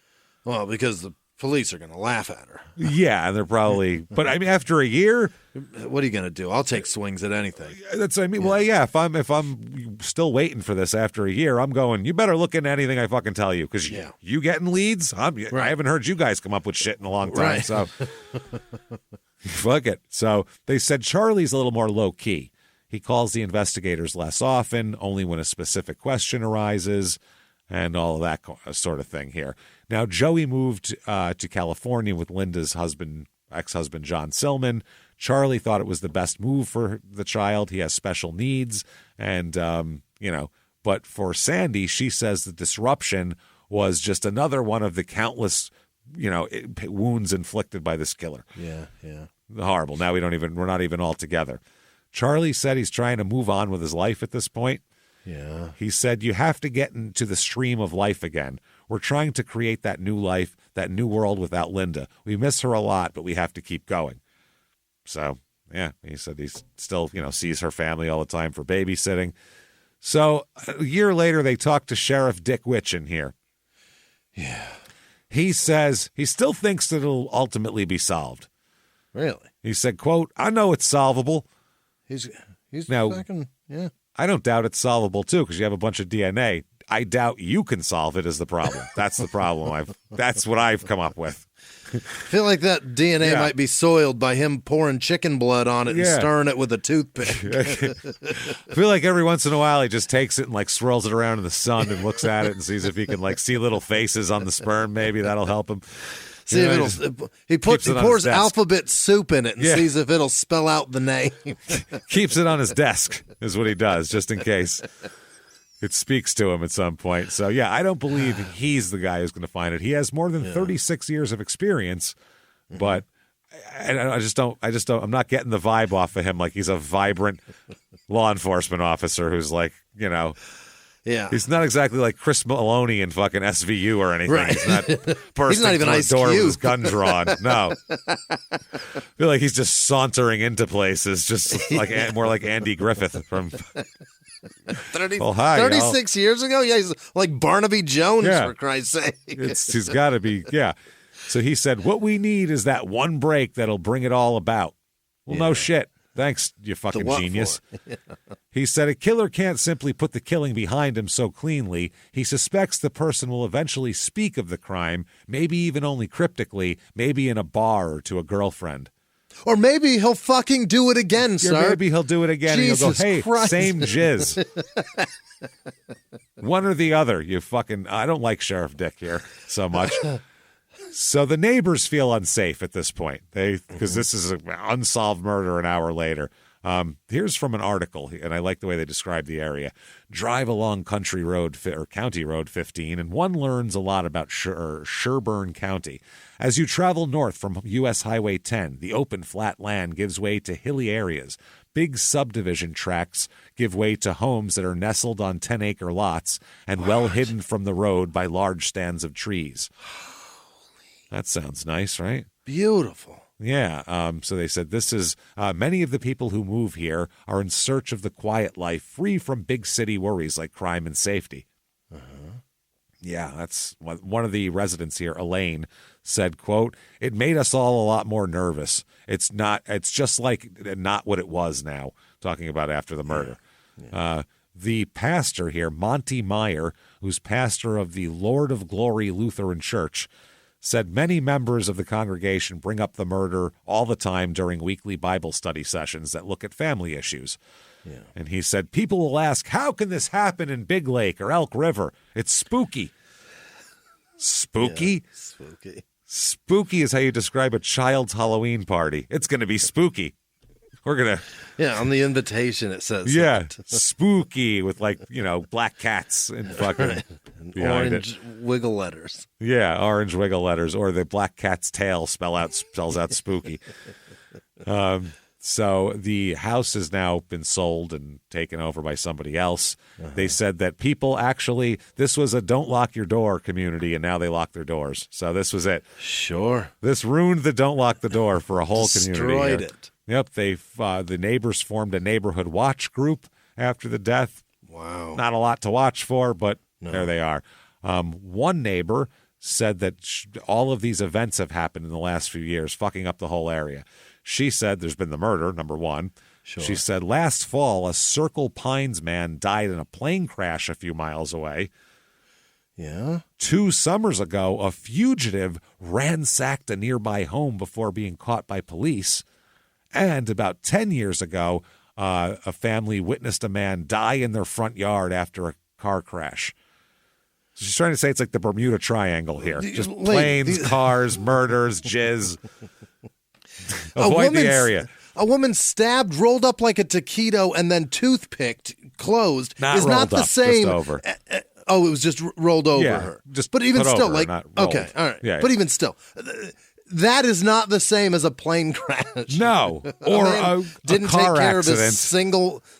[SPEAKER 2] Well, because the police are going to laugh at her.
[SPEAKER 1] Yeah, and they're probably... But, I mean, after a year...
[SPEAKER 2] What are you going to do? I'll take swings at anything.
[SPEAKER 1] That's what I mean. Yeah. Well, yeah, if I'm still waiting for this after a year, I'm going, you better look into anything I fucking tell you. Because you getting leads? I haven't heard you guys come up with shit in a long time. Right. So... Fuck it. So they said Charlie's a little more low-key. He calls the investigators less often, only when a specific question arises, and all of that sort of thing here. Now, Joey moved to California with Linda's ex-husband, John Silman. Charlie thought it was the best move for the child. He has special needs, and, but for Sandy, she says the disruption was just another one of the countless wounds inflicted by this killer.
[SPEAKER 2] Yeah.
[SPEAKER 1] Horrible. Now we're not even all together. Charlie said he's trying to move on with his life at this point.
[SPEAKER 2] Yeah.
[SPEAKER 1] He said, you have to get into the stream of life again. We're trying to create that new life, that new world without Linda. We miss her a lot, but we have to keep going. So, yeah, he said he still, sees her family all the time for babysitting. So a year later, they talked to Sheriff Dick Witch in here.
[SPEAKER 2] Yeah.
[SPEAKER 1] He says he still thinks that it'll ultimately be solved.
[SPEAKER 2] Really?
[SPEAKER 1] He said, quote, I know it's solvable.
[SPEAKER 2] He's
[SPEAKER 1] now,
[SPEAKER 2] fucking, yeah.
[SPEAKER 1] I don't doubt it's solvable, too, because you have a bunch of DNA. I doubt you can solve it is the problem. That's the problem. That's what I've come up with.
[SPEAKER 2] I feel like that DNA might be soiled by him pouring chicken blood on it and stirring it with a toothpick.
[SPEAKER 1] I feel like every once in a while he just takes it and swirls it around in the sun and looks at it and sees if he can see little faces on the sperm. Maybe that'll help him.
[SPEAKER 2] See if he pours alphabet soup in it and sees if it'll spell out the name.
[SPEAKER 1] Keeps it on his desk is what he does, just in case it speaks to him at some point. So yeah, I don't believe he's the guy who's going to find it. He has more than 36 years of experience, but I just don't. I'm not getting the vibe off of him like he's a vibrant law enforcement officer who's
[SPEAKER 2] Yeah,
[SPEAKER 1] he's not exactly like Chris Maloney in fucking SVU or anything.
[SPEAKER 2] Right.
[SPEAKER 1] He's not bursting
[SPEAKER 2] even
[SPEAKER 1] through a
[SPEAKER 2] Ice
[SPEAKER 1] door
[SPEAKER 2] Cube.
[SPEAKER 1] with his gun drawn. No, I feel like he's just sauntering into places, just more like Andy Griffith from.
[SPEAKER 2] 36 years ago? Yeah, he's like Barnaby Jones, for Christ's sake.
[SPEAKER 1] He's got to be, So he said, what we need is that one break that'll bring it all about. Well, no shit. Thanks, you fucking genius. He said a killer can't simply put the killing behind him so cleanly. He suspects the person will eventually speak of the crime, maybe even only cryptically, maybe in a bar or to a girlfriend.
[SPEAKER 2] Or maybe he'll fucking do it again, sir.
[SPEAKER 1] Maybe he'll do it again
[SPEAKER 2] Jesus
[SPEAKER 1] and he'll go, hey,
[SPEAKER 2] Christ.
[SPEAKER 1] same jizz. One or the other, you fucking... I don't like Sheriff Dick here so much. So the neighbors feel unsafe at this point, because this is an unsolved murder an hour later. Here's from an article, and I like the way they describe the area. Drive along County Road 15, and one learns a lot about Sherburne County. As you travel north from U.S. Highway 10, the open flat land gives way to hilly areas. Big subdivision tracts give way to homes that are nestled on 10-acre lots and well hidden from the road by large stands of trees. That sounds nice, right?
[SPEAKER 2] Beautiful.
[SPEAKER 1] Yeah. So they said this is many of the people who move here are in search of the quiet life, free from big city worries like crime and safety. Yeah, that's one of the residents here, Elaine, said, quote, "It made us all a lot more nervous. It's just like not what it was now," talking about after the murder. Yeah. The pastor here, Monty Meyer, who's pastor of the Lord of Glory Lutheran Church, said many members of the congregation bring up the murder all the time during weekly Bible study sessions that look at family issues. Yeah. And he said, people will ask, how can this happen in Big Lake or Elk River? It's spooky. Spooky?
[SPEAKER 4] Yeah, spooky.
[SPEAKER 1] Spooky is how you describe a child's Halloween party. It's going to be spooky. We're going to...
[SPEAKER 4] Yeah, on the invitation it says
[SPEAKER 1] that. Spooky with, like, black cats and fucking...
[SPEAKER 4] and orange wiggle letters.
[SPEAKER 1] Yeah, orange wiggle letters. Or the black cat's tail spells out spooky. So the house has now been sold and taken over by somebody else. Uh-huh. They said that people actually, this was a don't lock your door community, and now they lock their doors. So this was it.
[SPEAKER 4] Sure.
[SPEAKER 1] This ruined the don't lock the door for a whole community.
[SPEAKER 4] Destroyed it.
[SPEAKER 1] Yep. The neighbors formed a neighborhood watch group after the death.
[SPEAKER 4] Wow.
[SPEAKER 1] Not a lot to watch for, but there they are. One neighbor said that all of these events have happened in the last few years, fucking up the whole area. She said there's been the murder, number one. Sure. She said last fall, a Circle Pines man died in a plane crash a few miles away.
[SPEAKER 4] Yeah.
[SPEAKER 1] 2 summers ago, a fugitive ransacked a nearby home before being caught by police. And about 10 years ago, a family witnessed a man die in their front yard after a car crash. So she's trying to say it's like the Bermuda Triangle here. Just planes, cars, murders, jizz. Avoid the area.
[SPEAKER 4] A woman stabbed, rolled up like a taquito, and then toothpicked, closed.
[SPEAKER 1] Not
[SPEAKER 4] not the
[SPEAKER 1] up,
[SPEAKER 4] same.
[SPEAKER 1] Just over.
[SPEAKER 4] It was just rolled over her.
[SPEAKER 1] But
[SPEAKER 4] even still,
[SPEAKER 1] over,
[SPEAKER 4] okay, all right. Yeah, but even still, that is not the same as a plane crash.
[SPEAKER 1] No, or a
[SPEAKER 4] didn't
[SPEAKER 1] car
[SPEAKER 4] take care
[SPEAKER 1] accident.
[SPEAKER 4] of his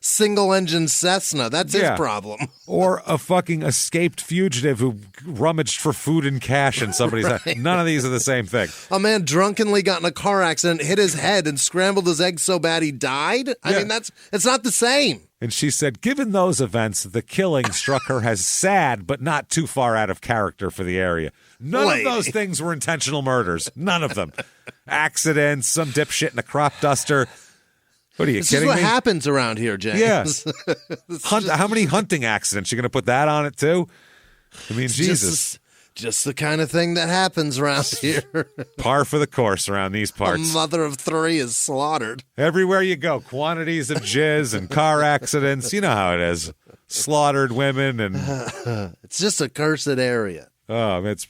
[SPEAKER 4] single engine Cessna. That's his problem.
[SPEAKER 1] Or a fucking escaped fugitive who rummaged for food and cash in somebody's house. None of these are the same thing.
[SPEAKER 4] A man drunkenly got in a car accident, hit his head, and scrambled his eggs so bad he died. I mean, it's not the same.
[SPEAKER 1] And she said, given those events, the killing struck her as sad, but not too far out of character for the area. None of those things were intentional murders. None of them. Accidents, some dipshit in a crop duster. What are you kidding me?
[SPEAKER 4] This is what happens around here, James.
[SPEAKER 1] Yeah. How many hunting accidents? You're going to put that on it, too? I mean, Jesus.
[SPEAKER 4] Just the kind of thing that happens around here.
[SPEAKER 1] Par for the course around these parts.
[SPEAKER 4] A mother of 3 is slaughtered.
[SPEAKER 1] Everywhere you go, quantities of jizz and car accidents. You know how it is. Slaughtered women and...
[SPEAKER 4] It's just a cursed area.
[SPEAKER 1] Oh, it's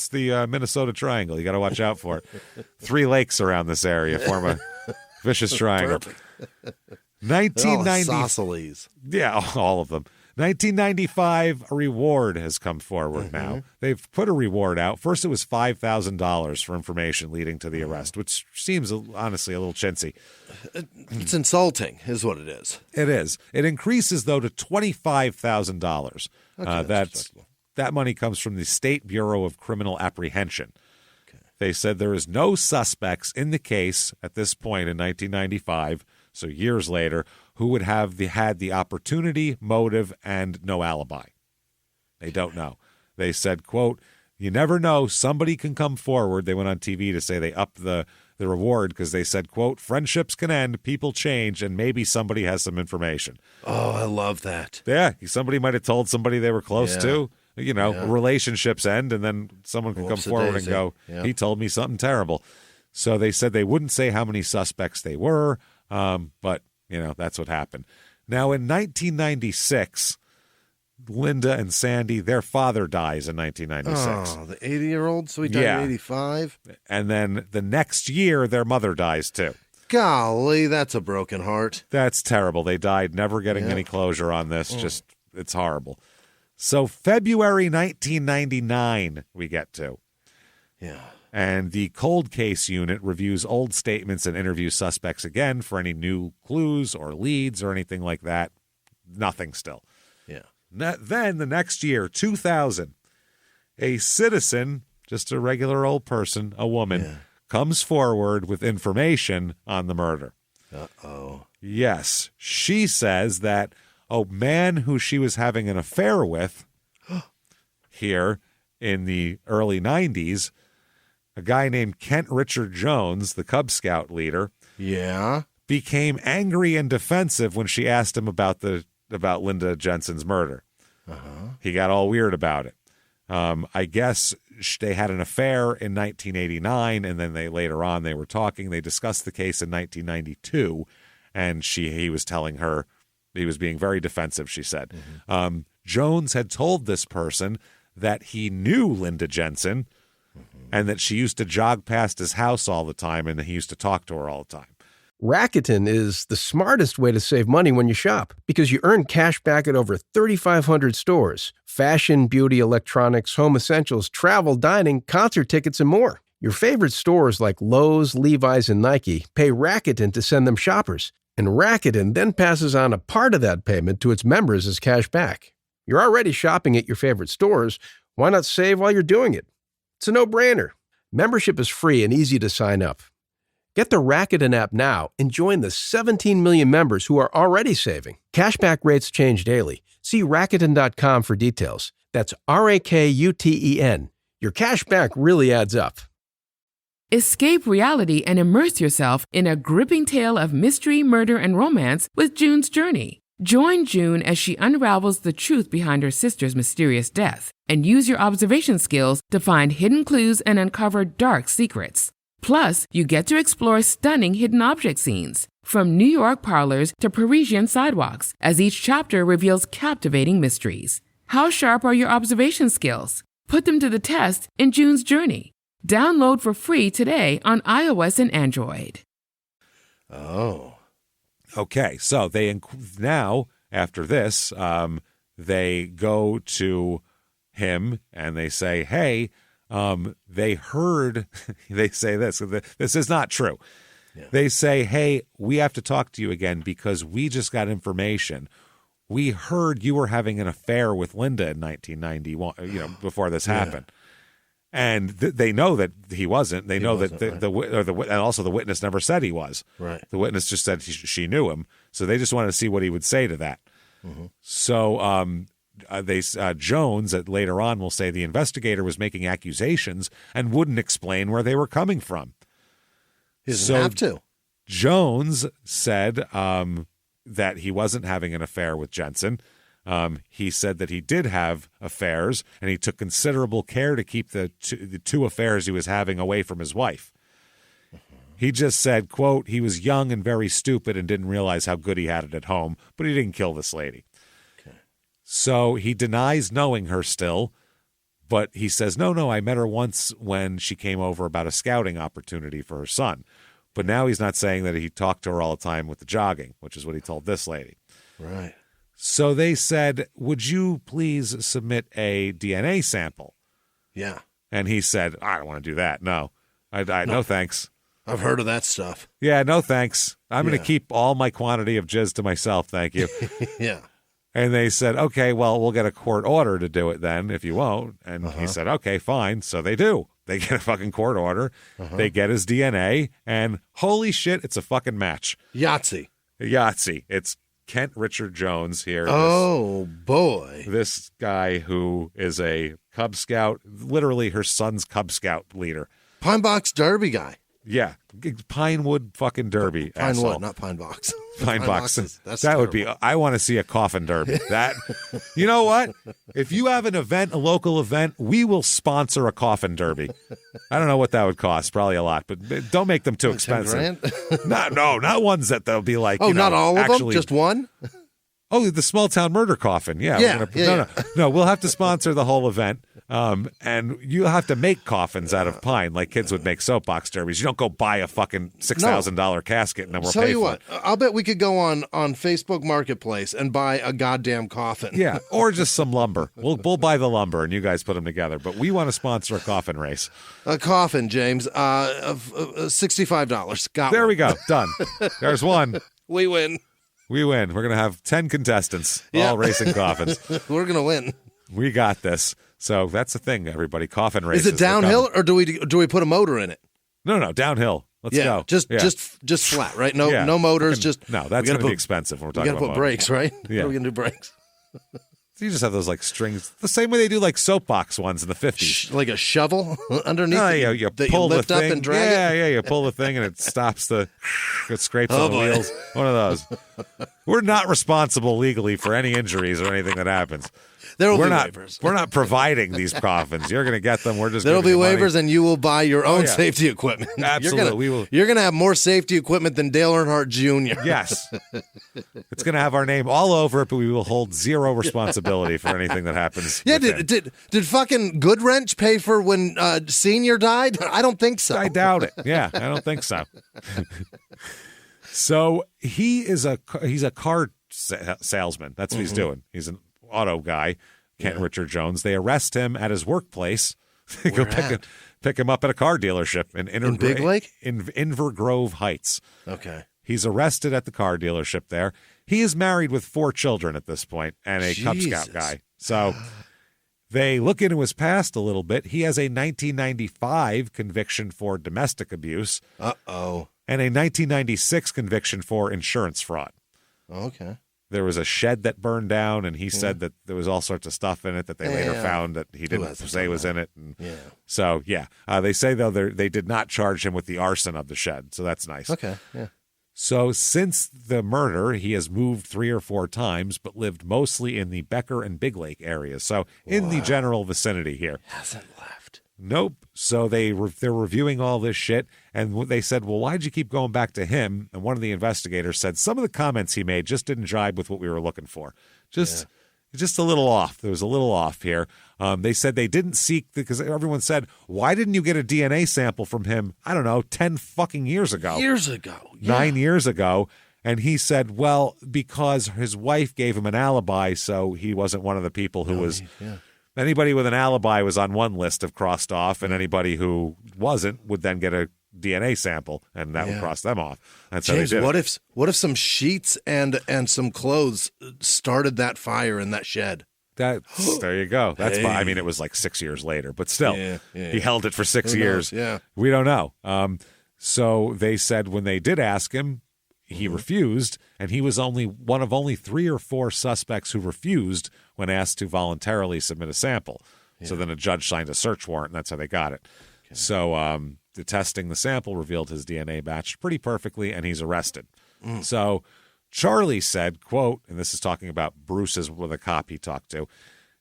[SPEAKER 1] the Minnesota Triangle. You got to watch out for it. 3 lakes around this area form a vicious triangle. 1990.
[SPEAKER 4] Isosceles.
[SPEAKER 1] Yeah, all of them. 1995, a reward has come forward now. They've put a reward out. First, it was $5,000 for information leading to the arrest, which seems, honestly, a little chintzy.
[SPEAKER 4] It's insulting, is what it is.
[SPEAKER 1] It is. It increases, though, to $25,000. That money comes from the State Bureau of Criminal Apprehension. Okay. They said there is no suspects in the case at this point in 1995, so years later, who would have had the opportunity, motive, and no alibi. They don't know. They said, quote, you never know. Somebody can come forward. They went on TV to say they upped the reward because they said, quote, friendships can end, people change, and maybe somebody has some information.
[SPEAKER 4] Oh, I love that.
[SPEAKER 1] Yeah, somebody might have told somebody they were close to. Relationships end, and then someone can come forward and go, he told me something terrible. So they said they wouldn't say how many suspects they were, but... that's what happened. Now, in 1996, Linda and Sandy, their father dies in 1996.
[SPEAKER 4] Oh, the 80-year-old? So he died in 85?
[SPEAKER 1] And then the next year, their mother dies, too.
[SPEAKER 4] Golly, that's a broken heart.
[SPEAKER 1] That's terrible. They died never getting any closure on this. Just, it's horrible. So February 1999, we get to.
[SPEAKER 4] Yeah.
[SPEAKER 1] And the cold case unit reviews old statements and interviews suspects again for any new clues or leads or anything like that. Nothing still.
[SPEAKER 4] Yeah.
[SPEAKER 1] Then the next year, 2000, a citizen, just a regular old person, a woman, comes forward with information on the murder.
[SPEAKER 4] Uh-oh.
[SPEAKER 1] Yes. She says that a man who she was having an affair with, here in the early 90s, a guy named Kent Richard Jones, the Cub Scout leader, became angry and defensive when she asked him about Linda Jensen's murder. He got all weird about it. I guess they had an affair in 1989, and then later on they were talking. They discussed the case in 1992, and he was telling her he was being very defensive, she said. Jones had told this person that he knew Linda Jensen and that she used to jog past his house all the time and that he used to talk to her all the time.
[SPEAKER 5] Rakuten is the smartest way to save money when you shop because you earn cash back at over 3,500 stores. Fashion, beauty, electronics, home essentials, travel, dining, concert tickets, and more. Your favorite stores like Lowe's, Levi's, and Nike pay Rakuten to send them shoppers. And Rakuten then passes on a part of that payment to its members as cash back. You're already shopping at your favorite stores. Why not save while you're doing it? It's a no-brainer. Membership is free and easy to sign up. Get the Rakuten app now and join the 17 million members who are already saving. Cashback rates change daily. See Rakuten.com for details. That's Rakuten. Your cashback really adds up.
[SPEAKER 6] Escape reality and immerse yourself in a gripping tale of mystery, murder, and romance with June's Journey. Join June as she unravels the truth behind her sister's mysterious death and use your observation skills to find hidden clues and uncover dark secrets. Plus, you get to explore stunning hidden object scenes, from New York parlors to Parisian sidewalks, as each chapter reveals captivating mysteries. How sharp are your observation skills? Put them to the test in June's Journey. Download for free today on iOS and Android.
[SPEAKER 2] Oh.
[SPEAKER 1] Okay, so now, after this, they go to him and they say, hey, they heard, they say this is not true. Yeah. They say, hey, we have to talk to you again because we just got information. We heard you were having an affair with Linda in 1991, before this happened. And they know that he wasn't. They know that and also the witness never said he was.
[SPEAKER 2] Right.
[SPEAKER 1] The witness just said she knew him. So they just wanted to see what he would say to that. So Jones later on will say the investigator was making accusations and wouldn't explain where they were coming from.
[SPEAKER 2] He doesn't have to.
[SPEAKER 1] Jones said that he wasn't having an affair with Jensen. He said that he did have affairs, and he took considerable care to keep the two affairs he was having away from his wife. He just said, quote, he was young and very stupid and didn't realize how good he had it at home, but he didn't kill this lady. Okay. So he denies knowing her still, but he says, no, I met her once when she came over about a scouting opportunity for her son. But now he's not saying that he talked to her all the time with the jogging, which is what he told this lady.
[SPEAKER 2] Right.
[SPEAKER 1] So they said, would you please submit a DNA sample?
[SPEAKER 2] Yeah.
[SPEAKER 1] And he said, I don't want to do that. No, no thanks.
[SPEAKER 2] I've heard of that stuff.
[SPEAKER 1] Yeah, no thanks. I'm going to keep all my quantity of jizz to myself, thank you.
[SPEAKER 2] Yeah.
[SPEAKER 1] And they said, okay, well, we'll get a court order to do it then if you won't. And he said, okay, fine. So they do. They get a fucking court order. They get his DNA, and holy shit, it's a fucking match.
[SPEAKER 2] Yahtzee.
[SPEAKER 1] It's Kent Richard Jones here.
[SPEAKER 2] Oh, boy.
[SPEAKER 1] This guy who is a Cub Scout, literally her son's Cub Scout leader.
[SPEAKER 2] Pine Box Derby guy.
[SPEAKER 1] Yeah. Pinewood fucking Derby.
[SPEAKER 2] Pinewood, not Pine Box.
[SPEAKER 1] Pine Box.
[SPEAKER 2] That's
[SPEAKER 1] that
[SPEAKER 2] terrible.
[SPEAKER 1] would be, I want to see a coffin derby. That, you know what? If you have an event, a local event, we will sponsor a coffin derby. I don't know what that would cost. Probably a lot, but don't make them too expensive. Not ones that they'll be like,
[SPEAKER 2] not all of them? Just one?
[SPEAKER 1] Oh, the small town murder coffin. Yeah. No, we'll have to sponsor the whole event. And you have to make coffins out of pine like kids would make soapbox derbies. You don't go buy a fucking $6,000 casket and then we'll pay for it.
[SPEAKER 2] Tell you what, I'll bet we could go on Facebook Marketplace and buy a goddamn coffin.
[SPEAKER 1] Yeah, or just some lumber. We'll buy the lumber and you guys put them together. But we want to sponsor a coffin race.
[SPEAKER 2] A coffin, James. $65. Got
[SPEAKER 1] there
[SPEAKER 2] one.
[SPEAKER 1] we go. Done. There's one.
[SPEAKER 2] We win.
[SPEAKER 1] We're going to have 10 contestants, all racing coffins.
[SPEAKER 2] We're going to win.
[SPEAKER 1] We got this. So that's the thing, everybody. Coffin races.
[SPEAKER 2] Is it downhill or do we put a motor in it?
[SPEAKER 1] No, downhill. Let's go.
[SPEAKER 2] Just flat, right? No motors.
[SPEAKER 1] No, that's going to be expensive when we're talking about
[SPEAKER 2] we got to put brakes, right?
[SPEAKER 1] Yeah.
[SPEAKER 2] We can do brakes.
[SPEAKER 1] You just have those like strings, the same way they do like soapbox ones in the 50s.
[SPEAKER 4] Like a shovel underneath
[SPEAKER 1] you
[SPEAKER 4] that
[SPEAKER 1] pull
[SPEAKER 4] you lift
[SPEAKER 1] the thing.
[SPEAKER 4] up and drag it?
[SPEAKER 1] Yeah, you pull the thing and it stops it scrapes
[SPEAKER 4] Oh,
[SPEAKER 1] on the
[SPEAKER 4] boy.
[SPEAKER 1] wheels. One of those. We're not responsible legally for any injuries or anything that happens.
[SPEAKER 4] There will
[SPEAKER 1] we're
[SPEAKER 4] be
[SPEAKER 1] not,
[SPEAKER 4] waivers.
[SPEAKER 1] We're not providing these coffins. You're going to get them. We're just
[SPEAKER 4] There will be
[SPEAKER 1] giving you money.
[SPEAKER 4] waivers, and you will buy your own
[SPEAKER 1] yeah.
[SPEAKER 4] safety equipment.
[SPEAKER 1] Absolutely, we will.
[SPEAKER 4] You're going to have more safety equipment than Dale Earnhardt Jr.
[SPEAKER 1] Yes. It's going to have our name all over it, but we will hold zero responsibility for anything that happens.
[SPEAKER 4] Yeah,
[SPEAKER 1] within.
[SPEAKER 4] did fucking Goodwrench pay for when Senior died? I don't think so.
[SPEAKER 1] I doubt it. Yeah, I don't think so. So he's a car salesman. That's what he's doing. He's an auto guy, Kent Richard Jones. They arrest him at his workplace. They go pick him up at a car dealership in
[SPEAKER 4] Big Lake?
[SPEAKER 1] in Invergrove Heights.
[SPEAKER 4] Okay.
[SPEAKER 1] He's arrested at the car dealership there. He is married with 4 children at this point and a Cub Scout guy. So they look into his past a little bit. He has a 1995 conviction for domestic abuse.
[SPEAKER 4] Uh-oh.
[SPEAKER 1] And a 1996 conviction for insurance fraud.
[SPEAKER 4] Okay.
[SPEAKER 1] There was a shed that burned down, and he said that there was all sorts of stuff in it that they later found that he didn't say was in it. And so, they say, though, they did not charge him with the arson of the shed, so that's nice.
[SPEAKER 4] Okay, yeah.
[SPEAKER 1] So since the murder, he has moved 3 or 4 times, but lived mostly in the Becker and Big Lake areas, so in the general vicinity here.
[SPEAKER 4] Hasn't left.
[SPEAKER 1] Nope. So they're reviewing all this shit, and they said, well, why'd you keep going back to him? And one of the investigators said some of the comments he made just didn't jibe with what we were looking for. Just a little off. There was a little off here. They said they didn't seek, because everyone said, why didn't you get a DNA sample from him, I don't know, 10 fucking years ago? 9 years ago. And he said, well, because his wife gave him an alibi, so he wasn't one of the people who was... Anybody with an alibi was on one list of crossed off, and anybody who wasn't would then get a DNA sample, and that would cross them off. That's
[SPEAKER 4] James,
[SPEAKER 1] how they did it.
[SPEAKER 4] what if some sheets and some clothes started that fire in that shed?
[SPEAKER 1] There you go. That's I mean, it was like 6 years later, but still, he held it for 6 years.
[SPEAKER 4] Yeah,
[SPEAKER 1] we don't know. So they said when they did ask him, he refused, and he was one of only 3 or 4 suspects who refused when asked to voluntarily submit a sample. So then a judge signed a search warrant, and that's how they got it. Okay. So the testing the sample revealed his DNA matched pretty perfectly, and he's arrested. So Charlie said, quote, and this is talking about Bruce as the cop he talked to,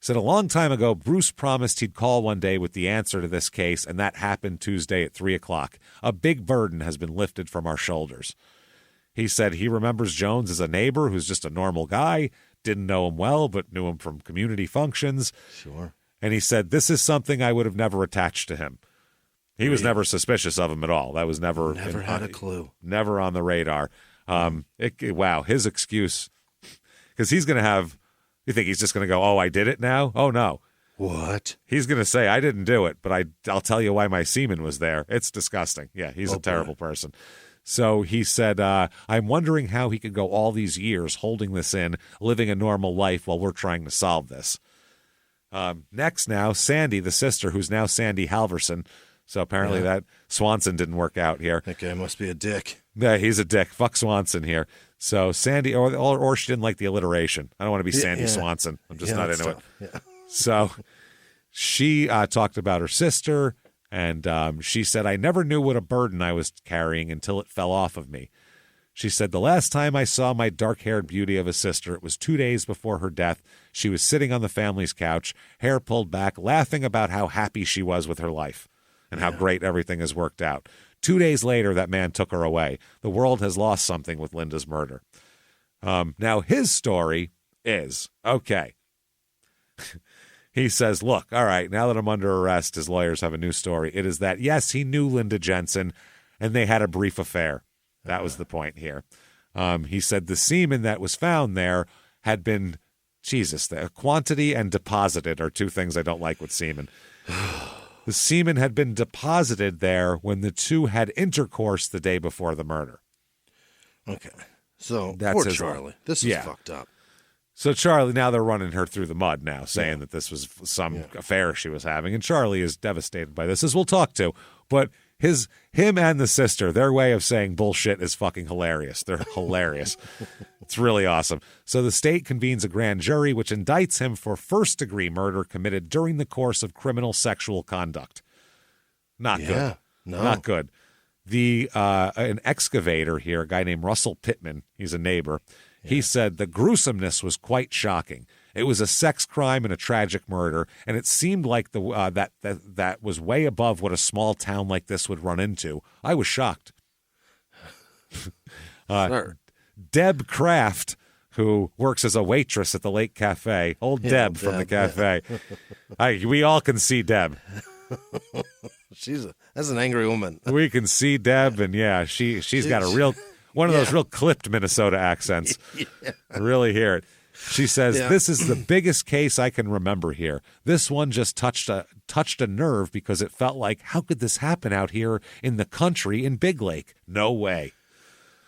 [SPEAKER 1] said a long time ago, Bruce promised he'd call one day with the answer to this case, and that happened Tuesday at 3 o'clock. A big burden has been lifted from our shoulders. He said he remembers Jones as a neighbor who's just a normal guy, didn't know him well, but knew him from community functions.
[SPEAKER 4] Sure. And
[SPEAKER 1] he said, this is something I would have never attached to him. He was never suspicious of him at all. That was never
[SPEAKER 4] had a clue.
[SPEAKER 1] Never on the radar. Wow, his excuse, because he's going to have, you think he's just going to go, oh, I did it now? Oh, no.
[SPEAKER 4] What?
[SPEAKER 1] He's going to say, I didn't do it, but I'll tell you why my semen was there. It's disgusting. Yeah, he's a terrible person. So he said, I'm wondering how he could go all these years holding this in, living a normal life while we're trying to solve this. Next now, Sandy, the sister, who's now Sandy Halverson. So apparently that Swanson didn't work out here.
[SPEAKER 4] That guy must be a dick.
[SPEAKER 1] Yeah, he's a dick. Fuck Swanson here. So Sandy, or she didn't like the alliteration. I don't want to be Sandy Swanson. I'm just not into it. Yeah. So she talked about her sister. And she said, I never knew what a burden I was carrying until it fell off of me. She said, the last time I saw my dark-haired beauty of a sister, it was 2 days before her death. She was sitting on the family's couch, hair pulled back, laughing about how happy she was with her life and how great everything has worked out. 2 days later, that man took her away. The world has lost something with Linda's murder. Now, his story is, okay. He says, look, all right, now that I'm under arrest, his lawyers have a new story. It is that, yes, he knew Linda Jensen, and they had a brief affair. That was the point here. He said the semen that was found there had been, the quantity and deposited are 2 things I don't like with semen. The semen had been deposited there when the 2 had intercourse the day before the murder.
[SPEAKER 4] Okay. So,
[SPEAKER 1] that's
[SPEAKER 4] poor Charlie. This is fucked up.
[SPEAKER 1] So Charlie, now they're running her through the mud now, saying that this was some affair she was having. And Charlie is devastated by this, as we'll talk to. But him and the sister, their way of saying bullshit is fucking hilarious. They're hilarious. It's really awesome. So the state convenes a grand jury, which indicts him for first-degree murder committed during the course of criminal sexual conduct. Not good.
[SPEAKER 4] No.
[SPEAKER 1] Not good. An excavator here, a guy named Russell Pittman, he's a neighbor, he said the gruesomeness was quite shocking. It was a sex crime and a tragic murder, and it seemed like that was way above what a small town like this would run into. I was shocked.
[SPEAKER 4] Sure.
[SPEAKER 1] Deb Kraft, who works as a waitress at the Lake Cafe, Deb from the cafe. We all can see Deb.
[SPEAKER 4] That's an angry woman.
[SPEAKER 1] We can see Deb, and yeah, she's got a one of those real clipped Minnesota accents. I really hear it. She says, this is the biggest case I can remember here. This one just touched a nerve because it felt like, how could this happen out here in the country in Big Lake? No way.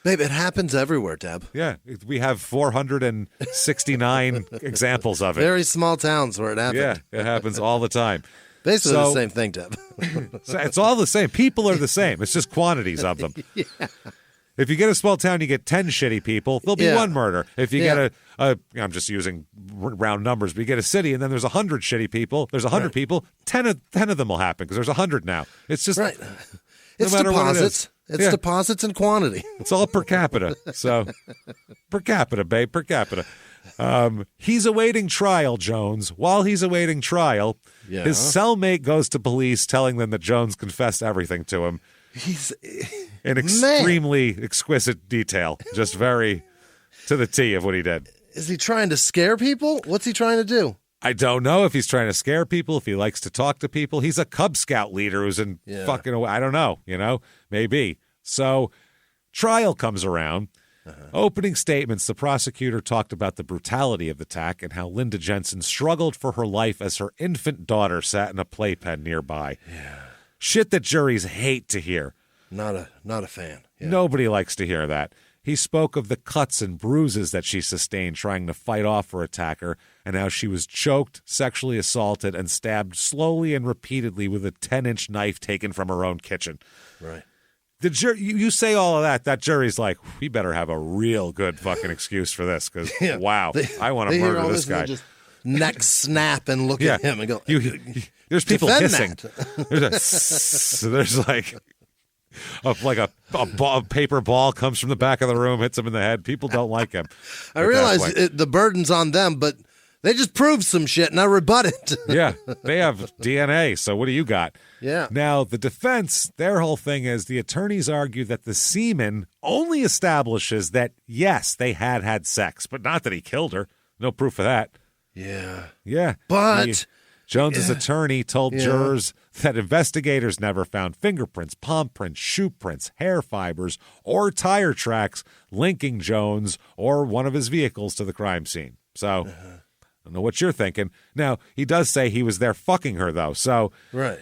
[SPEAKER 4] Babe, it happens everywhere, Deb.
[SPEAKER 1] Yeah, we have 469 examples of it.
[SPEAKER 4] Very small towns where it happens.
[SPEAKER 1] Yeah, it happens all the time.
[SPEAKER 4] Basically the same thing, Deb.
[SPEAKER 1] It's all the same. People are the same. It's just quantities of them.
[SPEAKER 4] Yeah.
[SPEAKER 1] If you get a small town, you get 10 shitty people, there'll be one murder. If you get I'm just using round numbers, but you get a city and then there's 100 shitty people, there's 100 people, 10 of them will happen because there's 100 now. It's just
[SPEAKER 4] right.
[SPEAKER 1] No
[SPEAKER 4] it's
[SPEAKER 1] matter
[SPEAKER 4] deposits.
[SPEAKER 1] What it is.
[SPEAKER 4] It's deposits and quantity.
[SPEAKER 1] It's all per capita. So per capita, babe, per capita. He's awaiting trial, Jones. While he's awaiting trial, his cellmate goes to police telling them that Jones confessed everything to him.
[SPEAKER 4] He's
[SPEAKER 1] in extremely exquisite detail, just very to the T of what he did.
[SPEAKER 4] Is he trying to scare people? What's he trying to do?
[SPEAKER 1] I don't know if he's trying to scare people, if he likes to talk to people. He's a Cub Scout leader who's in fucking away. I don't know, maybe. So trial comes around. Opening statements, the prosecutor talked about the brutality of the attack and how Linda Jensen struggled for her life as her infant daughter sat in a playpen nearby.
[SPEAKER 4] Yeah.
[SPEAKER 1] Shit that juries hate to hear.
[SPEAKER 4] Not a fan. Yeah.
[SPEAKER 1] Nobody likes to hear that. He spoke of the cuts and bruises that she sustained trying to fight off her attacker and how she was choked, sexually assaulted, and stabbed slowly and repeatedly with a 10-inch knife taken from her own kitchen.
[SPEAKER 4] Right.
[SPEAKER 1] The jury, you say all of that jury's like, we better have a real good fucking excuse for this because, wow, I want to murder this guy.
[SPEAKER 4] Just neck snap and look at him and go,
[SPEAKER 1] there's people hissing.
[SPEAKER 4] That.
[SPEAKER 1] There's like a paper ball comes from the back of the room, hits him in the head. People don't like him.
[SPEAKER 4] I realize the burden's on them, but they just proved some shit and I rebut it.
[SPEAKER 1] Yeah, they have DNA, so what do you got?
[SPEAKER 4] Yeah.
[SPEAKER 1] Now, the defense, their whole thing is the attorneys argue that the semen only establishes that, yes, they had sex, but not that he killed her. No proof of that.
[SPEAKER 4] Yeah.
[SPEAKER 1] Yeah.
[SPEAKER 4] But
[SPEAKER 1] Jones's attorney told jurors that investigators never found fingerprints, palm prints, shoe prints, hair fibers, or tire tracks linking Jones or one of his vehicles to the crime scene. So, I don't know what you're thinking. Now, he does say he was there fucking her, though. So,
[SPEAKER 4] right.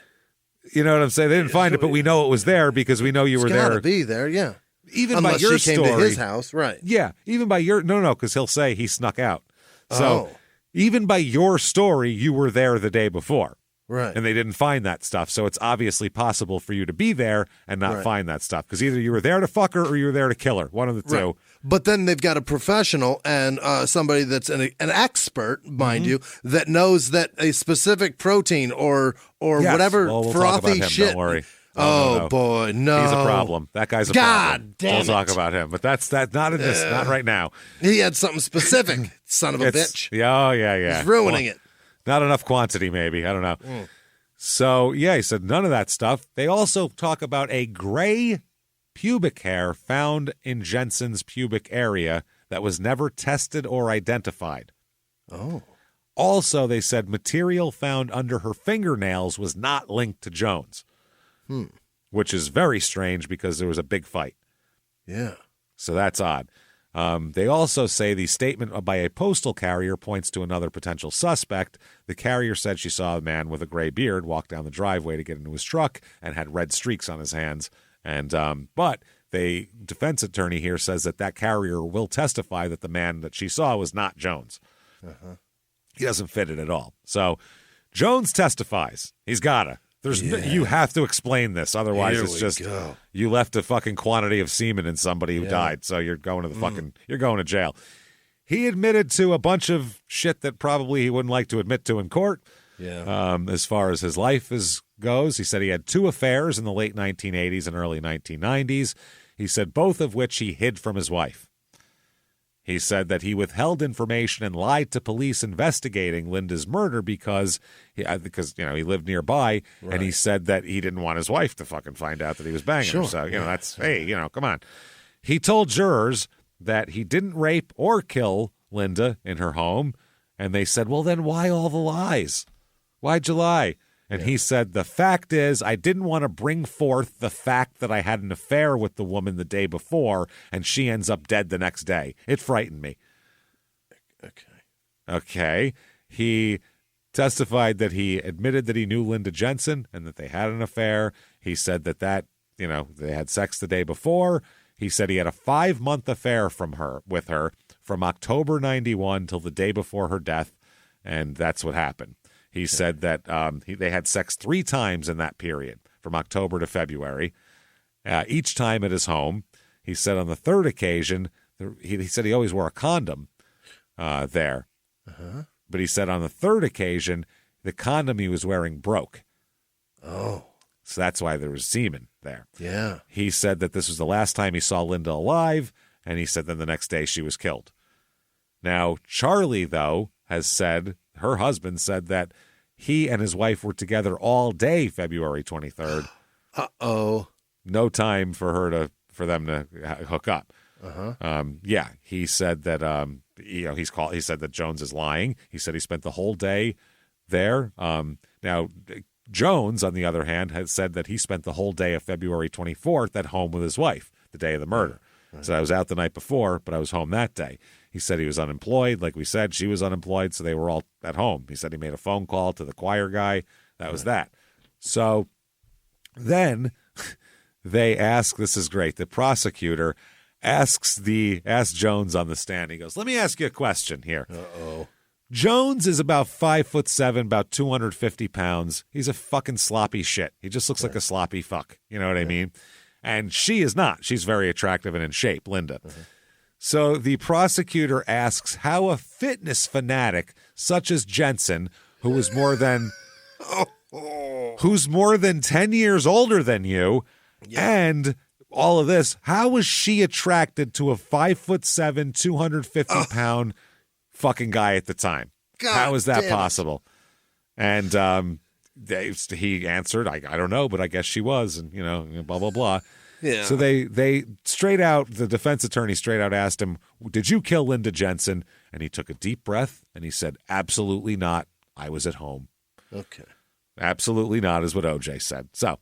[SPEAKER 1] You know what I'm saying? They didn't find it, but we know it was there because we know you were there.
[SPEAKER 4] It's got to be there, yeah.
[SPEAKER 1] Even
[SPEAKER 4] unless
[SPEAKER 1] by your
[SPEAKER 4] she came
[SPEAKER 1] story,
[SPEAKER 4] to his house, right?
[SPEAKER 1] Yeah, even by your no, because he'll say he snuck out. So even by your story, you were there the day before,
[SPEAKER 4] right?
[SPEAKER 1] And they didn't find that stuff. So it's obviously possible for you to be there and not find that stuff because either you were there to fuck her or you were there to kill her. One of the two.
[SPEAKER 4] Right. But then they've got a professional and somebody that's an expert, mind you, that knows that a specific protein or whatever
[SPEAKER 1] we'll
[SPEAKER 4] frothy
[SPEAKER 1] talk about him,
[SPEAKER 4] shit.
[SPEAKER 1] Don't worry.
[SPEAKER 4] No. Boy, no.
[SPEAKER 1] He's a problem. That guy's a problem.
[SPEAKER 4] Damn
[SPEAKER 1] we'll talk about him. But that's not in this, not right now.
[SPEAKER 4] He had something specific, son of a bitch.
[SPEAKER 1] Yeah.
[SPEAKER 4] He's ruining it.
[SPEAKER 1] Not enough quantity, maybe. I don't know. So, he said none of that stuff. They also talk about a gray pubic hair found in Jensen's pubic area that was never tested or identified.
[SPEAKER 4] Oh.
[SPEAKER 1] Also, they said material found under her fingernails was not linked to Jones. Which is very strange because there was a big fight.
[SPEAKER 4] Yeah.
[SPEAKER 1] So that's odd. They also say the statement by a postal carrier points to another potential suspect. The carrier said she saw a man with a gray beard walk down the driveway to get into his truck and had red streaks on his hands. And but the defense attorney here says that carrier will testify that the man that she saw was not Jones. He doesn't fit it at all. So Jones testifies. He's got to. You have to explain this, otherwise
[SPEAKER 4] Here
[SPEAKER 1] it's
[SPEAKER 4] we
[SPEAKER 1] just
[SPEAKER 4] go.
[SPEAKER 1] you left a fucking quantity of semen in somebody who died, so you're going to the fucking you're going to jail. He admitted to a bunch of shit that probably he wouldn't like to admit to in court.
[SPEAKER 4] Yeah.
[SPEAKER 1] As far as his life goes, he said he had 2 affairs in the late 1980s and early 1990s. He said both of which he hid from his wife. He said that he withheld information and lied to police investigating Linda's murder because he lived nearby, and he said that he didn't want his wife to fucking find out that he was banging her. So, that's, come on. He told jurors that he didn't rape or kill Linda in her home, and they said, well, then why all the lies? Why'd you lie? And he said, the fact is, I didn't want to bring forth the fact that I had an affair with the woman the day before, and she ends up dead the next day. It frightened me. Okay. He testified that he admitted that he knew Linda Jensen and that they had an affair. He said that they had sex the day before. He said he had a 5-month affair with her from October 91 till the day before her death, and that's what happened. He said that they had sex 3 times in that period, from October to February, each time at his home. He said on the 3rd occasion, he said he always wore a condom there. Uh-huh. But he said on the 3rd occasion, the condom he was wearing broke.
[SPEAKER 4] Oh.
[SPEAKER 1] So that's why there was semen there.
[SPEAKER 4] Yeah.
[SPEAKER 1] He said that this was the last time he saw Linda alive, and he said then the next day she was killed. Now, Charlie, though, has said, her husband said that he and his wife were together all day February 23rd.
[SPEAKER 4] Uh-oh.
[SPEAKER 1] No time for them to hook up.
[SPEAKER 4] Uh-huh.
[SPEAKER 1] He said that he said that Jones is lying. He said he spent the whole day there. Now Jones, on the other hand, has said that he spent the whole day of February 24th at home with his wife, the day of the murder. Right. So I was out the night before, but I was home that day. He said he was unemployed. Like we said, she was unemployed, so they were all at home. He said he made a phone call to the choir guy. That was that. So then they ask, this is great, the prosecutor asks Jones on the stand. He goes, let me ask you a question here.
[SPEAKER 4] Uh-oh.
[SPEAKER 1] Jones is about 5'7", about 250 pounds. He's a fucking sloppy shit. He just looks like a sloppy fuck. You know what I mean? And she is not. She's very attractive and in shape, Linda. Uh-huh. So the prosecutor asks how a fitness fanatic such as Jensen, who's more than 10 years older than you, and all of this, how was she attracted to a 5'7", 250 pound fucking guy at the time?
[SPEAKER 4] God,
[SPEAKER 1] how is that possible? And he answered, I don't know, but I guess she was, and blah blah blah.
[SPEAKER 4] Yeah.
[SPEAKER 1] So they the defense attorney straight out asked him, did you kill Linda Jensen? And he took a deep breath and he said, absolutely not. I was at home.
[SPEAKER 4] Okay.
[SPEAKER 1] Absolutely not is what OJ said. So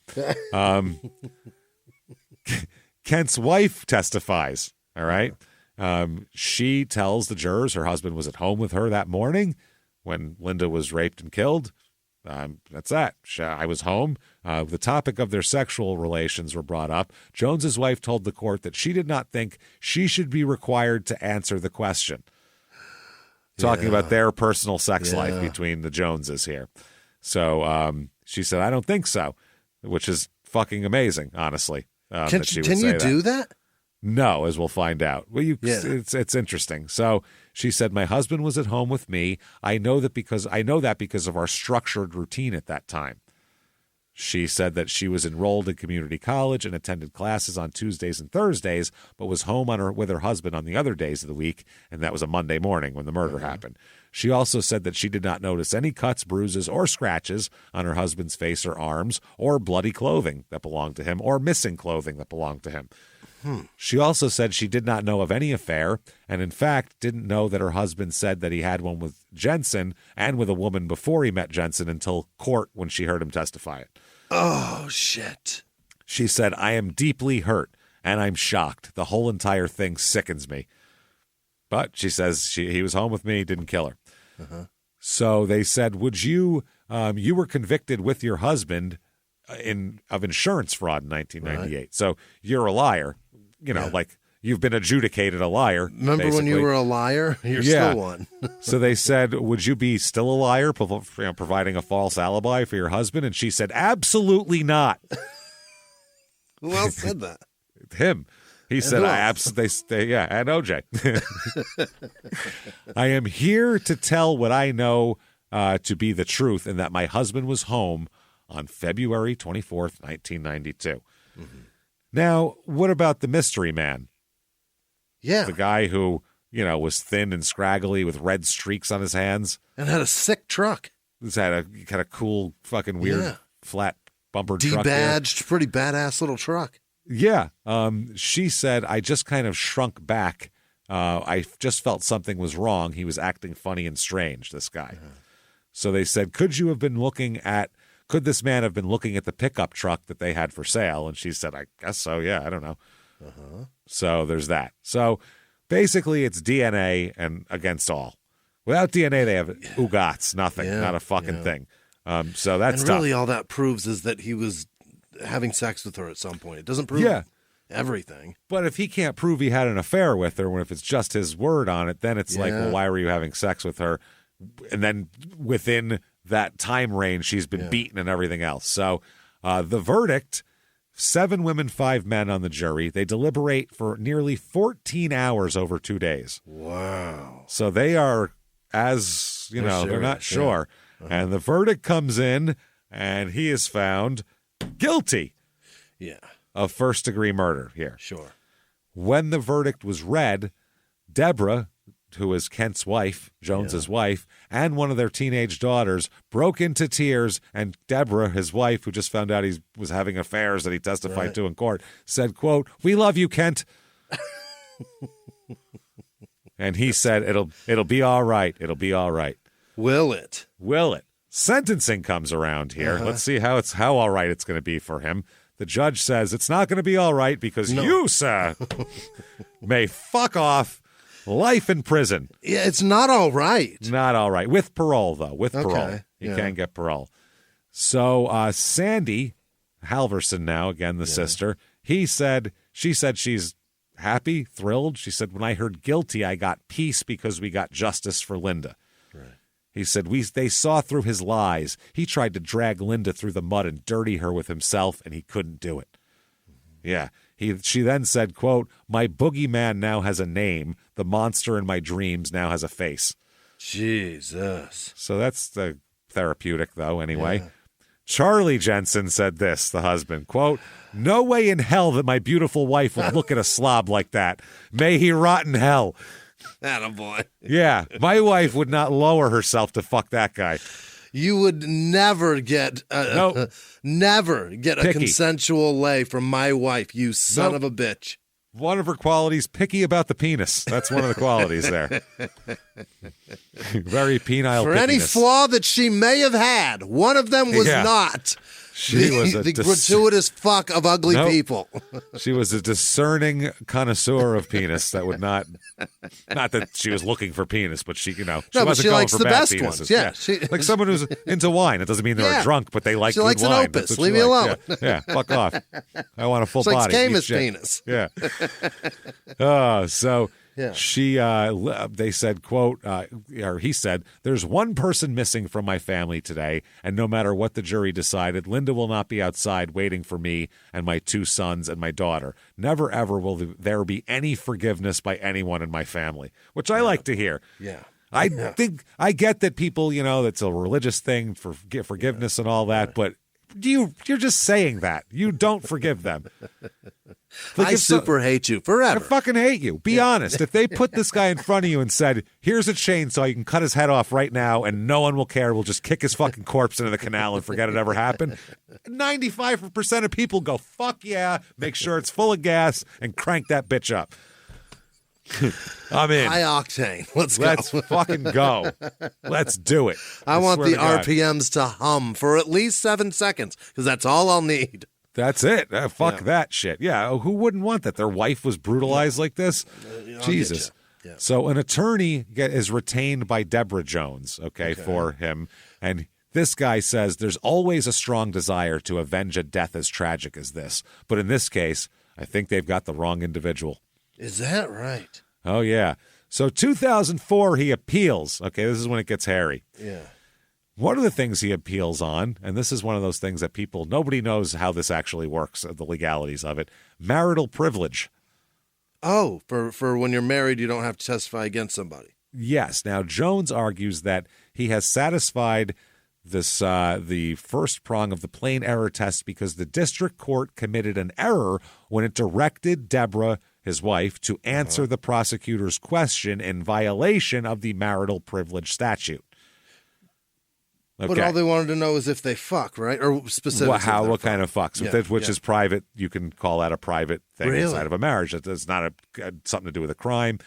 [SPEAKER 1] Kent's wife testifies. All right. She tells the jurors her husband was at home with her that morning when Linda was raped and killed. That's that. I was home. The topic of their sexual relations were brought up. Jones's wife told the court that she did not think she should be required to answer the question. Talking about their personal sex life between the Joneses here. So she said, I don't think so, which is fucking amazing, honestly.
[SPEAKER 4] Can you do that?
[SPEAKER 1] No, as we'll find out. Well, it's interesting. So she said, my husband was at home with me. I know that because of our structured routine at that time. She said that she was enrolled in community college and attended classes on Tuesdays and Thursdays, but was home with her husband on the other days of the week, and that was a Monday morning when the murder happened. She also said that she did not notice any cuts, bruises, or scratches on her husband's face or arms, or bloody clothing that belonged to him, or missing clothing that belonged to him. She also said she did not know of any affair, and in fact didn't know that her husband said that he had one with Jensen and with a woman before he met Jensen until court when she heard him testify it.
[SPEAKER 4] Oh, shit.
[SPEAKER 1] She said, I am deeply hurt, and I'm shocked. The whole entire thing sickens me. But she says he was home with me, didn't kill her. Uh-huh. So they said, would you were convicted with your husband of insurance fraud in 1998. Right. So you're a liar. Like you've been adjudicated a liar.
[SPEAKER 4] Remember when you
[SPEAKER 1] basically.
[SPEAKER 4] were a liar? You're
[SPEAKER 1] Yeah.
[SPEAKER 4] still one.
[SPEAKER 1] So they said, would you be still a liar, providing a false alibi for your husband? And she said, absolutely not.
[SPEAKER 4] Who else said that?
[SPEAKER 1] Him. He said,
[SPEAKER 4] who
[SPEAKER 1] I
[SPEAKER 4] else?
[SPEAKER 1] absolutely, and OJ. I am here to tell what I know to be the truth, and that my husband was home on February 24th, 1992.
[SPEAKER 4] Mm-hmm.
[SPEAKER 1] Now, what about the mystery man?
[SPEAKER 4] Yeah.
[SPEAKER 1] The guy who, was thin and scraggly with red streaks on his hands.
[SPEAKER 4] And had a sick truck.
[SPEAKER 1] He's had a kind of cool, fucking weird,
[SPEAKER 4] Yeah.
[SPEAKER 1] flat bumper truck there.
[SPEAKER 4] Debadged, pretty badass little truck.
[SPEAKER 1] Yeah. She said, I just kind of shrunk back. I just felt something was wrong. He was acting funny and strange, this guy. So they said, could this man have been looking at the pickup truck that they had for sale? And she said, I guess so. Yeah, I don't know. So there's that. So basically it's DNA and against all. Without DNA, they have ugats, nothing, not a fucking thing. So that's
[SPEAKER 4] and
[SPEAKER 1] tough.
[SPEAKER 4] really all that proves is that he was having sex with her at some point. It doesn't prove everything.
[SPEAKER 1] But if he can't prove he had an affair with her, if it's just his word on it, then it's like, well, why were you having sex with her? And then within that time range, she's been beaten and everything else. So the verdict, 7 women, 5 men on the jury. They deliberate for nearly 14 hours over 2 days.
[SPEAKER 4] Wow.
[SPEAKER 1] So they are, as, they're not sure. And the verdict comes in, and he is found guilty of first-degree murder here.
[SPEAKER 4] Sure.
[SPEAKER 1] When the verdict was read, Deborah, who is Kent's wife, Jones's wife, and one of their teenage daughters broke into tears, and Deborah, his wife, who just found out he was having affairs that he testified to in court, said, quote, "We love you, Kent." And he said, it'll be all right. It'll be all right.
[SPEAKER 4] Will it?
[SPEAKER 1] Will it? Sentencing comes around here. Let's see how all right it's going to be for him. The judge says it's not going to be all right because you, sir, may fuck off. Life in prison.
[SPEAKER 4] Yeah, it's not all right.
[SPEAKER 1] Not all right. With parole, though. With parole. You can get parole. So Sandy Halverson now, again, the sister, she said she's happy, thrilled. She said, when I heard guilty, I got peace because we got justice for Linda. Right. He said, they saw through his lies. He tried to drag Linda through the mud and dirty her with himself, and he couldn't do it. Yeah. She then said, quote, "My boogeyman now has a name. The monster in my dreams now has a face."
[SPEAKER 4] Jesus.
[SPEAKER 1] So that's the therapeutic, though, anyway. Yeah. Charlie Jensen said this, the husband, quote, "No way in hell that my beautiful wife would look at a slob like that. May he rot in hell."
[SPEAKER 4] Attaboy.
[SPEAKER 1] Yeah, my wife would not lower herself to fuck that guy.
[SPEAKER 4] You would never get a consensual lay from my wife, you son of a bitch.
[SPEAKER 1] One of her qualities, picky about the penis. That's one of the qualities there. Very penile
[SPEAKER 4] For
[SPEAKER 1] pickiness.
[SPEAKER 4] any flaw that she may have had, one of them was not
[SPEAKER 1] She was
[SPEAKER 4] the gratuitous fuck of ugly people.
[SPEAKER 1] She was a discerning connoisseur of penis that would not that she was looking for penis, but she, she wasn't
[SPEAKER 4] she
[SPEAKER 1] going
[SPEAKER 4] likes
[SPEAKER 1] for
[SPEAKER 4] the
[SPEAKER 1] bad
[SPEAKER 4] best
[SPEAKER 1] penises.
[SPEAKER 4] ones. Yeah.
[SPEAKER 1] Like someone who's into wine. It doesn't mean they're drunk, but they like
[SPEAKER 4] she
[SPEAKER 1] good
[SPEAKER 4] likes
[SPEAKER 1] wine.
[SPEAKER 4] an opus. Leave me alone.
[SPEAKER 1] Yeah, fuck off. I want a full
[SPEAKER 4] It's like
[SPEAKER 1] body.
[SPEAKER 4] Camus penis.
[SPEAKER 1] Yeah. She, they said, quote, or he said, "There's one person missing from my family today, and no matter what the jury decided, Linda will not be outside waiting for me and my 2 sons and my daughter. Never, ever will there be any forgiveness by anyone in my family," which I like to hear.
[SPEAKER 4] Yeah.
[SPEAKER 1] I think I get that people, that's a religious thing for forgiveness and all that, but you're just saying that. You don't forgive them. Like
[SPEAKER 4] I super hate you forever.
[SPEAKER 1] I fucking hate you. Be honest. If they put this guy in front of you and said, "Here's a chainsaw, you can cut his head off right now and no one will care. We'll just kick his fucking corpse into the canal and forget it ever happened," 95% of people go, "Fuck yeah," make sure it's full of gas and crank that bitch up. I'm in.
[SPEAKER 4] High octane. Let's
[SPEAKER 1] fucking go. Let's do it.
[SPEAKER 4] I want the RPMs to hum for at least 7 seconds because that's all I'll need.
[SPEAKER 1] That's it. Fuck that shit. Yeah, who wouldn't want that? Their wife was brutalized like this? Jesus.
[SPEAKER 4] Yeah.
[SPEAKER 1] So an attorney is retained by Deborah Jones, for him. And this guy says there's always a strong desire to avenge a death as tragic as this. But in this case, I think they've got the wrong individual.
[SPEAKER 4] Is that right?
[SPEAKER 1] Oh, yeah. So 2004, he appeals. Okay, this is when it gets hairy.
[SPEAKER 4] Yeah.
[SPEAKER 1] One of the things he appeals on, and this is one of those things that nobody knows how this actually works, the legalities of it, marital privilege.
[SPEAKER 4] Oh, for when you're married, you don't have to testify against somebody.
[SPEAKER 1] Yes. Now, Jones argues that he has satisfied the first prong of the plain error test because the district court committed an error when it directed Deborah, his wife, to answer the prosecutor's question in violation of the marital privilege statute. Okay.
[SPEAKER 4] But all they wanted to know is if they fuck, right? Or specifically,
[SPEAKER 1] what kind of fucks, which is private. You can call that a private thing inside of a marriage. It's not something to do with a crime.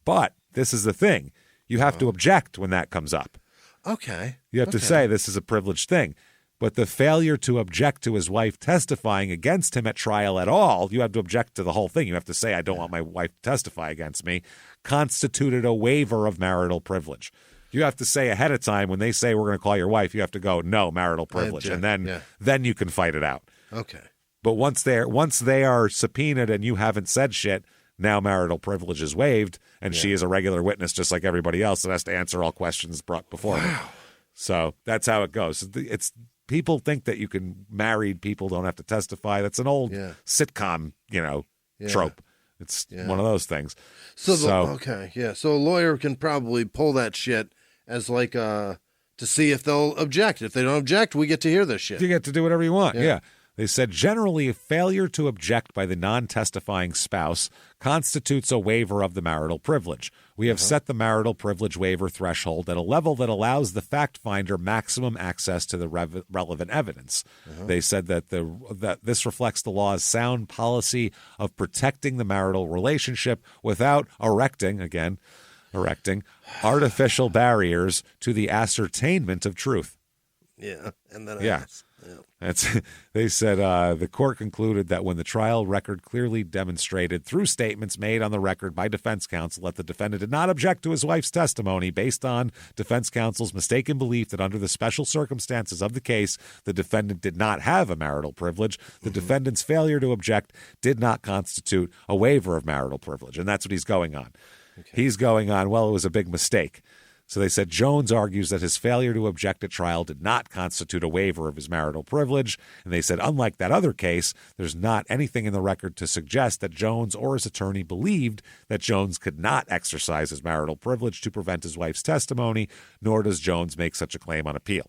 [SPEAKER 1] But this is the thing. You have to object when that comes up.
[SPEAKER 4] Okay.
[SPEAKER 1] You have to say this is a privileged thing. But the failure to object to his wife testifying against him at trial at all, you have to object to the whole thing. You have to say, I don't want my wife to testify against me, constituted a waiver of marital privilege. You have to say ahead of time when they say we're going to call your wife, you have to go, no, marital privilege. And then you can fight it out.
[SPEAKER 4] Okay.
[SPEAKER 1] But once they are subpoenaed and you haven't said shit, now marital privilege is waived, and she is a regular witness just like everybody else and has to answer all questions brought before her. So that's how it goes. It's people think that you can married people don't have to testify. That's an old sitcom, trope. It's one of those things.
[SPEAKER 4] So a lawyer can probably pull that shit as like to see if they'll object. If they don't object, we get to hear this shit.
[SPEAKER 1] You get to do whatever you want. Yeah. They said generally a failure to object by the non-testifying spouse constitutes a waiver of the marital privilege. We have set the marital privilege waiver threshold at a level that allows the fact finder maximum access to the relevant evidence. They said that that this reflects the law's sound policy of protecting the marital relationship without erecting artificial barriers to the ascertainment of truth.
[SPEAKER 4] Yeah, and then
[SPEAKER 1] they said the court concluded that when the trial record clearly demonstrated through statements made on the record by defense counsel that the defendant did not object to his wife's testimony based on defense counsel's mistaken belief that under the special circumstances of the case, the defendant did not have a marital privilege, the defendant's failure to object did not constitute a waiver of marital privilege. And that's what he's going on. Okay. He's going on, well, it was a big mistake. So they said Jones argues that his failure to object at trial did not constitute a waiver of his marital privilege. And they said, unlike that other case, there's not anything in the record to suggest that Jones or his attorney believed that Jones could not exercise his marital privilege to prevent his wife's testimony, nor does Jones make such a claim on appeal.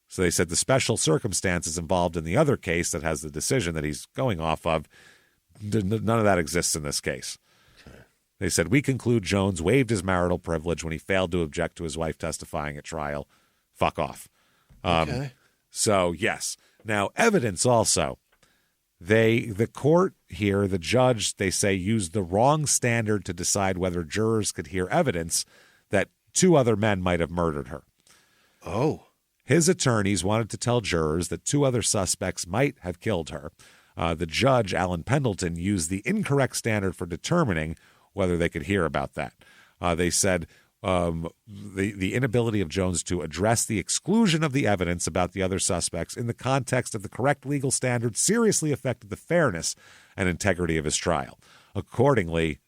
[SPEAKER 1] So they said the special circumstances involved in the other case that has the decision that he's going off of, none of that exists in this case. They said, we conclude Jones waived his marital privilege when he failed to object to his wife testifying at trial. Fuck off. So, yes. Now, evidence also. The court here, the judge, they say, used the wrong standard to decide whether jurors could hear evidence that two other men might have murdered her.
[SPEAKER 4] Oh.
[SPEAKER 1] His attorneys wanted to tell jurors that two other suspects might have killed her. The judge, Alan Pendleton, used the incorrect standard for determining whether they could hear about that. They said the inability of Jones to address the exclusion of the evidence about the other suspects in the context of the correct legal standard seriously affected the fairness and integrity of his trial. Accordingly,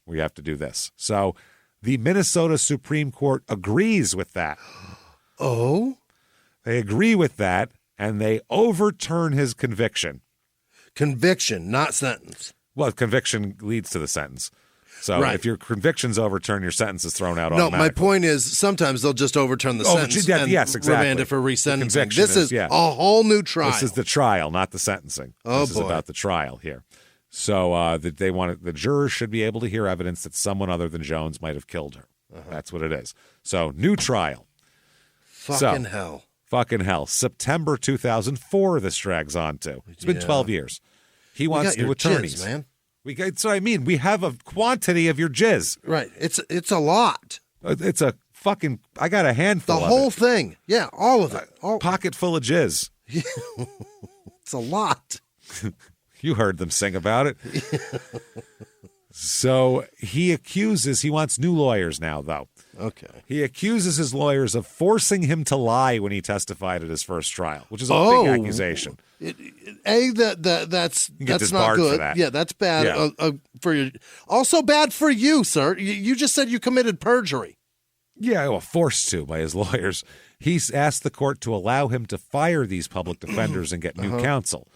[SPEAKER 1] we have to do this. So the Minnesota Supreme Court agrees with that.
[SPEAKER 4] Oh?
[SPEAKER 1] They agree with that, and they overturn his conviction.
[SPEAKER 4] Conviction, not sentence.
[SPEAKER 1] Well, conviction leads to the sentence. So if your conviction's overturned, your sentence is thrown out automatically.
[SPEAKER 4] No, my point is sometimes they'll just overturn the sentence and remand it for resentencing. This is a whole new trial.
[SPEAKER 1] This is the trial, not the sentencing. This is about the trial here. So they want the jurors should be able to hear evidence that someone other than Jones might have killed her. That's what it is. So new trial.
[SPEAKER 4] Fucking hell.
[SPEAKER 1] September 2004 this drags on to. It's been 12 years. He wants new attorneys.
[SPEAKER 4] Jizz, man.
[SPEAKER 1] That's what I mean. We have a quantity of your jizz.
[SPEAKER 4] Right. It's a lot.
[SPEAKER 1] It's a fucking, I got a handful of it.
[SPEAKER 4] The whole thing. Yeah, all of it.
[SPEAKER 1] Pocket full of jizz.
[SPEAKER 4] It's a lot.
[SPEAKER 1] You heard them sing about it. So he wants new lawyers now, though.
[SPEAKER 4] Okay.
[SPEAKER 1] He accuses his lawyers of forcing him to lie when he testified at his first trial, which is a big accusation.
[SPEAKER 2] That's not
[SPEAKER 1] disbarred
[SPEAKER 2] good.
[SPEAKER 1] for that.
[SPEAKER 2] Yeah, that's bad.
[SPEAKER 1] Yeah.
[SPEAKER 2] For you, also bad for you, sir. You just said you committed perjury.
[SPEAKER 1] Yeah, well, forced to by his lawyers. He's asked the court to allow him to fire these public defenders and get new counsel.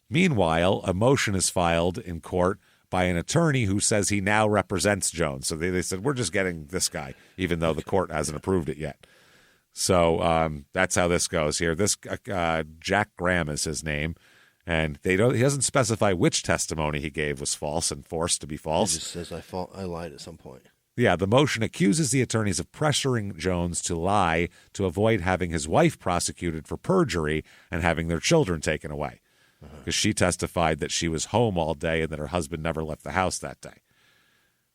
[SPEAKER 1] Meanwhile, a motion is filed in court by an attorney who says he now represents Jones. So they said, we're just getting this guy, even though the court hasn't approved it yet. So that's how this goes here. This Jack Graham is his name, and he doesn't specify which testimony he gave was false and forced to be false.
[SPEAKER 4] He just says, I lied at some point.
[SPEAKER 1] Yeah, the motion accuses the attorneys of pressuring Jones to lie to avoid having his wife prosecuted for perjury and having their children taken away. Because she testified that she was home all day and that her husband never left the house that day.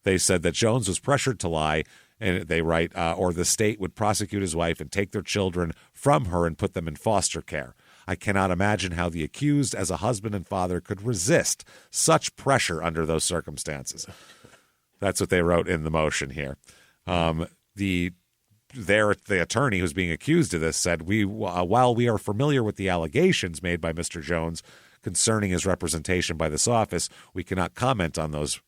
[SPEAKER 1] They said that Jones was pressured to lie, and they write, or the state would prosecute his wife and take their children from her and put them in foster care. I cannot imagine how the accused as a husband and father could resist such pressure under those circumstances. That's what they wrote in the motion here. The attorney who's being accused of this said, while we are familiar with the allegations made by Mr. Jones concerning his representation by this office, we cannot comment on those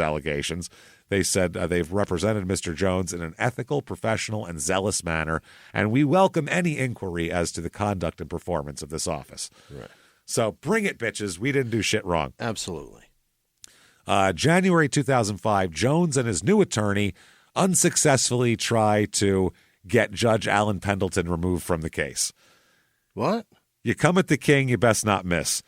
[SPEAKER 1] allegations. They said they've represented Mr. Jones in an ethical, professional, and zealous manner, and we welcome any inquiry as to the conduct and performance of this office.
[SPEAKER 4] Right.
[SPEAKER 1] So bring it, bitches. We didn't do shit wrong.
[SPEAKER 4] Absolutely.
[SPEAKER 1] January 2005, Jones and his new attorney unsuccessfully try to get Judge Alan Pendleton removed from the case.
[SPEAKER 4] What?
[SPEAKER 1] You come at the king, you best not miss.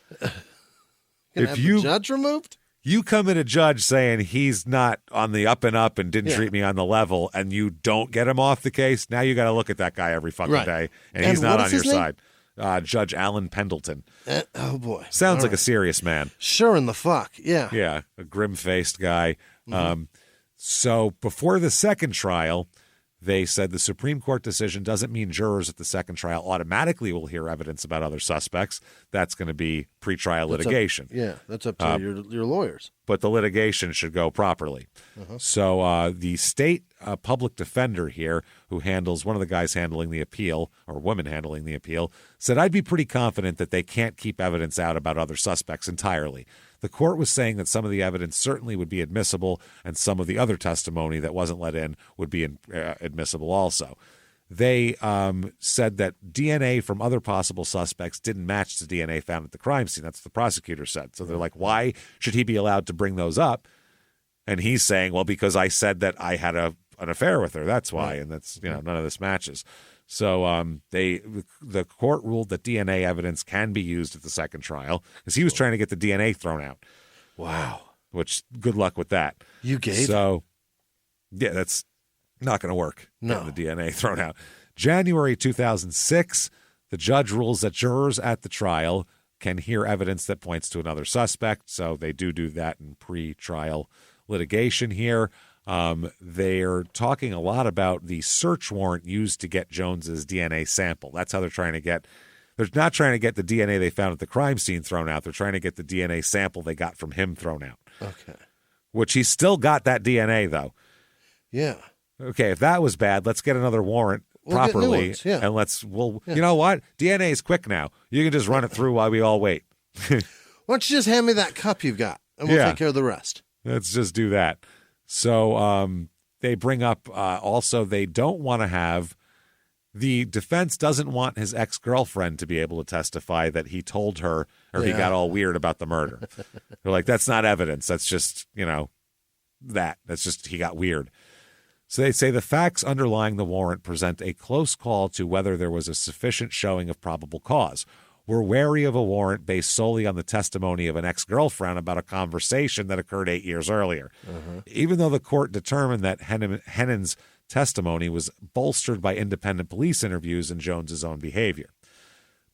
[SPEAKER 4] If the judge removed?
[SPEAKER 1] You come at a judge saying he's not on the up and up and didn't treat me on the level, and you don't get him off the case, now you got to look at that guy every fucking day, and he's not on your side. Judge Alan Pendleton.
[SPEAKER 4] Oh, boy.
[SPEAKER 1] Sounds like a serious man.
[SPEAKER 4] Sure in the fuck, yeah.
[SPEAKER 1] Yeah, a grim-faced guy. So before the second trial, they said the Supreme Court decision doesn't mean jurors at the second trial automatically will hear evidence about other suspects. That's going to be pretrial litigation.
[SPEAKER 4] That's up to your lawyers.
[SPEAKER 1] But the litigation should go properly. So the state public defender here, who handles one of the guys handling the appeal, or woman handling the appeal, said, I'd be pretty confident that they can't keep evidence out about other suspects entirely. The court was saying that some of the evidence certainly would be admissible, and some of the other testimony that wasn't let in would be admissible also. They said that DNA from other possible suspects didn't match the DNA found at the crime scene. That's what the prosecutor said. So they're like, why should he be allowed to bring those up? And he's saying, well, because I said that I had an affair with her. That's why. And that's, none of this matches. So the court ruled that DNA evidence can be used at the second trial because he was trying to get the DNA thrown out.
[SPEAKER 4] Wow.
[SPEAKER 1] Which, good luck with that.
[SPEAKER 4] You gave?
[SPEAKER 1] So, yeah, that's not going to work.
[SPEAKER 4] No.
[SPEAKER 1] The DNA thrown out. January 2006, the judge rules that jurors at the trial can hear evidence that points to another suspect. So they do that in pre-trial litigation here. They're talking a lot about the search warrant used to get Jones's DNA sample. That's how they're trying to get. They're not trying to get the DNA they found at the crime scene thrown out. They're trying to get the DNA sample they got from him thrown out.
[SPEAKER 4] Okay.
[SPEAKER 1] Which he's still got that DNA, though.
[SPEAKER 4] Yeah.
[SPEAKER 1] Okay, if that was bad, let's get another warrant properly. And you know what? DNA is quick now. You can just run it through while we all wait.
[SPEAKER 4] Why don't you just hand me that cup you've got, and we'll take care of the rest.
[SPEAKER 1] Let's just do that. So they bring up also they don't want to have the defense doesn't want his ex-girlfriend to be able to testify that he told her or he got all weird about the murder. They're like, that's not evidence. That's just, that's just he got weird. So they say the facts underlying the warrant present a close call to whether there was a sufficient showing of probable cause. We're wary of a warrant based solely on the testimony of an ex-girlfriend about a conversation that occurred 8 years earlier. Even though the court determined that Hennon's testimony was bolstered by independent police interviews and Jones's own behavior.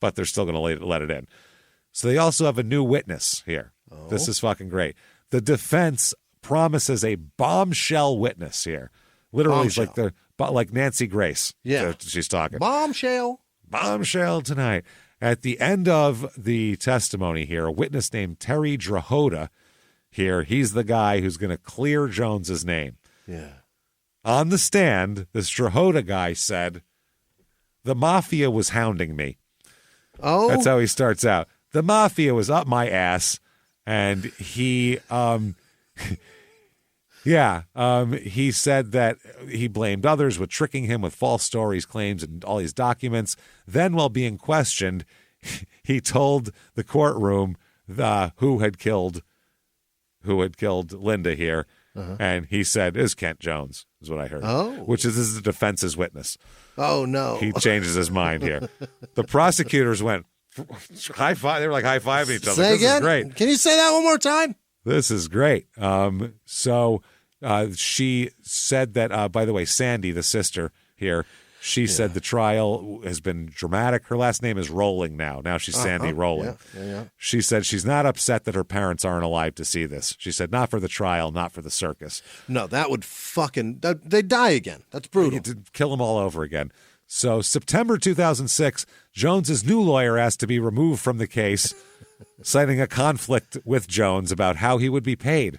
[SPEAKER 1] But they're still going to let it in. So they also have a new witness here. This is fucking great. The defense promises a bombshell witness here. Literally, it's like Nancy Grace.
[SPEAKER 4] Yeah.
[SPEAKER 1] She's talking.
[SPEAKER 4] Bombshell
[SPEAKER 1] tonight. At the end of the testimony here, a witness named Terry Drahota here, he's the guy who's going to clear Jones's name.
[SPEAKER 4] Yeah.
[SPEAKER 1] On the stand, this Drahota guy said, the mafia was hounding me.
[SPEAKER 4] Oh.
[SPEAKER 1] That's how he starts out. The mafia was up my ass, and he he said that he blamed others with tricking him with false stories, claims, and all these documents. Then, while being questioned, he told the courtroom who had killed Linda here, and he said, "Is Kent Jones," is what I heard.
[SPEAKER 4] Oh.
[SPEAKER 1] Which is, this is the defense's witness.
[SPEAKER 4] Oh, no.
[SPEAKER 1] He changes his mind here. The prosecutors went high five. They were like high fiving each other.
[SPEAKER 4] Say
[SPEAKER 1] This
[SPEAKER 4] again?
[SPEAKER 1] is great.
[SPEAKER 4] Can you say that one more time?
[SPEAKER 1] This is great. So she said that, by the way, Sandy, the sister here, she said the trial has been dramatic. Her last name is Rolling now. Now she's Sandy Rolling.
[SPEAKER 4] Yeah.
[SPEAKER 1] She said she's not upset that her parents aren't alive to see this. She said, not for the trial, not for the circus.
[SPEAKER 4] No, that would they'd die again. That's brutal.
[SPEAKER 1] To kill them all over again. So September 2006, Jones's new lawyer asked to be removed from the case, citing a conflict with Jones about how he would be paid.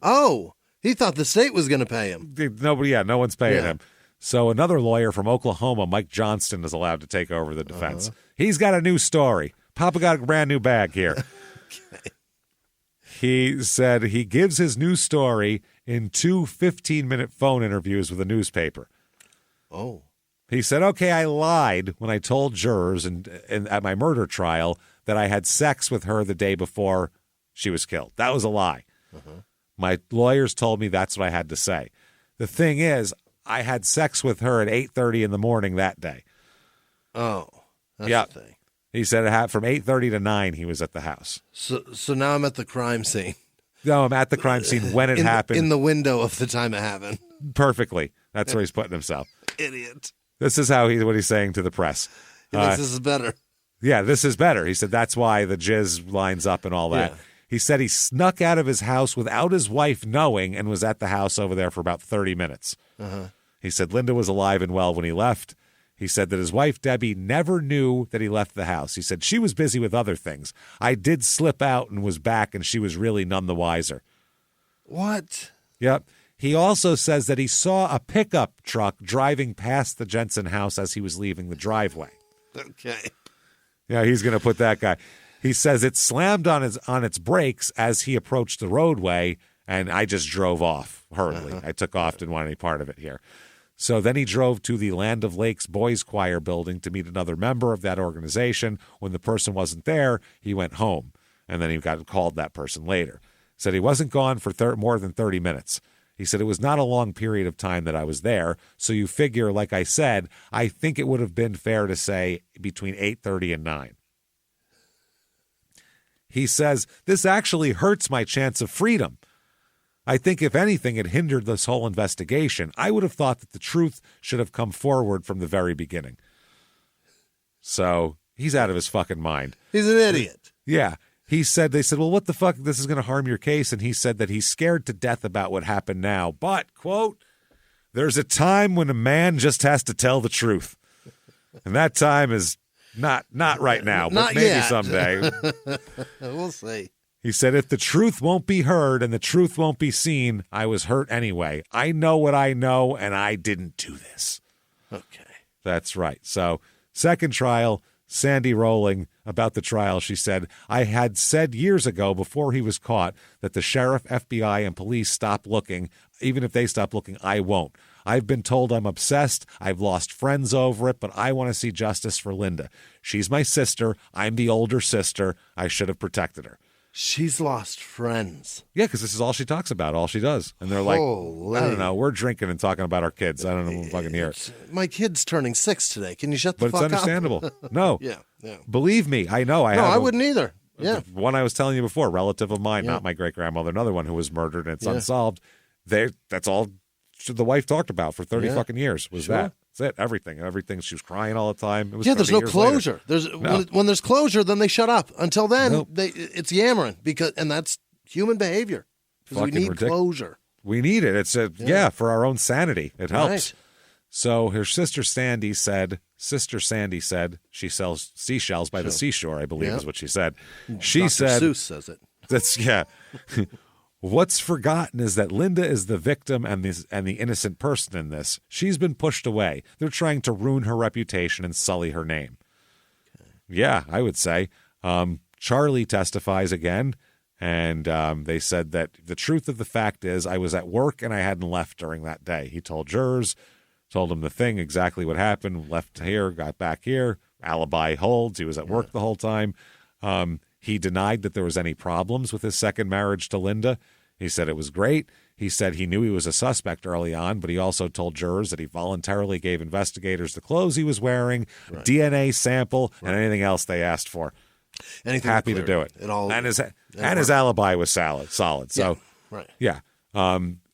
[SPEAKER 4] Oh, he thought the state was going to pay him.
[SPEAKER 1] No one's paying him. So another lawyer from Oklahoma, Mike Johnston, is allowed to take over the defense. He's got a new story. Papa got a brand new bag here.
[SPEAKER 4] Okay.
[SPEAKER 1] He said he gives his new story in 2 15-minute phone interviews with a newspaper.
[SPEAKER 4] Oh.
[SPEAKER 1] He said, okay, I lied when I told jurors and at my murder trial that I had sex with her the day before she was killed. That was a lie. My lawyers told me that's what I had to say. The thing is, I had sex with her at 8:30 in the morning that day.
[SPEAKER 4] Oh, that's the thing.
[SPEAKER 1] He said it happened from 8:30 to 9 he was at the house.
[SPEAKER 4] So now I'm at the crime scene.
[SPEAKER 1] No, I'm at the crime scene when it happened.
[SPEAKER 4] In the window of the time it happened.
[SPEAKER 1] Perfectly. That's where he's putting himself.
[SPEAKER 4] Idiot.
[SPEAKER 1] This is what he's saying to the press.
[SPEAKER 4] He thinks this is better.
[SPEAKER 1] Yeah, this is better. He said that's why the jizz lines up and all that.
[SPEAKER 4] Yeah.
[SPEAKER 1] He said he snuck out of his house without his wife knowing and was at the house over there for about 30 minutes. He said Linda was alive and well when he left. He said that his wife, Debbie, never knew that he left the house. He said she was busy with other things. I did slip out and was back, and she was really none the wiser.
[SPEAKER 4] What?
[SPEAKER 1] Yep. He also says that he saw a pickup truck driving past the Jensen house as he was leaving the driveway.
[SPEAKER 4] Okay.
[SPEAKER 1] Yeah, he's going to put that guy. He says it slammed on its brakes as he approached the roadway, and I just drove off hurriedly. I took off, didn't want any part of it here. So then he drove to the Land of Lakes Boys Choir building to meet another member of that organization. When the person wasn't there, he went home, and then he got called that person later. Said he wasn't gone for more than 30 minutes. He said it was not a long period of time that I was there, so you figure, like I said, I think it would have been fair to say between 8:30 and 9. He says, this actually hurts my chance of freedom. I think if anything, it hindered this whole investigation. I would have thought that the truth should have come forward from the very beginning. So he's out of his fucking mind.
[SPEAKER 4] He's an idiot.
[SPEAKER 1] Yeah. They said, well, what the fuck? This is going to harm your case. And he said that he's scared to death about what happened now. But, quote, there's a time when a man just has to tell the truth. And that time is not right now, but
[SPEAKER 4] Not
[SPEAKER 1] maybe
[SPEAKER 4] yet.
[SPEAKER 1] someday.
[SPEAKER 4] We'll see.
[SPEAKER 1] He said, if the truth won't be heard and the truth won't be seen, I was hurt anyway. I know what I know, and I didn't do this.
[SPEAKER 4] Okay.
[SPEAKER 1] That's right. So, second trial, Sandy Rolling, about the trial, she said, I had said years ago before he was caught that the sheriff, FBI, and police stop looking. Even if they stop looking, I won't. I've been told I'm obsessed. I've lost friends over it, but I want to see justice for Linda. She's my sister. I'm the older sister. I should have protected her.
[SPEAKER 4] She's lost friends.
[SPEAKER 1] Yeah, because this is all she talks about, all she does. And they're like,
[SPEAKER 4] Holy.
[SPEAKER 1] I don't know, we're drinking and talking about our kids. I don't know if I can hear it.
[SPEAKER 4] My kid's turning 6 today. Can you shut the
[SPEAKER 1] But
[SPEAKER 4] fuck
[SPEAKER 1] it's
[SPEAKER 4] up?
[SPEAKER 1] understandable. No.
[SPEAKER 4] Yeah.
[SPEAKER 1] Believe me, I know.
[SPEAKER 4] I wouldn't either. Yeah.
[SPEAKER 1] One I was telling you before, relative of mine, not my great-grandmother, another one who was murdered and it's unsolved. That's all the wife talked about for 30 fucking years was that. That's it. Everything. She was crying all the time. It was
[SPEAKER 4] There's no
[SPEAKER 1] 30 years
[SPEAKER 4] closure.
[SPEAKER 1] later.
[SPEAKER 4] When there's closure, then they shut up. Until then, it's yammering and that's human behavior. Because we need closure.
[SPEAKER 1] We need it. It's for our own sanity. It helps. Right. So her sister Sandy said she sells seashells by the seashore, I believe is what she said. She
[SPEAKER 4] Dr.
[SPEAKER 1] said
[SPEAKER 4] Seuss says it.
[SPEAKER 1] That's What's forgotten is that Linda is the victim and the innocent person in this. She's been pushed away. They're trying to ruin her reputation and sully her name. Yeah, I would say. Charlie testifies again, and they said that the truth of the fact is I was at work and I hadn't left during that day. He told jurors, told them the thing, exactly what happened, left here, got back here, alibi holds, he was at work the whole time. He denied that there was any problems with his second marriage to Linda. He said it was great. He said he knew he was a suspect early on, but he also told jurors that he voluntarily gave investigators the clothes he was wearing, DNA sample, and anything else they asked for.
[SPEAKER 4] Anything
[SPEAKER 1] Happy to do it. And his alibi was solid. So yeah.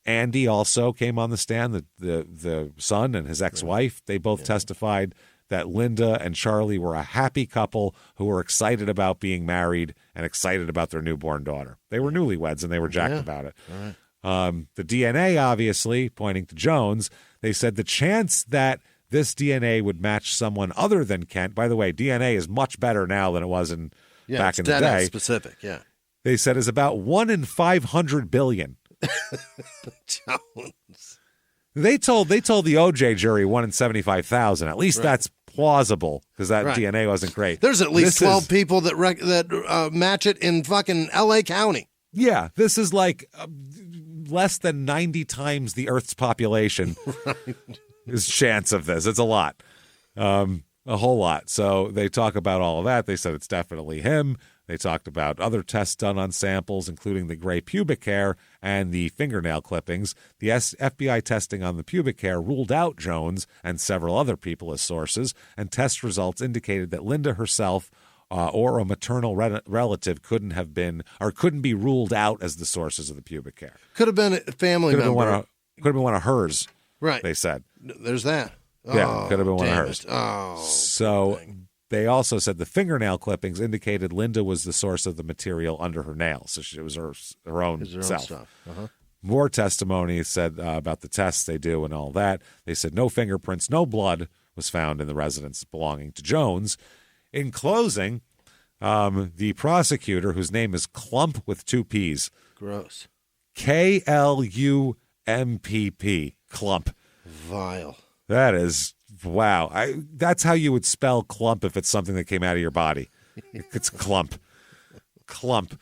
[SPEAKER 1] Andy also came on the stand. The son and his ex-wife, they both testified that Linda and Charlie were a happy couple who were excited about being married and excited about their newborn daughter. They were newlyweds and they were jacked about it. The DNA, obviously, pointing to Jones, they said the chance that this DNA would match someone other than Kent. By the way, DNA is much better now than it was back in the day.
[SPEAKER 4] Specific,
[SPEAKER 1] They said is about 1 in 500 billion.
[SPEAKER 4] Jones.
[SPEAKER 1] They told the OJ jury 1 in 75,000. At least that's plausible because that DNA wasn't great.
[SPEAKER 4] There's at least 12 people that match it in fucking L.A. County.
[SPEAKER 1] Yeah, this is like less than 90 times the Earth's population. Is chance of this. It's a lot. A whole lot. So they talk about all of that. They said it's definitely him. They talked about other tests done on samples, including the gray pubic hair and the fingernail clippings. The FBI testing on the pubic hair ruled out Jones and several other people as sources, and test results indicated that Linda herself or a maternal relative couldn't be ruled out as the sources of the pubic hair.
[SPEAKER 4] Could have been a family member.
[SPEAKER 1] Could have been one of hers.
[SPEAKER 4] Right.
[SPEAKER 1] They said.
[SPEAKER 4] There's that.
[SPEAKER 1] Yeah, could have been one of hers.
[SPEAKER 4] So
[SPEAKER 1] they also said the fingernail clippings indicated Linda was the source of the material under her nails. So it was her own self. More testimony said about the tests they do and all that. They said no fingerprints, no blood was found in the residence belonging to Jones. In closing, the prosecutor, whose name is Klump with 2 P's.
[SPEAKER 4] Gross.
[SPEAKER 1] Klumpp. Klump.
[SPEAKER 4] Vile.
[SPEAKER 1] That is, wow. That's how you would spell clump if it's something that came out of your body. It's clump. Klump.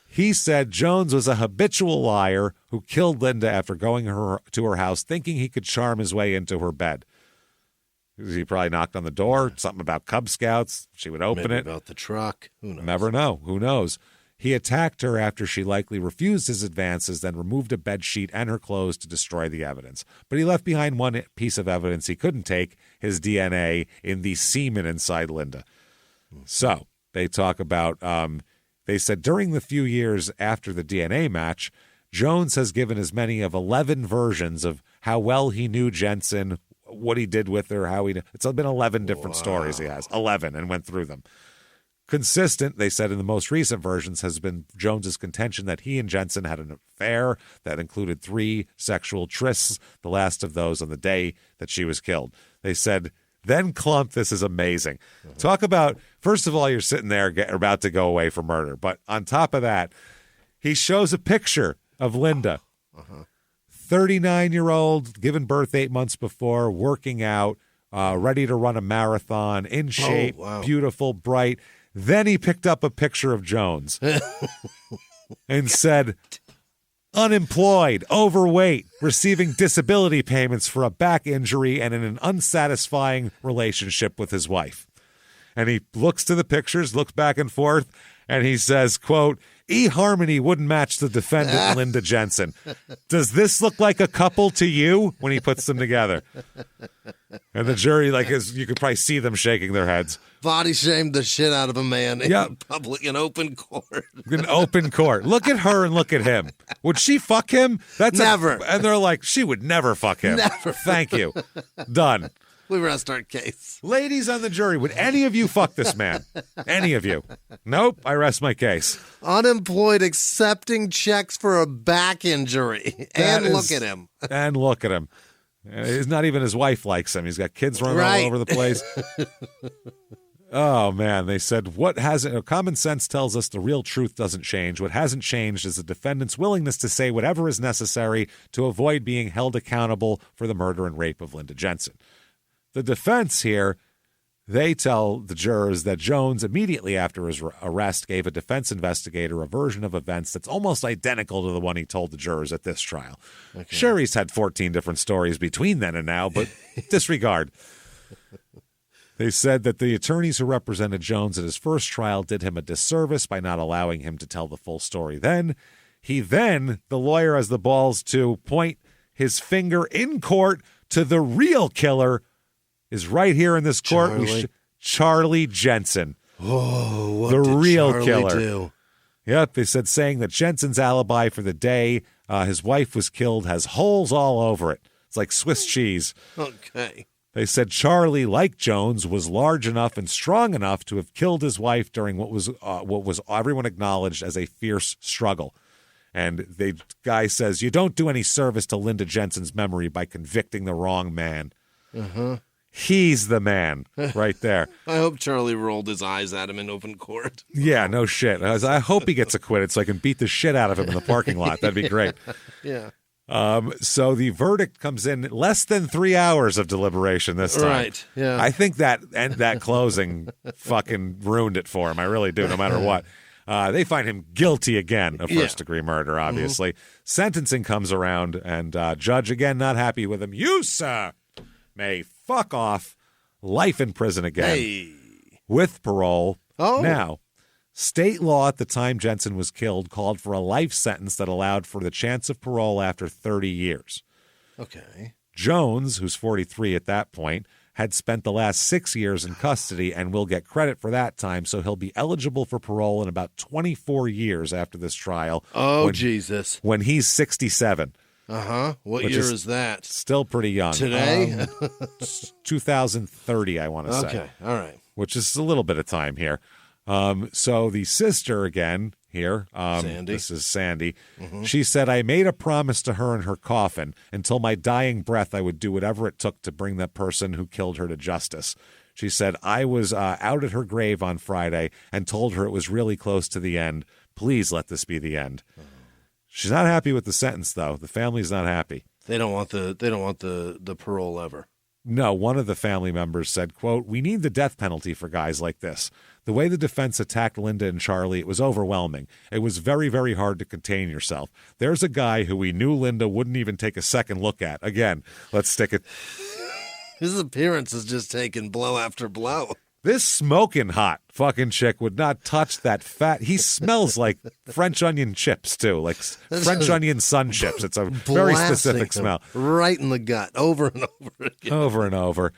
[SPEAKER 1] He said Jones was a habitual liar who killed Linda after going to her house thinking he could charm his way into her bed. He probably knocked on the door, something about Cub Scouts. She would open
[SPEAKER 4] Maybe
[SPEAKER 1] it.
[SPEAKER 4] About the truck. Who knows?
[SPEAKER 1] Never know. Who knows? He attacked her after she likely refused his advances, then removed a bedsheet and her clothes to destroy the evidence. But he left behind one piece of evidence he couldn't take, his DNA in the semen inside Linda. So they talk about, they said during the few years after the DNA match, Jones has given as many of 11 versions of how well he knew Jensen, what he did with her, it's been 11 different stories he has, 11, and went through them. Consistent, they said in the most recent versions, has been Jones's contention that he and Jensen had an affair that included 3 sexual trysts, the last of those on the day that she was killed. They said, then Klump, this is amazing. Talk about, first of all, you're sitting there about to go away for murder, but on top of that, he shows a picture of Linda. 39-year-old, given birth 8 months before, working out, ready to run a marathon, in shape, beautiful, bright. Then he picked up a picture of Jones and said, unemployed, overweight, receiving disability payments for a back injury and in an unsatisfying relationship with his wife. And he looks to the pictures, looks back and forth, and he says, quote, eHarmony wouldn't match the defendant, Linda Jensen. Does this look like a couple to you? When he puts them together. And the jury, you could probably see them shaking their heads.
[SPEAKER 4] Body shamed the shit out of a man in public, in open court.
[SPEAKER 1] In open court. Look at her and look at him. Would she fuck him? That's
[SPEAKER 4] never.
[SPEAKER 1] And they're like, she would never fuck him.
[SPEAKER 4] Never.
[SPEAKER 1] Thank you. Done.
[SPEAKER 4] We rest our case.
[SPEAKER 1] Ladies on the jury, would any of you fuck this man? Any of you? Nope, I rest my case.
[SPEAKER 4] Unemployed, accepting checks for a back injury. Look at him.
[SPEAKER 1] And look at him. It's not even his wife likes him. He's got kids running all over the place. Oh, man. They said, common sense tells us the real truth doesn't change. What hasn't changed is the defendant's willingness to say whatever is necessary to avoid being held accountable for the murder and rape of Linda Jensen. The defense here They tell the jurors that Jones, immediately after his arrest, gave a defense investigator a version of events that's almost identical to the one he told the jurors at this trial. Okay. Sure, he's had 14 different stories between then and now, but disregard. They said that the attorneys who represented Jones at his first trial did him a disservice by not allowing him to tell the full story then. The lawyer has the balls to point his finger in court to the real killer, is right here in this court. Charlie Jensen.
[SPEAKER 4] Oh, what
[SPEAKER 1] the
[SPEAKER 4] did
[SPEAKER 1] real
[SPEAKER 4] Charlie
[SPEAKER 1] killer.
[SPEAKER 4] do?
[SPEAKER 1] Yep, they said saying that Jensen's alibi for the day his wife was killed has holes all over it. It's like Swiss cheese.
[SPEAKER 4] Okay.
[SPEAKER 1] They said Charlie, like Jones, was large enough and strong enough to have killed his wife during what was everyone acknowledged as a fierce struggle. And the guy says, you don't do any service to Linda Jensen's memory by convicting the wrong man.
[SPEAKER 4] Uh-huh.
[SPEAKER 1] He's the man right there.
[SPEAKER 4] I hope Charlie rolled his eyes at him in open court.
[SPEAKER 1] Yeah, no shit. I hope he gets acquitted so I can beat the shit out of him in the parking lot. That'd be great.
[SPEAKER 4] Yeah.
[SPEAKER 1] So the verdict comes in less than 3 hours of deliberation this time.
[SPEAKER 4] Right, yeah.
[SPEAKER 1] I think that closing fucking ruined it for him. I really do, no matter what. They find him guilty again of first-degree murder, obviously. Mm-hmm. Sentencing comes around, and judge, again, not happy with him. You, sir, may fuck off. Life in prison again with parole.
[SPEAKER 4] Oh.
[SPEAKER 1] Now, state law at the time Jensen was killed called for a life sentence that allowed for the chance of parole after 30 years.
[SPEAKER 4] Okay.
[SPEAKER 1] Jones, who's 43 at that point, had spent the last 6 years in custody and will get credit for that time, so he'll be eligible for parole in about 24 years after this trial.
[SPEAKER 4] Oh, Jesus.
[SPEAKER 1] When he's 67.
[SPEAKER 4] Uh-huh. What year is that?
[SPEAKER 1] Still pretty young.
[SPEAKER 4] Today?
[SPEAKER 1] 2030, I want to say.
[SPEAKER 4] Okay, all right.
[SPEAKER 1] Which is a little bit of time here. So the sister again here,
[SPEAKER 4] Sandy.
[SPEAKER 1] This is Sandy.
[SPEAKER 4] Mm-hmm.
[SPEAKER 1] She said, I made a promise to her in her coffin. Until my dying breath, I would do whatever it took to bring that person who killed her to justice. She said, I was out at her grave on Friday and told her it was really close to the end. Please let this be the end. She's not happy with the sentence, though. The family's not happy.
[SPEAKER 4] They don't want the parole ever.
[SPEAKER 1] No, one of the family members said, quote, we need the death penalty for guys like this. The way the defense attacked Linda and Charlie, it was overwhelming. It was very, very hard to contain yourself. There's a guy who we knew Linda wouldn't even take a second look at. Again, let's stick it.
[SPEAKER 4] His appearance is just taking blow after blow.
[SPEAKER 1] This smoking hot fucking chick would not touch that fat. He smells like French onion chips, too, like French onion sun chips. It's a very specific smell.
[SPEAKER 4] Right in the gut, over and over again.
[SPEAKER 1] Over and over.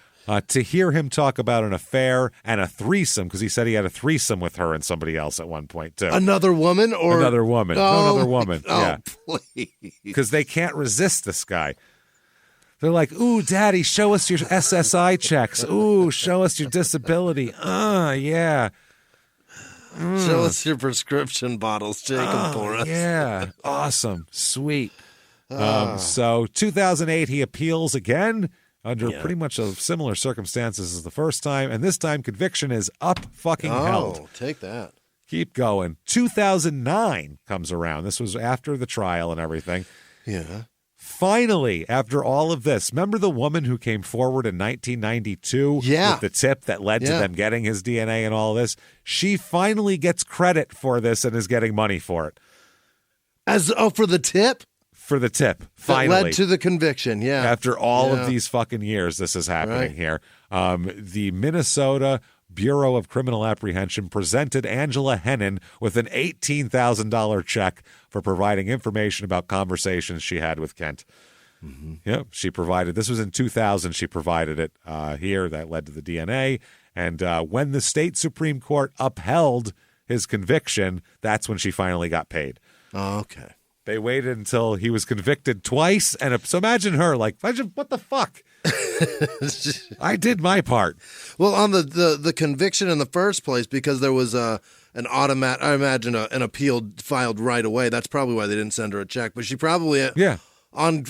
[SPEAKER 1] To hear him talk about an affair and a threesome, because he said he had a threesome with her and somebody else at one point, too.
[SPEAKER 4] Another woman? Or
[SPEAKER 1] Another woman. Another woman. Yeah.
[SPEAKER 4] Please.
[SPEAKER 1] Because they can't resist this guy. They're like, ooh, Daddy, show us your SSI checks. Ooh, show us your disability. Yeah.
[SPEAKER 4] Show us your prescription bottles. Take them for us.
[SPEAKER 1] Yeah. Awesome. Sweet. So 2008, he appeals again under pretty much similar circumstances as the first time. And this time, conviction is held.
[SPEAKER 4] Oh, take that.
[SPEAKER 1] Keep going. 2009 comes around. This was after the trial and everything.
[SPEAKER 4] Yeah.
[SPEAKER 1] Finally, after all of this, remember the woman who came forward in 1992 with the tip that led to them getting his DNA and all this? She finally gets credit for this and is getting money for it.
[SPEAKER 4] For the tip?
[SPEAKER 1] For the tip, finally.
[SPEAKER 4] That led to the conviction, yeah.
[SPEAKER 1] After all of these fucking years, this is happening here. The Minnesota Bureau of Criminal Apprehension presented Angela Hennon with an $18,000 check for providing information about conversations she had with Kent. Mm-hmm. Yep, she provided. This was in 2000. She provided it here. That led to the DNA. And when the state Supreme Court upheld his conviction, that's when she finally got paid.
[SPEAKER 4] Oh, okay.
[SPEAKER 1] They waited until he was convicted twice. So imagine her, what the fuck? I did my part.
[SPEAKER 4] Well, on the conviction in the first place, because there was an automatic, I imagine an appeal filed right away. That's probably why they didn't send her a check. But she probably on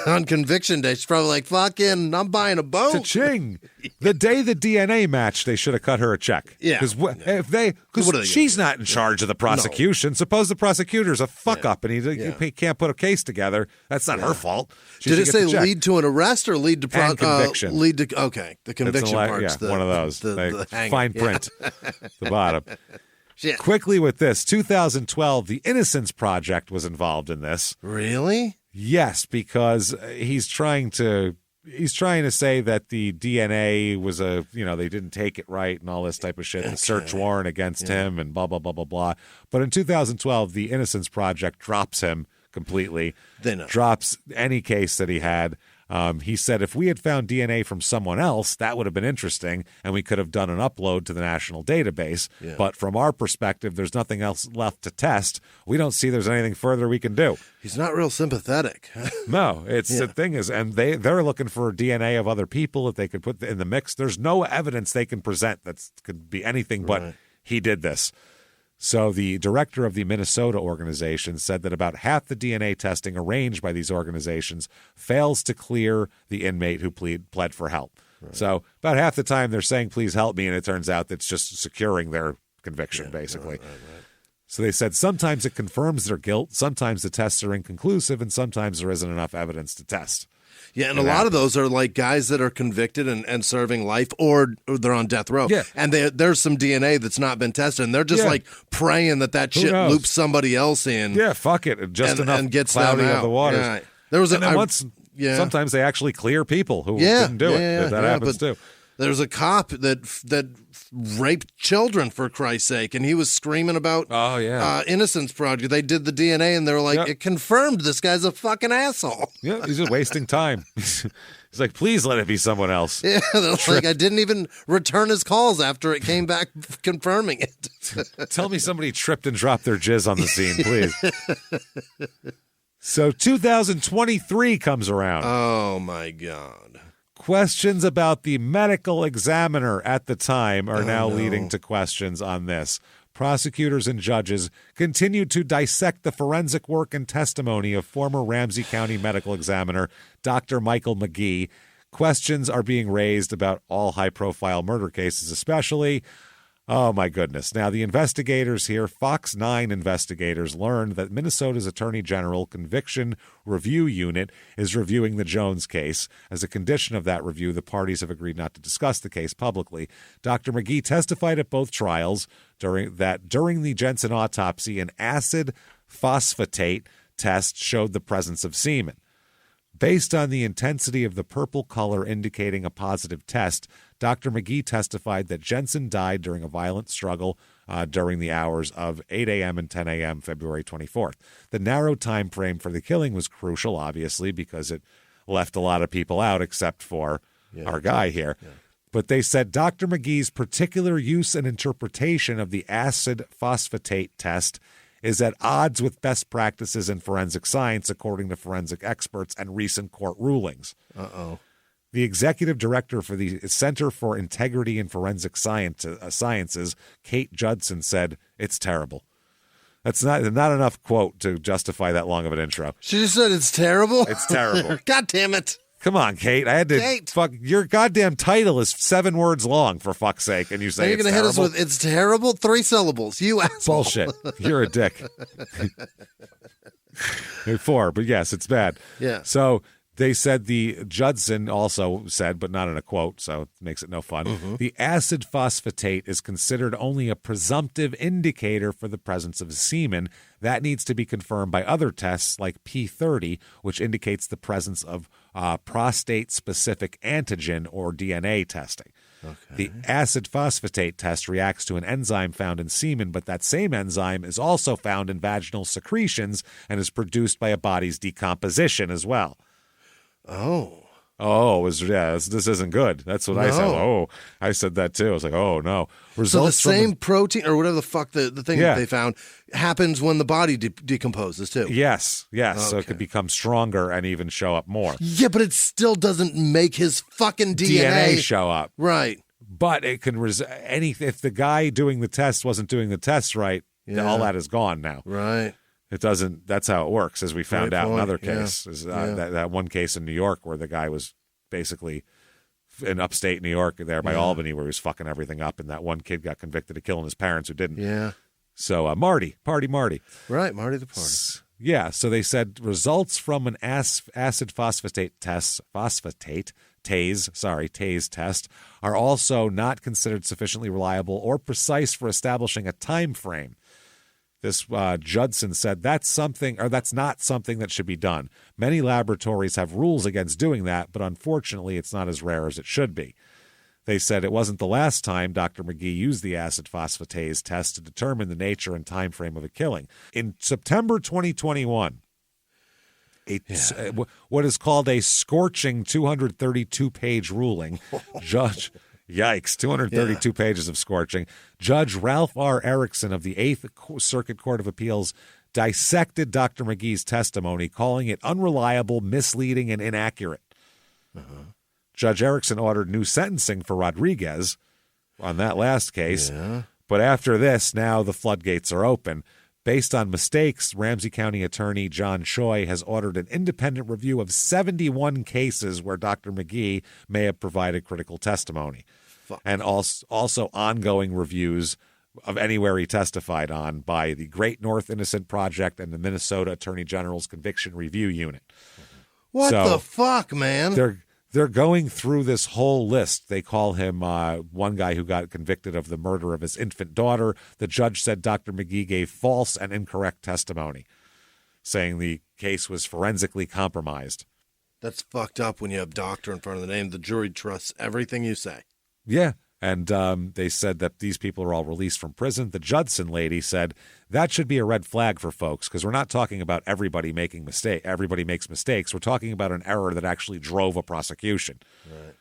[SPEAKER 4] on conviction day, she's probably like, fucking, I'm buying a boat.
[SPEAKER 1] Cha-ching. The day the DNA matched, they should have cut her a check.
[SPEAKER 4] Yeah.
[SPEAKER 1] Because she's not in charge of the prosecution. Suppose the prosecutor's a fuck up and he can't put a case together. That's not her fault.
[SPEAKER 4] Did it say lead to an arrest or lead to
[SPEAKER 1] conviction?
[SPEAKER 4] The conviction part's
[SPEAKER 1] one of those.
[SPEAKER 4] The
[SPEAKER 1] fine print. The bottom.
[SPEAKER 4] Shit.
[SPEAKER 1] Quickly with this, 2012, the Innocence Project was involved in this.
[SPEAKER 4] Really?
[SPEAKER 1] Yes, because he's trying to say that the DNA was they didn't take it right and all this type of shit. Okay. The search warrant against him and blah, blah, blah, blah, blah. But in 2012, the Innocence Project drops him completely. Drops any case that he had. He said if we had found DNA from someone else, that would have been interesting, and we could have done an upload to the national database. Yeah. But from our perspective, there's nothing else left to test. We don't see there's anything further we can do.
[SPEAKER 4] He's not real sympathetic.
[SPEAKER 1] No, the thing is, and they're looking for DNA of other people that they could put in the mix. There's no evidence they can present that could be anything but he did this. So the director of the Minnesota organization said that about half the DNA testing arranged by these organizations fails to clear the inmate who pled for help. Right. So about half the time they're saying, please help me, and it turns out that's just securing their conviction, basically. Right. So they said sometimes it confirms their guilt, sometimes the tests are inconclusive, and sometimes there isn't enough evidence to test.
[SPEAKER 4] Yeah, and a lot of those are like guys that are convicted and serving life, or they're on death row. Yeah. And there's some DNA that's not been tested, and they're just like praying that shit loops somebody else in.
[SPEAKER 1] Yeah, fuck it. Just enough
[SPEAKER 4] and gets
[SPEAKER 1] cloudy
[SPEAKER 4] them out.
[SPEAKER 1] of the waters.
[SPEAKER 4] Yeah. There was
[SPEAKER 1] sometimes they actually clear people who didn't do it. That happens too. There's
[SPEAKER 4] a cop that raped children, for Christ's sake, and he was screaming about Innocence Project. They did the DNA, and they were like, it confirmed this guy's a fucking asshole.
[SPEAKER 1] Yeah, he's just wasting time. He's like, please let it be someone else.
[SPEAKER 4] Yeah, they're like, I didn't even return his calls after it came back confirming it.
[SPEAKER 1] Tell me somebody tripped and dropped their jizz on the scene, please. So 2023 comes around.
[SPEAKER 4] Oh, my God.
[SPEAKER 1] Questions about the medical examiner at the time are now leading to questions on this. Prosecutors and judges continue to dissect the forensic work and testimony of former Ramsey County medical examiner Dr. Michael McGee. Questions are being raised about all high-profile murder cases, especially. Oh, my goodness. Now, the investigators here, Fox 9 investigators, learned that Minnesota's Attorney General Conviction Review Unit is reviewing the Jones case. As a condition of that review, the parties have agreed not to discuss the case publicly. Dr. McGee testified at both trials during the Jensen autopsy, an acid phosphatate test showed the presence of semen. Based on the intensity of the purple color indicating a positive test, Dr. McGee testified that Jensen died during a violent struggle during the hours of 8 a.m. and 10 a.m. February 24th. The narrow time frame for the killing was crucial, obviously, because it left a lot of people out except for our guy here. Yeah. But they said Dr. McGee's particular use and interpretation of the acid phosphatate test is at odds with best practices in forensic science, according to forensic experts and recent court rulings. The executive director for the Center for Integrity in Forensic Sciences, Kate Judson, said, "It's terrible." That's not enough quote to justify that long of an intro.
[SPEAKER 4] She just said it's terrible?
[SPEAKER 1] It's terrible.
[SPEAKER 4] God damn it.
[SPEAKER 1] Come on, Kate. I had to fuck. Your goddamn title is 7 words long, for fuck's sake, and you say
[SPEAKER 4] you're
[SPEAKER 1] it's
[SPEAKER 4] gonna
[SPEAKER 1] terrible.
[SPEAKER 4] Hit us with it's terrible? 3 syllables. You asshole.
[SPEAKER 1] Bullshit. You're a dick. 4, but yes, it's bad.
[SPEAKER 4] Yeah.
[SPEAKER 1] So they said the Judson also said, but not in a quote, so it makes it no fun. Mm-hmm. The acid phosphatate is considered only a presumptive indicator for the presence of semen. That needs to be confirmed by other tests like P30, which indicates the presence of prostate-specific antigen or DNA testing. Okay. The acid phosphatate test reacts to an enzyme found in semen, but that same enzyme is also found in vaginal secretions and is produced by a body's decomposition as well. This isn't good. That's what I said. I said that too. I was like, oh no.
[SPEAKER 4] Results so the same protein or whatever the fuck the thing that they found happens when the body decomposes too.
[SPEAKER 1] Yes. Okay. So it could become stronger and even show up more.
[SPEAKER 4] Yeah, but it still doesn't make his fucking DNA
[SPEAKER 1] show up.
[SPEAKER 4] Right.
[SPEAKER 1] But it can if the guy doing the test wasn't doing the test right, all that is gone now.
[SPEAKER 4] Right.
[SPEAKER 1] It doesn't. That's how it works, as we found out in other
[SPEAKER 4] Yeah.
[SPEAKER 1] cases. That one case in New York where the guy was basically in upstate New York there by Albany, where he was fucking everything up, and that one kid got convicted of killing his parents who didn't.
[SPEAKER 4] Yeah.
[SPEAKER 1] So Marty.
[SPEAKER 4] Right, Marty the Party.
[SPEAKER 1] Yeah, so they said results from an acid phosphatase test are also not considered sufficiently reliable or precise for establishing a time frame. This Judson said that's not something that should be done. Many laboratories have rules against doing that, but unfortunately it's not as rare as it should be. They said it wasn't the last time Dr. McGee used the acid phosphatase test to determine the nature and time frame of a killing. In September 2021, what is called a scorching 232-page ruling, Judge... Yikes, 232 pages of scorching. Judge Ralph R. Erickson of the 8th Circuit Court of Appeals dissected Dr. McGee's testimony, calling it unreliable, misleading, and inaccurate. Judge Erickson ordered new sentencing for Rodriguez on that last case. Yeah. But after this, now the floodgates are open. Based on mistakes, Ramsey County Attorney John Choi has ordered an independent review of 71 cases where Dr. McGee may have provided critical testimony. And also ongoing reviews of anywhere he testified on by the Great North Innocent Project and the Minnesota Attorney General's Conviction Review Unit.
[SPEAKER 4] What the fuck, man?
[SPEAKER 1] They're going through this whole list. They call him one guy who got convicted of the murder of his infant daughter. The judge said Dr. McGee gave false and incorrect testimony, saying the case was forensically compromised.
[SPEAKER 4] That's fucked up when you have doctor in front of the name. The jury trusts everything you say.
[SPEAKER 1] Yeah, and they said that these people are all released from prison. The Judson lady said that should be a red flag for folks because we're not talking about everybody making mistake. Everybody makes mistakes. We're talking about an error that actually drove a prosecution. Right.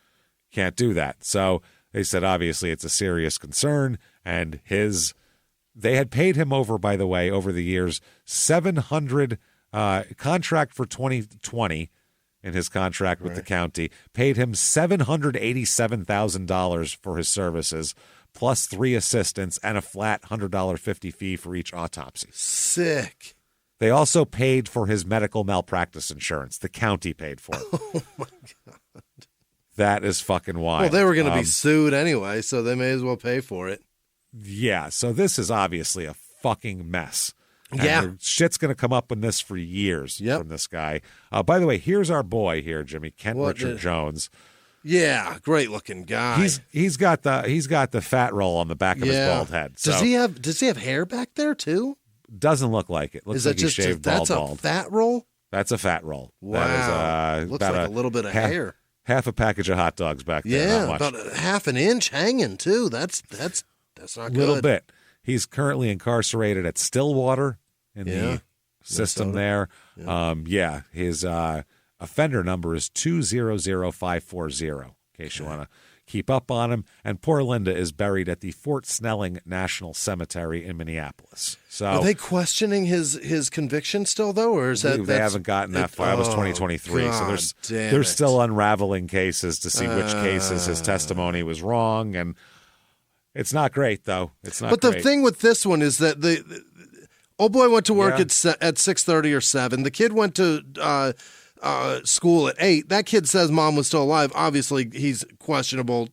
[SPEAKER 1] Can't do that. So they said obviously it's a serious concern, and they had paid him over, by the way, over the years, $700 contract for 2020. In his contract with the county, paid him $787,000 for his services, plus 3 assistants and a flat $100.50 fee for each autopsy.
[SPEAKER 4] Sick.
[SPEAKER 1] They also paid for his medical malpractice insurance. The county paid for it.
[SPEAKER 4] Oh, my God.
[SPEAKER 1] That is fucking wild.
[SPEAKER 4] Well, they were going to be sued anyway, so they may as well pay for it.
[SPEAKER 1] Yeah, so this is obviously a fucking mess. And shit's going to come up in this for years from this guy. By the way, here's our boy here, Jimmy, Kent Richard Jones.
[SPEAKER 4] Yeah, great looking guy.
[SPEAKER 1] He's got the fat roll on the back of his bald head. So.
[SPEAKER 4] Does he have hair back there too?
[SPEAKER 1] Doesn't look like it. Looks like he shaved bald.
[SPEAKER 4] That's a fat roll?
[SPEAKER 1] That's a fat roll.
[SPEAKER 4] Wow.
[SPEAKER 1] That is,
[SPEAKER 4] looks like a little bit of hair.
[SPEAKER 1] Half a package of hot dogs back there.
[SPEAKER 4] Yeah,
[SPEAKER 1] not much.
[SPEAKER 4] about half an inch hanging too. That's not good.
[SPEAKER 1] Little bit. He's currently incarcerated at Stillwater in the system there.
[SPEAKER 4] Yeah.
[SPEAKER 1] His offender number is 200540, in case you want to keep up on him. And poor Linda is buried at the Fort Snelling National Cemetery in Minneapolis. So
[SPEAKER 4] are they questioning his conviction still, though, or is that
[SPEAKER 1] they haven't gotten that far? That was 2023, so they're still unraveling cases to see which cases his testimony was wrong, and it's not great, though. It's not.
[SPEAKER 4] But
[SPEAKER 1] great.
[SPEAKER 4] The thing with this one is that the old boy went to work at 6:30 or 7. The kid went to school at 8. That kid says mom was still alive. Obviously, he's questionable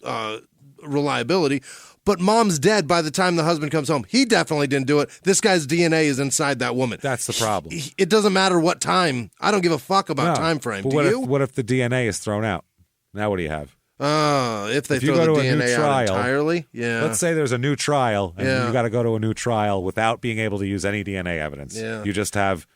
[SPEAKER 4] reliability. But mom's dead by the time the husband comes home. He definitely didn't do it. This guy's DNA is inside that woman.
[SPEAKER 1] That's the problem.
[SPEAKER 4] It doesn't matter what time. I don't give a fuck about time frame.
[SPEAKER 1] But what if the DNA is thrown out? Now what do you have?
[SPEAKER 4] If they throw the DNA out entirely? Yeah.
[SPEAKER 1] Let's say there's a new trial, and you got to go to a new trial without being able to use any DNA evidence.
[SPEAKER 4] Yeah.
[SPEAKER 1] You just have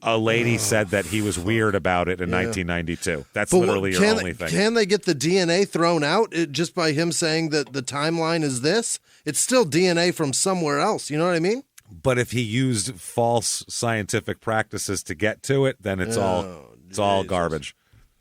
[SPEAKER 1] a lady said that he was weird about it in 1992. That's literally your only thing.
[SPEAKER 4] Can they get the DNA thrown out just by him saying that the timeline is this? It's still DNA from somewhere else. You know what I mean?
[SPEAKER 1] But if he used false scientific practices to get to it, then it's all garbage.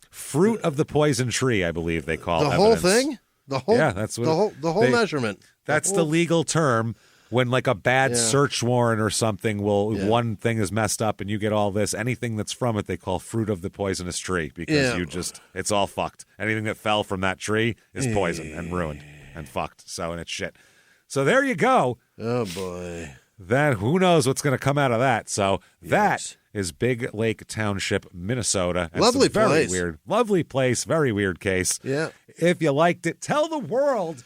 [SPEAKER 1] Fruit of the poison tree, I believe they call
[SPEAKER 4] the
[SPEAKER 1] evidence.
[SPEAKER 4] whole thing.
[SPEAKER 1] That's what
[SPEAKER 4] the whole measurement.
[SPEAKER 1] That's the legal term. When like a bad search warrant or something one thing is messed up and you get all this, anything that's from it they call fruit of the poisonous tree because it's all fucked. Anything that fell from that tree is poison and ruined and fucked. So and it's shit. So there you go.
[SPEAKER 4] Oh boy.
[SPEAKER 1] then who knows what's going to come out of that. So that is Big Lake Township, Minnesota. And
[SPEAKER 4] lovely
[SPEAKER 1] very
[SPEAKER 4] place.
[SPEAKER 1] Weird. Lovely place. Very weird case.
[SPEAKER 4] Yeah.
[SPEAKER 1] If you liked it, tell the world.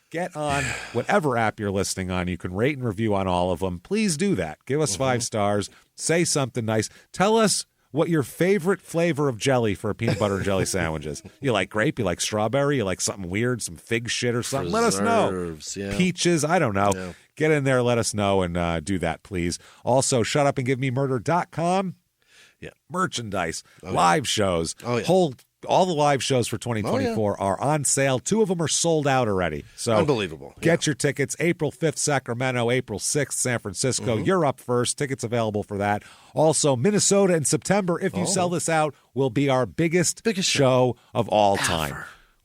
[SPEAKER 1] Get on whatever app you're listening on. You can rate and review on all of them. Please do that. Give us 5 stars. Say something nice. Tell us what your favorite flavor of jelly for a peanut butter and jelly sandwich is. You like grape? You like strawberry? You like something weird, some fig shit or something? Let us know.
[SPEAKER 4] Yeah.
[SPEAKER 1] Peaches? I don't know.
[SPEAKER 4] Yeah.
[SPEAKER 1] Get in there. Let us know and do that, please. Also, shutupandgivememurder.com.
[SPEAKER 4] Yeah.
[SPEAKER 1] Merchandise, live shows,
[SPEAKER 4] Oh, yeah.
[SPEAKER 1] All the live shows for 2024 are on sale. 2 of them are sold out already. So
[SPEAKER 4] unbelievable.
[SPEAKER 1] Get your tickets. April 5th, Sacramento. April 6th, San Francisco. You're up first. Tickets available for that. Also, Minnesota in September, if you sell this out, will be our biggest show of all time.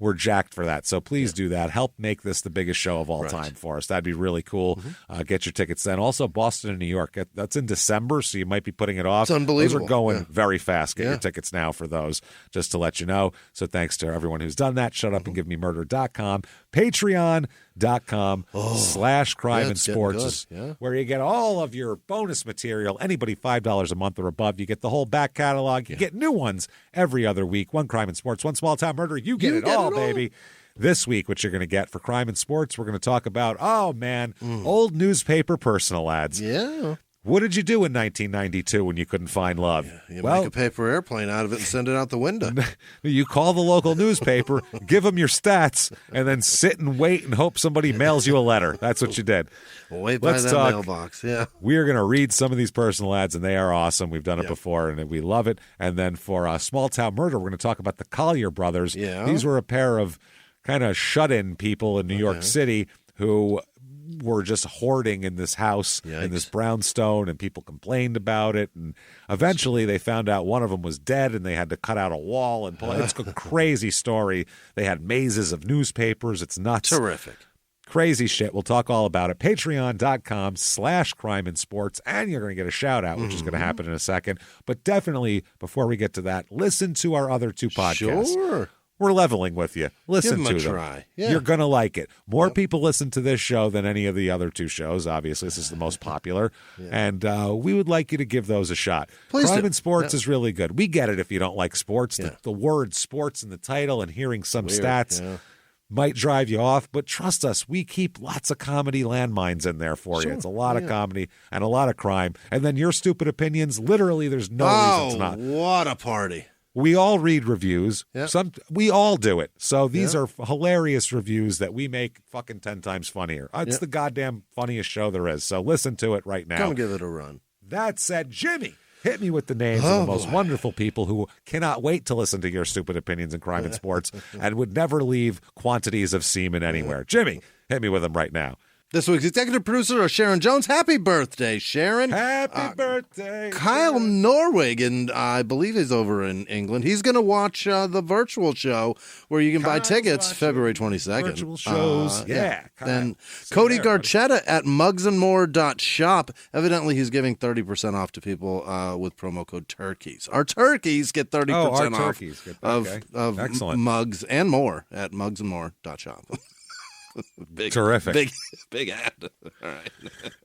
[SPEAKER 1] We're jacked for that. So please do that. Help make this the biggest show of all time for us. That'd be really cool. Get your tickets then. Also, Boston and New York. That's in December, so you might be putting it off.
[SPEAKER 4] It's unbelievable.
[SPEAKER 1] Those are going very fast. Get your tickets now for those, just to let you know. So thanks to everyone who's done that. Shutupandgivememurder.com. Patreon.com/crime and sports, where you get all of your bonus material. Anybody $5 a month or above, you get the whole back catalog. You get new ones every other week. One crime and sports, one small town murder. You get it all, baby. This week, what you're going to get for crime and sports, we're going to talk about, old newspaper personal ads.
[SPEAKER 4] Yeah.
[SPEAKER 1] What did you do in 1992 when you couldn't find love?
[SPEAKER 4] You make a paper airplane out of it and send it out the window.
[SPEAKER 1] You call the local newspaper, give them your stats, and then sit and wait and hope somebody mails you a letter. That's what you did.
[SPEAKER 4] Wait by that mailbox,
[SPEAKER 1] We are going to read some of these personal ads, and they are awesome. We've done it before, and we love it. And then for Small Town Murder, we're going to talk about the Collier brothers.
[SPEAKER 4] Yeah.
[SPEAKER 1] These were a pair of kind of shut-in people in New York City who were just hoarding in this house in this brownstone, and people complained about it, and eventually they found out one of them was dead, and they had to cut out a wall and pull. It's a crazy story. They had mazes of newspapers. It's nuts.
[SPEAKER 4] Terrific.
[SPEAKER 1] Crazy shit. We'll talk all about it. Patreon.com/crime and sports, and you're going to get a shout out, which is going to happen in a second. But definitely, before we get to that, listen to our other 2 podcasts.
[SPEAKER 4] Sure.
[SPEAKER 1] We're leveling with you. Listen
[SPEAKER 4] Give them
[SPEAKER 1] to them.
[SPEAKER 4] Try. Yeah.
[SPEAKER 1] You're going to like it. More people listen to this show than any of the other 2 shows. Obviously, this is the most popular. And we would like you to give those a shot.
[SPEAKER 4] Please
[SPEAKER 1] Crime
[SPEAKER 4] do.
[SPEAKER 1] and Sports is really good. We get it if you don't like sports. The word sports in the title and hearing some stats might drive you off. But trust us, we keep lots of comedy landmines in there for you. It's a lot of comedy and a lot of crime. And then your stupid opinions, literally, there's no reason to not.
[SPEAKER 4] What a party.
[SPEAKER 1] We all read reviews.
[SPEAKER 4] Yep.
[SPEAKER 1] We all do it. So these are hilarious reviews that we make fucking 10 times funnier. It's the goddamn funniest show there is. So listen to it right now.
[SPEAKER 4] Come give it a run.
[SPEAKER 1] That said, Jimmie, hit me with the names of the most wonderful people who cannot wait to listen to your stupid opinions in crime and sports and would never leave quantities of semen anywhere. Jimmie, hit me with them right now.
[SPEAKER 4] This week's executive producer is Sharon Jones. Happy birthday, Sharon.
[SPEAKER 1] Happy birthday.
[SPEAKER 4] Kyle Norwig, and I believe he's over in England. He's going to watch the virtual show where you can buy tickets February 22nd.
[SPEAKER 1] Virtual shows.
[SPEAKER 4] Then Cody Garchetta at mugsandmore.shop. Evidently, he's giving 30% off to people with promo code TURKEYS. Our turkeys get 30% off of
[SPEAKER 1] Excellent.
[SPEAKER 4] mugs and more at mugsandmore.shop.
[SPEAKER 1] Terrific.
[SPEAKER 4] Big ad. All right.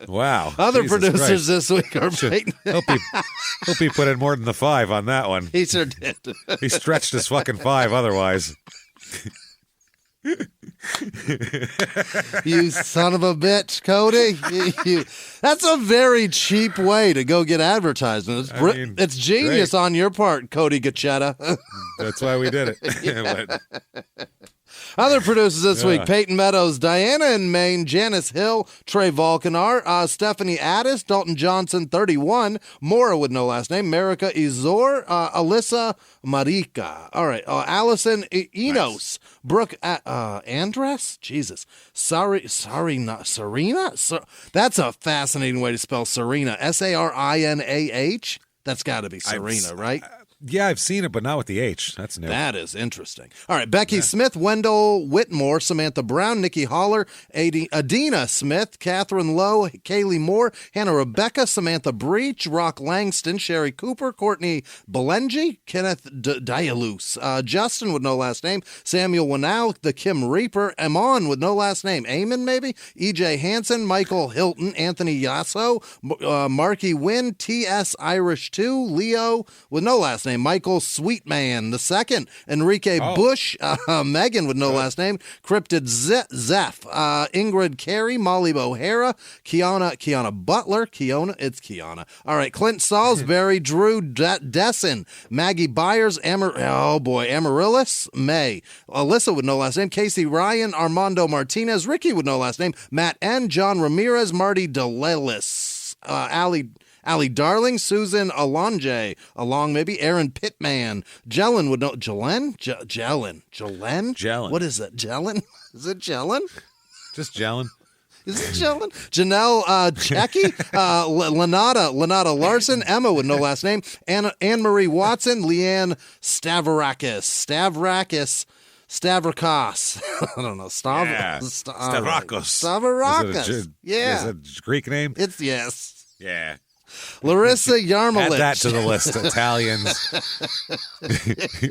[SPEAKER 1] Wow.
[SPEAKER 4] Other
[SPEAKER 1] Jesus
[SPEAKER 4] producers
[SPEAKER 1] Christ.
[SPEAKER 4] this week are Peyton.
[SPEAKER 1] Hope he put in more than the 5 on that one.
[SPEAKER 4] He sure did.
[SPEAKER 1] He stretched his fucking 5 otherwise.
[SPEAKER 4] You son of a bitch, Cody. That's a very cheap way to go get advertisement. It's genius on your part, Cody Gachetta.
[SPEAKER 1] That's why we did it.
[SPEAKER 4] Other producers this week, Peyton Meadows, Diana in Maine, Janice Hill, Trey Volkanar, Stephanie Addis, Dalton Johnson, 31, Maura with no last name, Marika Izor, Alyssa Marika. All right, Allison Enos, Brooke Andress, Jesus, Serena? That's a fascinating way to spell Serena, Sarinah. That's got to be Serena, right?
[SPEAKER 1] Yeah, I've seen it, but not with the H. That's new.
[SPEAKER 2] That is interesting. All right, Becky Smith, Wendell Whitmore, Samantha Brown, Nikki Holler, Adina Smith, Catherine Lowe, Kaylee Moore, Hannah Rebecca, Samantha Breach, Rock Langston, Sherry Cooper, Courtney Belenji, Kenneth Dialus, Justin with no last name, Samuel Wanow, the Kim Reaper, Amon with no last name, Eamon maybe, EJ Hansen, Michael Hilton, Anthony Yasso, Marky Wynn, T.S. Irish 2, Leo with no last name, Michael Sweetman the second, Enrique Bush, Megan with no last name, Cryptid Zeph, Ingrid Carey, Molly O'Hara, Kiana Butler, it's Kiana. All right, Clint Salisbury, Drew Desson, Maggie Byers, Amaryllis, May, Alyssa with no last name, Casey Ryan, Armando Martinez, Ricky with no last name, Matt N, John Ramirez, Marty DeLellis, Allie Darling, Susan Alonje, maybe Aaron Pittman, Jelen would know, Jelen? What is it? Jelen? Is it Jelen?
[SPEAKER 1] Just Jelen.
[SPEAKER 2] Is it Jelen? Janelle Checky, Lenata Larson, Emma with no last name, Anne-Marie Watson, Leanne Stavrakos. I don't know.
[SPEAKER 1] Stavrakos.
[SPEAKER 2] Yeah.
[SPEAKER 1] Is it a Greek name?
[SPEAKER 2] It's yes.
[SPEAKER 1] Yeah.
[SPEAKER 2] Larissa Yarmolich.
[SPEAKER 1] Add that to the list. Italians,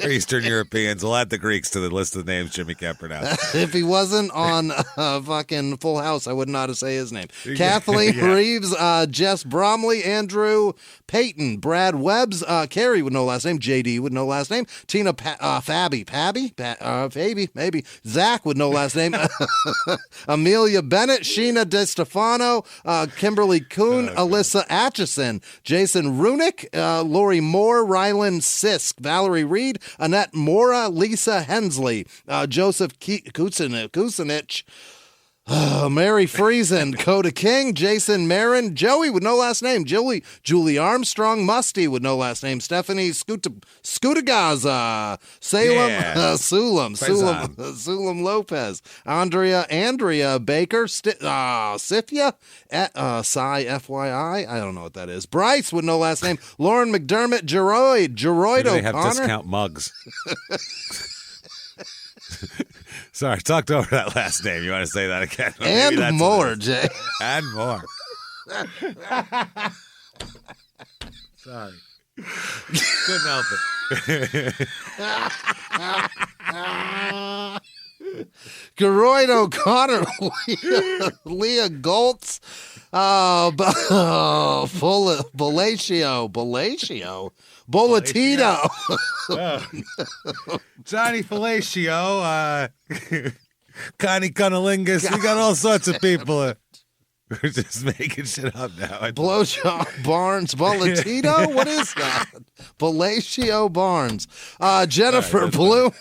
[SPEAKER 1] Eastern Europeans. We'll add the Greeks to the list of names Jimmy can't pronounce.
[SPEAKER 2] If he wasn't on fucking Full House, I wouldn't know how to say his name. Kathleen Reeves, Jess Bromley, Andrew Payton, Brad Webbs, Carrie with no last name, JD with no last name, Tina Fabi, maybe, Zach with no last name, Amelia Bennett, Sheena DeStefano, Kimberly Kuhn, Alyssa Atchison, Jason Runick, Lori Moore, Rylan Sisk, Valerie Reed, Annette Mora, Lisa Hensley, Joseph Kucinich, Mary Friesen, Coda King, Jason Marin, Joey with no last name, Julie Armstrong, Musty with no last name, Stephanie Scutagaza, Salem, Sulam Lopez, Andrea Baker, Sifia, Cy FYI, I don't know what that is, Bryce with no last name, Lauren McDermott, Geroid O'Connor.
[SPEAKER 1] They have discount mugs. Sorry, talked over that last name. You want to say that again?
[SPEAKER 2] And more, Jay.
[SPEAKER 1] And more. Sorry. Couldn't help it.
[SPEAKER 2] Geroid O'Connor, Leah Goltz, Bolatino.
[SPEAKER 1] Johnny Fellatio, Connie Cunnilingus. We got all sorts of people. We're just making shit up now.
[SPEAKER 2] Blowjob Barnes, Bolatino? What is that? Belatio Barnes. Jennifer Bloom,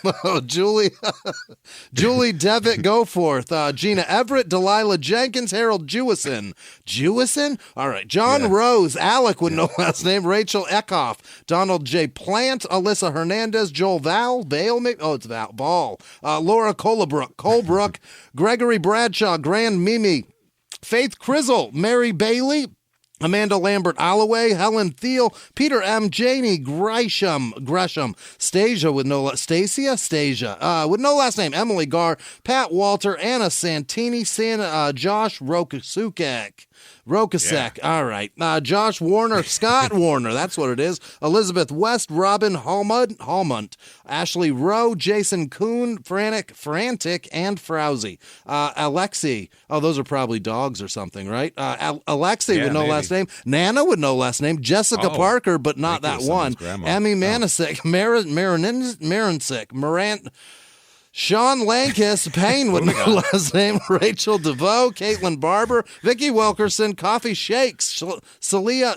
[SPEAKER 2] Julie Devitt Goforth, Gina Everett, Delilah Jenkins, Harold Jewison. All right. John Rose, Alec with no last name, Rachel Eckhoff, Donald J. Plant, Alyssa Hernandez, Joel Bale, maybe? Oh, it's Ball. Laura Colebrook, Gregory Bradshaw, Grand Mimi, Faith Crizzle, Mary Bailey, Amanda Lambert Alloway, Helen Thiel, Peter M. Janey, Gresham, Stasia with no last name, Emily Garr, Pat Walter, Anna Santini, Josh Rokasek. All right. Josh Warner, Scott Warner, that's what it is. Elizabeth West, Robin Hallmunt, Ashley Rowe, Jason Kuhn, Frantic, and Frowsy. Alexi, those are probably dogs or something, right? Alexi with no last name. Nana with no last name. Jessica Parker, but not that one. Emmy Manasek, Marinsick, Sean Lankis, Payne with no last name, Rachel DeVoe, Caitlin Barber, Vicky Wilkerson, Coffee Shakes, Celia,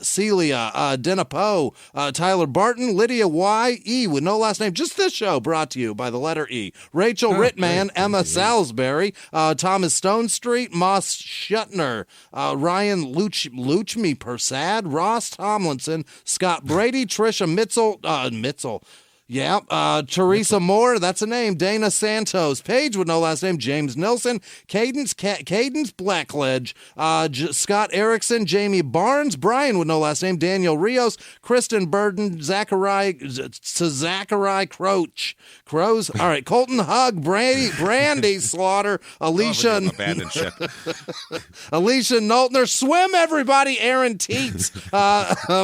[SPEAKER 2] Denna Poe, Tyler Barton, Lydia Y, E with no last name. Just this show brought to you by the letter E. Rachel Rittman, Emma Salisbury, Thomas Stone Street, Moss Shuttner, Ryan Luchme Persad, Ross Tomlinson, Scott Brady, Trisha Mitzel,
[SPEAKER 4] Yeah, Teresa Moore, that's a name. Dana Santos. Paige with no last name. James Nilsson. Cadence Blackledge. Scott Erickson. Jamie Barnes. Brian with no last name. Daniel Rios. Kristen Burden. Zachary Croce. Crows. All right, Colton Hug. Brandy Slaughter. Alicia.
[SPEAKER 1] Abandoned ship.
[SPEAKER 4] Alicia Knowltner. Swim, everybody. Aaron Teets.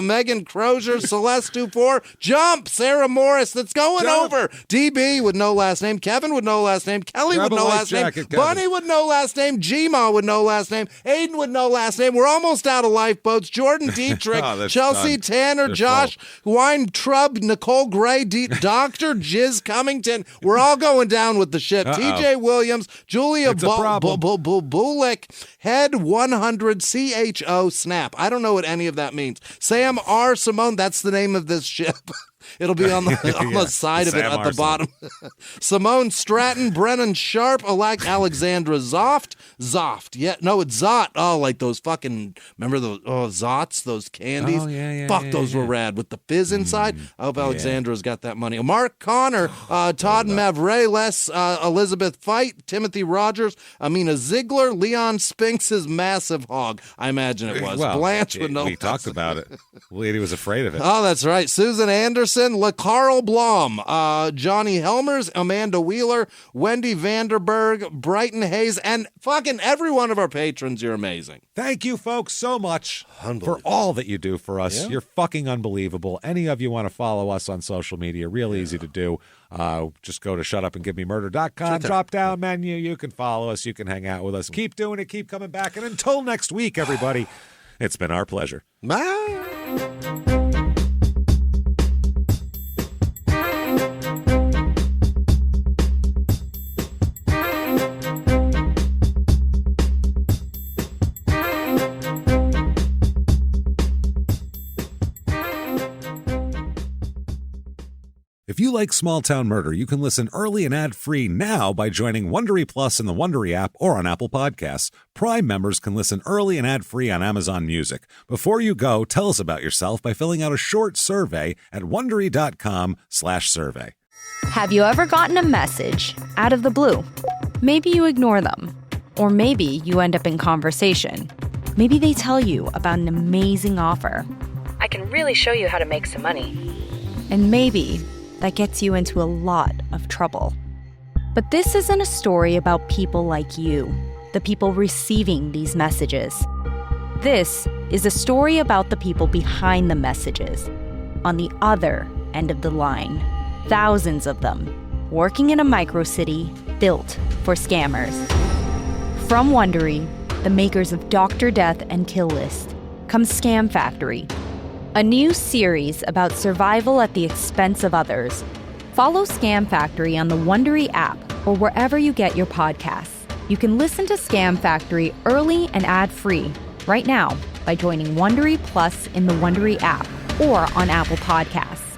[SPEAKER 4] Megan Crozier. Celeste Dufour. Jump. Sarah Morris. That's going over. DB with no last name. Kevin with no last name. Kelly with no last name. Bunny with no last name. Gma with no last name. Aiden with no last name. We're almost out of lifeboats. Jordan Dietrich. Chelsea done. Tanner. They're Josh Wine Trub. Nicole Gray. Dr. Jiz Cummington. We're all going down with the ship. TJ Williams. Julia Bulik. Head 100 CHO Snap. I don't know what any of that means. Sam R. Simone. That's the name of this ship. It'll be on the side of it at the bottom. Simone Stratton, Brennan Sharp, Alexandra Zoft. Yeah, no, it's Zot. Oh, like those fucking, remember those Zots, those candies?
[SPEAKER 1] Oh, yeah.
[SPEAKER 4] Fuck, those were rad with the fizz inside. I hope Alexandra's got that money. Mark Connor, Todd Mavreles, Elizabeth Fight, Timothy Rogers, Amina Ziegler, Leon Spinks' massive hog. I imagine it was.
[SPEAKER 1] Well,
[SPEAKER 4] Blanche with no.
[SPEAKER 1] We talked about it. Lady was afraid of it.
[SPEAKER 4] Oh, that's right. Susan Anderson, LaCarl Blom, Johnny Helmers, Amanda Wheeler, Wendy Vanderberg, Brighton Hayes, and fucking every one of our patrons. You're amazing.
[SPEAKER 1] Thank you, folks, so much for all that you do for us. Yeah. You're fucking unbelievable. Any of you want to follow us on social media, real easy to do. Just go to shutupandgivememurder.com, drop down menu. You can follow us. You can hang out with us. Keep doing it. Keep coming back. And until next week, everybody, it's been our pleasure.
[SPEAKER 4] Bye.
[SPEAKER 1] If you like Small Town Murder, you can listen early and ad-free now by joining Wondery Plus in the Wondery app or on Apple Podcasts. Prime members can listen early and ad-free on Amazon Music. Before you go, tell us about yourself by filling out a short survey at Wondery.com/survey.
[SPEAKER 7] Have you ever gotten a message out of the blue? Maybe you ignore them. Or maybe you end up in conversation. Maybe they tell you about an amazing offer.
[SPEAKER 8] I can really show you how to make some money.
[SPEAKER 7] And maybe that gets you into a lot of trouble. But this isn't a story about people like you, the people receiving these messages. This is a story about the people behind the messages, on the other end of the line. Thousands of them, working in a microcity built for scammers. From Wondery, the makers of Dr. Death and Kill List, comes Scam Factory, a new series about survival at the expense of others. Follow Scam Factory on the Wondery app or wherever you get your podcasts. You can listen to Scam Factory early and ad-free right now by joining Wondery Plus in the Wondery app or on Apple Podcasts.